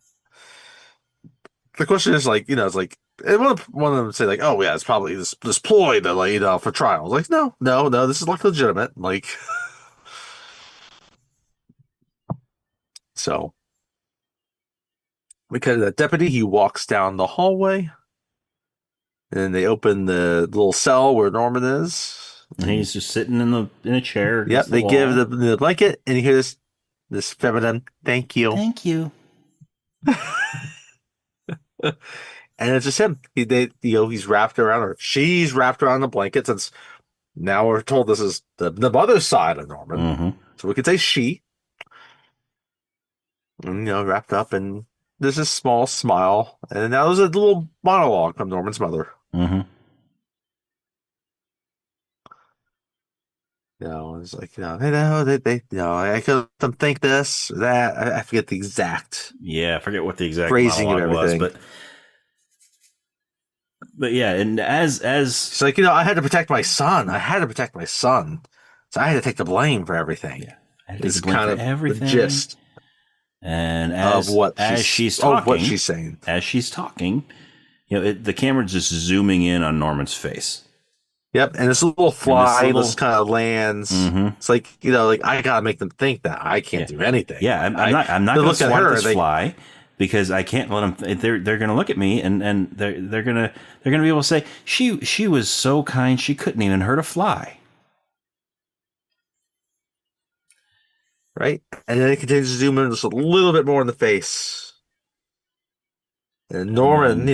question is like, it's like, and one of them say like, oh yeah, it's probably this ploy to for trial. Like, no, this is like legitimate. Like, so. Because that deputy, he walks down the hallway, and then they open the little cell where Norman is, and he's just sitting in a chair. Yep, they give the blanket, and you hear this feminine, thank you. And it's just him. He's wrapped around, or she's wrapped around the blanket. Since now we're told this is the mother's side of Norman, mm-hmm. So we could say she, and, wrapped up and. There's a small smile, and now there's a little monologue from Norman's mother. Mm-hmm. It's like, I couldn't think this or that. I forget the exact. Yeah, I forget what the exact phrasing of everything was, but yeah, and as it's like, I had to protect my son. So I had to take the blame for everything. Yeah, it's kind of everything. The gist. And as she's saying, the camera's just zooming in on Norman's face. Yep, and this little fly just kind of lands. Mm-hmm. It's like, I gotta make them think that I can't do anything. Yeah, I'm not gonna swat this fly because I can't let them. They're gonna look at me and they're gonna be able to say she was so kind she couldn't even hurt a fly. Right? And then it continues to zoom in just a little bit more in the face. And Norman,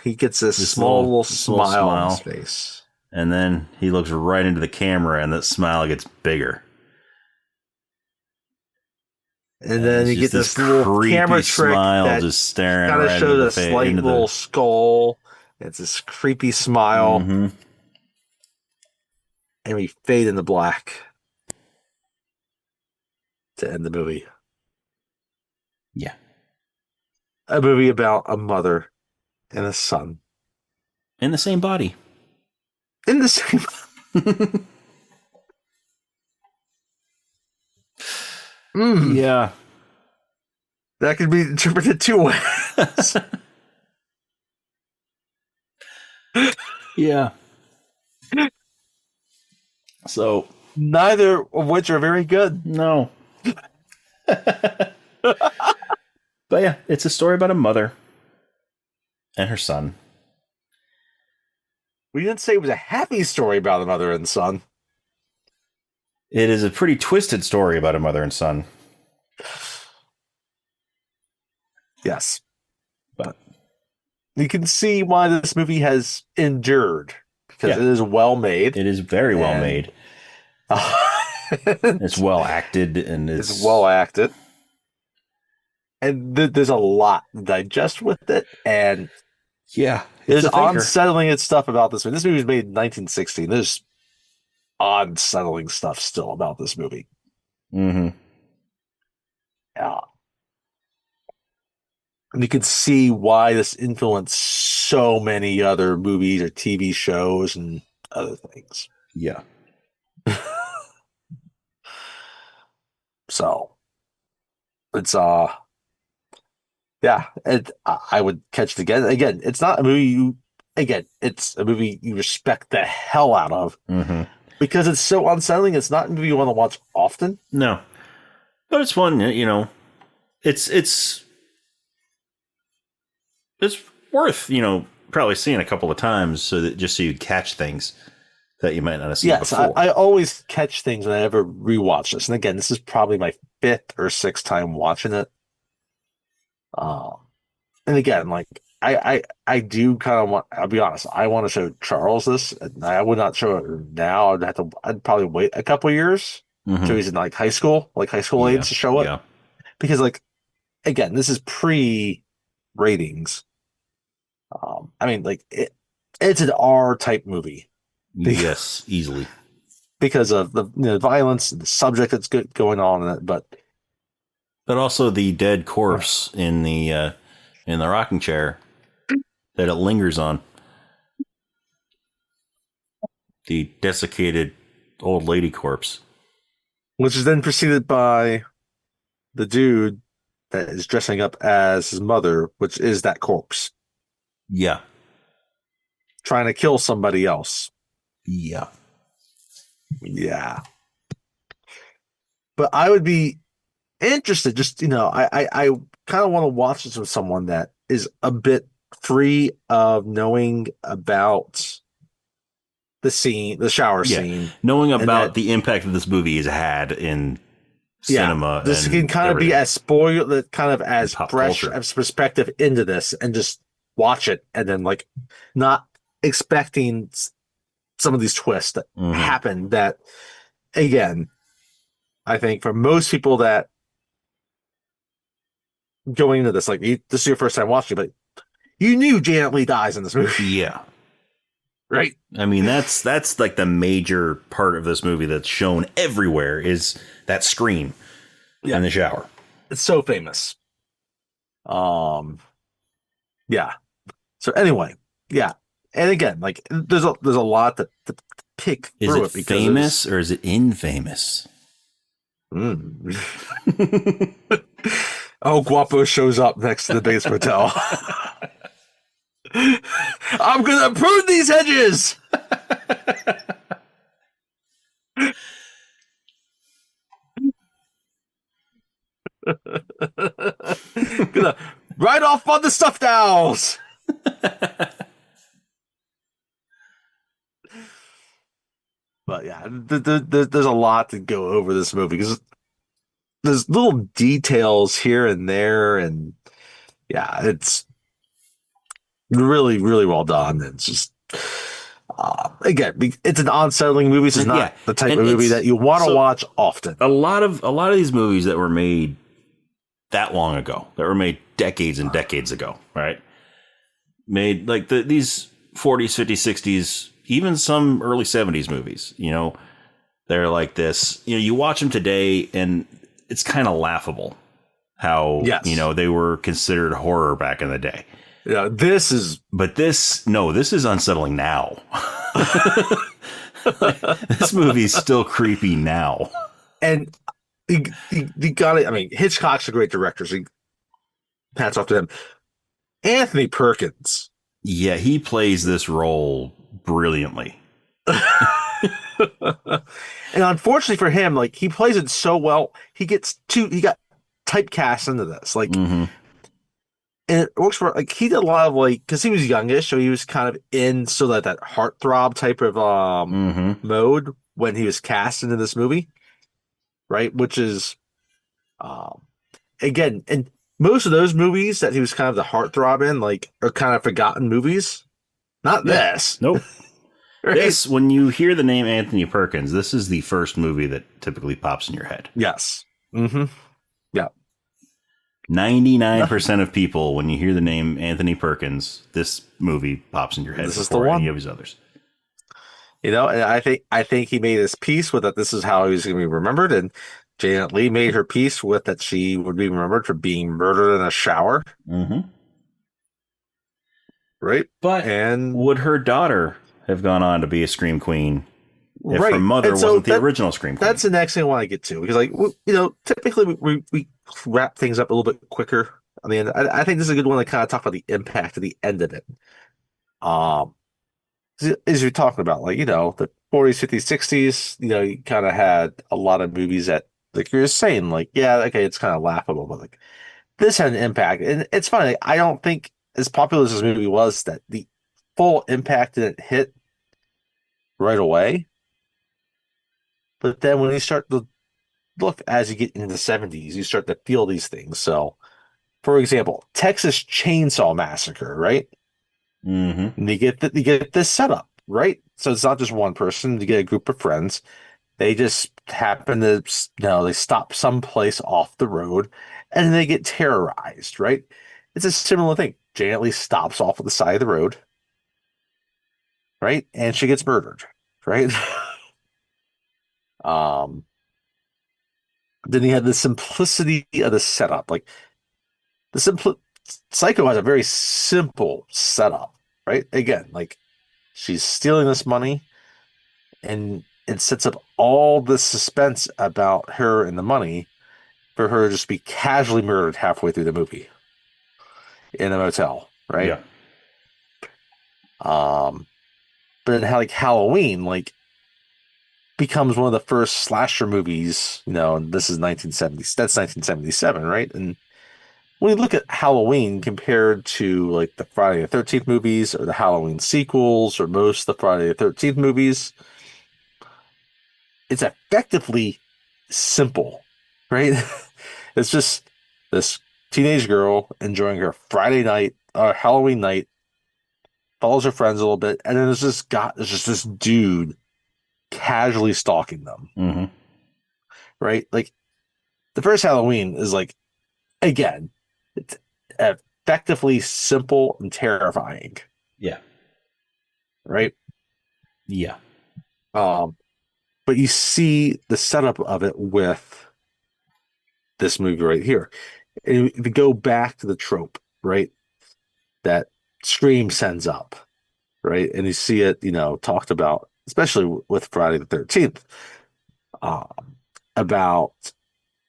he gets this small little smile on his face. And then he looks right into the camera and that smile gets bigger. and then you get this little camera trick smile that just staring kind of right shows into a slight little skull. It's this creepy smile, and we fade into black to end the movie. Yeah. A movie about a mother and a son. In the same body. In the same. Yeah. That could be interpreted two ways. Yeah. So. Neither of which are very good. No. But yeah, it's a story about a mother and her son. We didn't say it was a happy story about a mother and son. It is a pretty twisted story about a mother and son. Yes. But you can see why this movie has endured. Because it is well made. It is very well made. It's well acted. And it's well acted. And there's a lot to digest with it. And yeah, there's unsettling stuff about this movie. This movie was made in 1960. There's unsettling stuff still about this movie. Mm-hmm. Yeah. And you can see why this influenced so many other movies or TV shows and other things. Yeah. So it's yeah, I would catch it again. Again, it's not a movie it's a movie you respect the hell out of. Mm-hmm. Because it's so unsettling. It's not a movie you want to watch often. No. But it's fun, you know. It's worth, you know, probably seeing a couple of times so you catch things that you might not have seen before. I always catch things when I ever rewatch this. And again, this is probably my 5th or 6th time watching it. And again, like I do kind of want, I'll be honest, I want to show Charles this, and I would not show it now. I'd probably wait a couple years until he's in like high school age to show it. Yeah. Because like, again, this is pre-ratings. I mean, like it's an R-type movie. Yes, easily. Because of the violence and the subject that's going on in it, but also the dead corpse in the rocking chair that it lingers on. The desiccated old lady corpse. Which is then preceded by the dude that is dressing up as his mother, which is that corpse. Yeah. Trying to kill somebody else. Yeah. Yeah. But I would be interested, just, you know, I kind of want to watch this with someone that is a bit free of knowing about the shower scene. Knowing about the impact that this movie has had in cinema. This can kind of be as spoiled, kind of as fresh as perspective into this, and just watch it and then like not expecting some of these twists that happen that, again, I think for most people that going into this, like this is your first time watching, but you knew Janet Leigh dies in this movie. Yeah. Right? I mean, that's like the major part of this movie that's shown everywhere is that scream in the shower. It's so famous. Yeah. So anyway, yeah. And again, like there's a lot to pick through it. Is it famous or is it infamous? Oh, Guapo shows up next to the Bates Motel. I'm gonna prune these hedges. Gonna ride off on the stuffed owls. But yeah, there's a lot to go over this movie because there's little details here and there, and yeah, it's really, really well done. It's just again, it's an unsettling movie. So it's not the type of movie that you want to watch often. A lot of these movies that were made that long ago, that were made decades and decades ago, right? Made like these 40s, 50s, 60s, even some early 70s movies, they're like this. You watch them today and it's kind of laughable how, Yes. they were considered horror back in the day. Yeah, this is. But this is unsettling now. This movie's still creepy now. And he got it. I mean, Hitchcock's a great director. So hats off to him. Anthony Perkins. Yeah, he plays this role brilliantly. And unfortunately for him, like he plays it so well, he got typecast into this. Like, and it works for like he did a lot of like because he was youngish, so he was kind of in so that heartthrob type of mode when he was cast into this movie, right? Which is again, and most of those movies that he was kind of the heartthrob in, like, are kind of forgotten movies. Not this. Nope. Right? This, when you hear the name Anthony Perkins, this is the first movie that typically pops in your head. Yes. Mm-hmm. Yeah. 99% of people, when you hear the name Anthony Perkins, this movie pops in your head. This is the one. Any of his others. And I think he made his peace with that. This is how he was going to be remembered, and Janet Leigh made her peace with that she would be remembered for being murdered in a shower. Mm-hmm. Right. But would her daughter have gone on to be a Scream Queen if her mother wasn't the original Scream Queen? That's the next thing I want to get to, because, like, typically we wrap things up a little bit quicker on the end. I think this is a good one to kind of talk about the impact of the end of it. As you're talking about, like, the 40s, 50s, 60s, you kind of had a lot of movies that, like you're saying, like, yeah, okay, it's kind of laughable, but like this had an impact. And it's funny, like, I don't think, as popular as this movie was, that the full impact didn't hit right away. But then when you start to look, as you get into the 70s, you start to feel these things. So, for example, Texas Chainsaw Massacre, right? Mm-hmm. And you get this setup, right? So it's not just one person. You get a group of friends. They just happen to, they stop someplace off the road, and they get terrorized, right? It's a similar thing. Janet Leigh stops off at the side of the road, right? And she gets murdered, right? Then you have the simplicity of the setup. Like, Psycho has a very simple setup, right? Again, like, she's stealing this money, and it sets up all the suspense about her and the money for her to just be casually murdered halfway through the movie in a motel, right? Yeah. But then Halloween, like, becomes one of the first slasher movies, and this is 1970. That's 1977, right? And when you look at Halloween compared to, like, the Friday the 13th movies or the Halloween sequels or most of the Friday the 13th movies, it's effectively simple, right? It's just this teenage girl enjoying her Friday night or Halloween night, follows her friends a little bit, and then there's just this dude casually stalking them. Mm-hmm. Right? Like, the first Halloween is, like, again, it's effectively simple and terrifying. Yeah. Right? Yeah. But you see the setup of it with this movie right here. And if you go back to the trope, right, that Scream sends up, right? And you see it, talked about, especially with Friday the 13th, about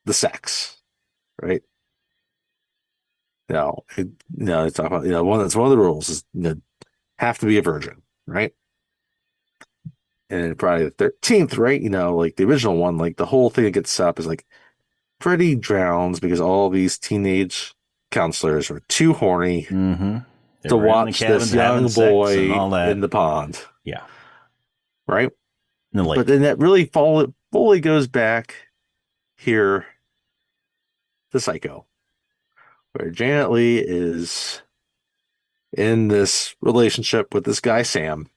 the sex, right? It's talking about, one of the rules is, have to be a virgin, right? And Friday the 13th, right? Like the original one, like the whole thing that gets set up is like Freddy drowns because all these teenage counselors were too horny to watch this young boy in the pond. Yeah. Right? In the lake. But then that really fully goes back here to Psycho, where Janet Leigh is in this relationship with this guy, Sam.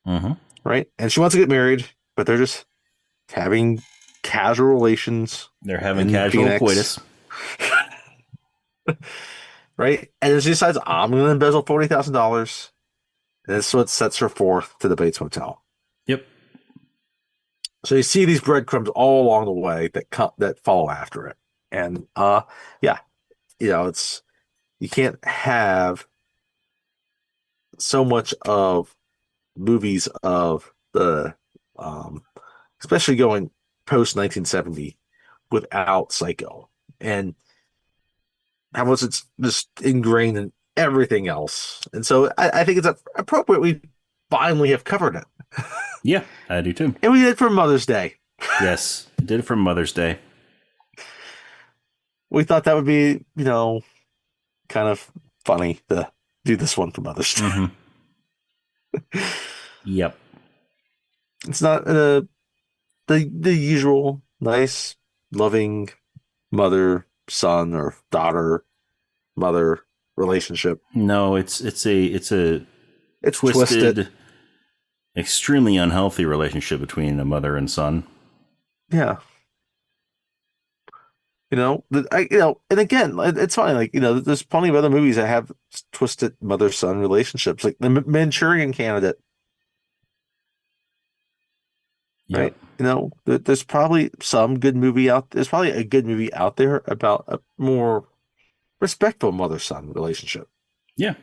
Mm-hmm. Right? And she wants to get married, but they're just having casual relations. They're having casual coitus. right? And then she decides, I'm going to embezzle $40,000. And that's what sets her forth to the Bates Motel. Yep. So you see these breadcrumbs all along the way that follow after it. And yeah, it's you can't have so much of movies of the um especially going post 1970 without Psycho. And how much it's just ingrained in everything else. And so I think it's appropriate we finally have covered it. Yeah, I do too. And we did it for Mother's Day. Yes, did it for Mother's Day. We thought that would be, kind of funny to do this one for Mother's Day. Mm-hmm. Yep. It's not the usual nice, loving mother, son, or daughter, mother relationship. No, it's a It's twisted, twisted. extremely unhealthy relationship between a mother and son. Yeah. And again, it's funny. Like, there's plenty of other movies that have twisted mother-son relationships, like the Manchurian Candidate, right? Yep. There's probably some good movie out. There's probably a good movie out there about a more respectful mother-son relationship. Yeah.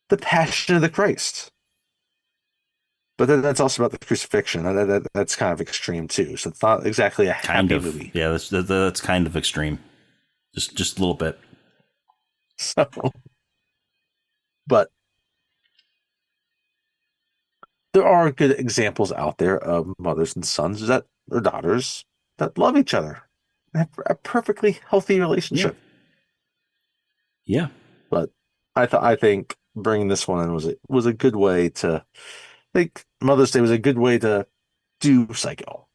The Passion of the Christ. But then that's also about the crucifixion. That's kind of extreme too. So it's not exactly a happy movie. Yeah, that's kind of extreme. Just a little bit. So, but there are good examples out there of mothers and sons or daughters that love each other and have a perfectly healthy relationship. Yeah. But I think bringing this one in was a good way to. I think Mother's Day was a good way to do Psycho.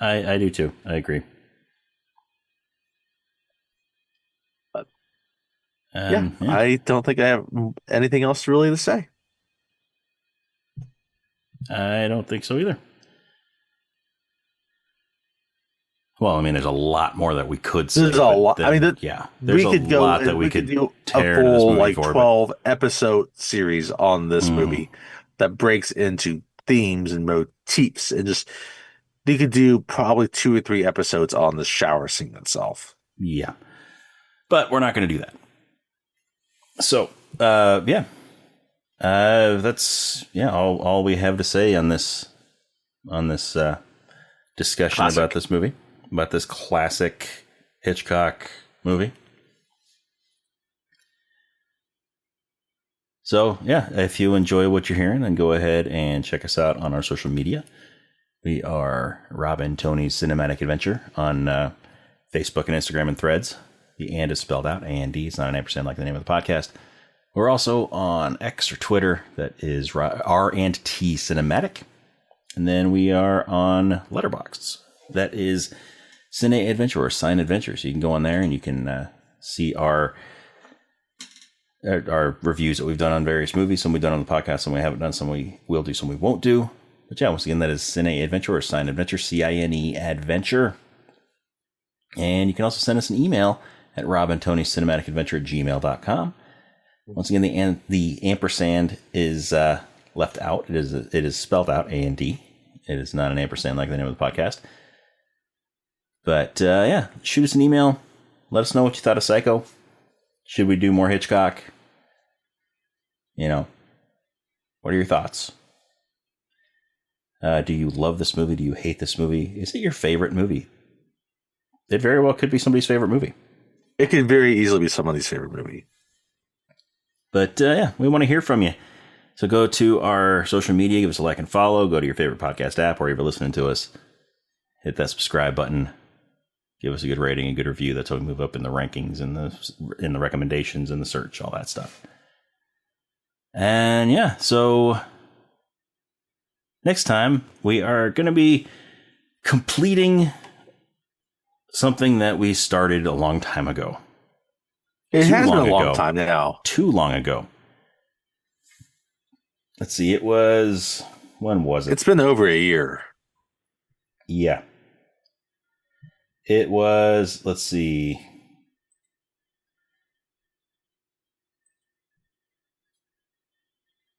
I do too. I agree. But yeah, I don't think I have anything else really to say. I don't think so either. Well, I mean, there's a lot more that we could say. There's a lot. There's a lot that we could do tear a full this movie for, 12 episode series on this movie that breaks into themes and motifs, and just you could do probably 2 or 3 episodes on the shower scene itself. Yeah, but we're not going to do that. So, that's all we have to say on this discussion about this movie, about this classic Hitchcock movie. So, yeah, if you enjoy what you're hearing, then go ahead and check us out on our social media. We are Rob and Tony's Cinematic Adventure on Facebook and Instagram and Threads. The and is spelled out. A-N-D. It's not an ampersand like the name of the podcast. We're also on X or Twitter. That is R&T Cinematic. And then we are on Letterboxd. That is Cine Adventure or Sign Adventure. So you can go on there and you can see our reviews that we've done on various movies. Some we've done on the podcast, some we haven't done, some we will do, some we won't do. But yeah, once again, that is Cine Adventure or Sign Adventure, CINE Adventure. And you can also send us an email at robandtonycinematicadventure@gmail.com. Once again, the ampersand is left out. It is spelled out A-N-D. It is not an ampersand like the name of the podcast. But shoot us an email. Let us know what you thought of Psycho. Should we do more Hitchcock? What are your thoughts? Do you love this movie? Do you hate this movie? Is it your favorite movie? It very well could be somebody's favorite movie. It could very easily be somebody's favorite movie. But we want to hear from you. So go to our social media, give us a like and follow, go to your favorite podcast app wherever you're listening to us. Hit that subscribe button. Give us a good rating, a good review. That's how we move up in the rankings and in the recommendations and the search, all that stuff. And yeah, so next time we are going to be completing something that we started a long time ago. It has been a long time now. Too long ago. Let's see, when was it? It's been over a year. Yeah. It was, let's see.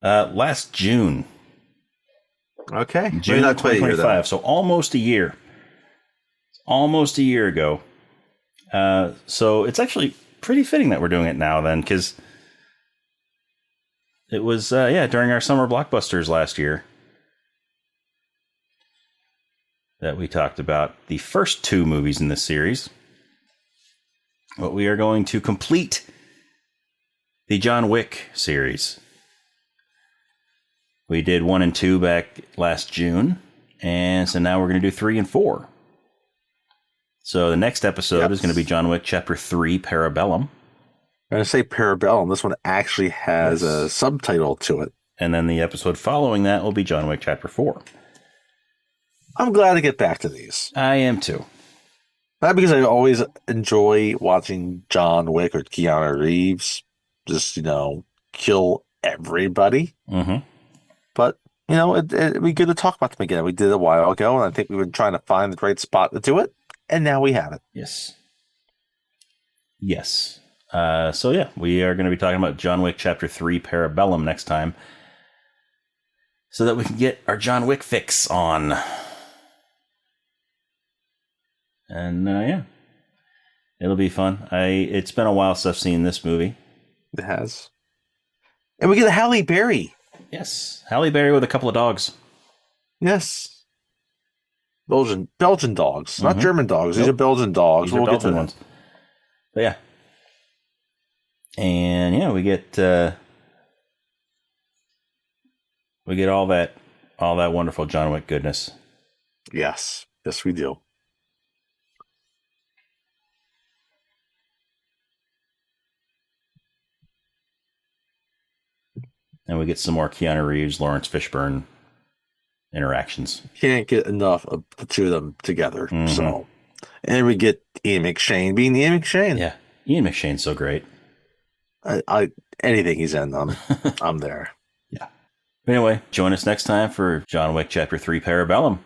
Last June. Okay. June not 2025. So almost a year. Almost a year ago. So it's actually pretty fitting that we're doing it now then, because it was, during our summer blockbusters last year that we talked about the first two movies in this series. But we are going to complete the John Wick series. We did 1 and 2 back last June, and so now we're going to do 3 and 4. So the next episode is going to be John Wick Chapter 3, Parabellum. I'm going to say Parabellum. This one actually has a subtitle to it. And then the episode following that will be John Wick Chapter 4. I'm glad to get back to these. I am too. Not because I always enjoy watching John Wick or Keanu Reeves just, kill everybody. Mm-hmm. But, it'd be good to talk about them again. We did it a while ago, and I think we've been trying to find the right spot to do it, and now we have it. Yes. So, we are going to be talking about John Wick Chapter 3, Parabellum next time, so that we can get our John Wick fix on. And, it'll be fun. It's been a while since I've seen this movie. It has. And we get a Halle Berry. Yes. Halle Berry with a couple of dogs. Yes. Belgian dogs. Not German dogs. These are Belgian dogs. These are Belgian ones. But yeah. And we get all that wonderful John Wick goodness. Yes. Yes, we do. And we get some more Keanu Reeves, Lawrence Fishburne interactions. Can't get enough of the two of them together. Mm-hmm. So, and we get Ian McShane being Ian McShane. Yeah, Ian McShane's so great. Anything he's in, I'm there. Yeah. Anyway, join us next time for John Wick Chapter 3 Parabellum.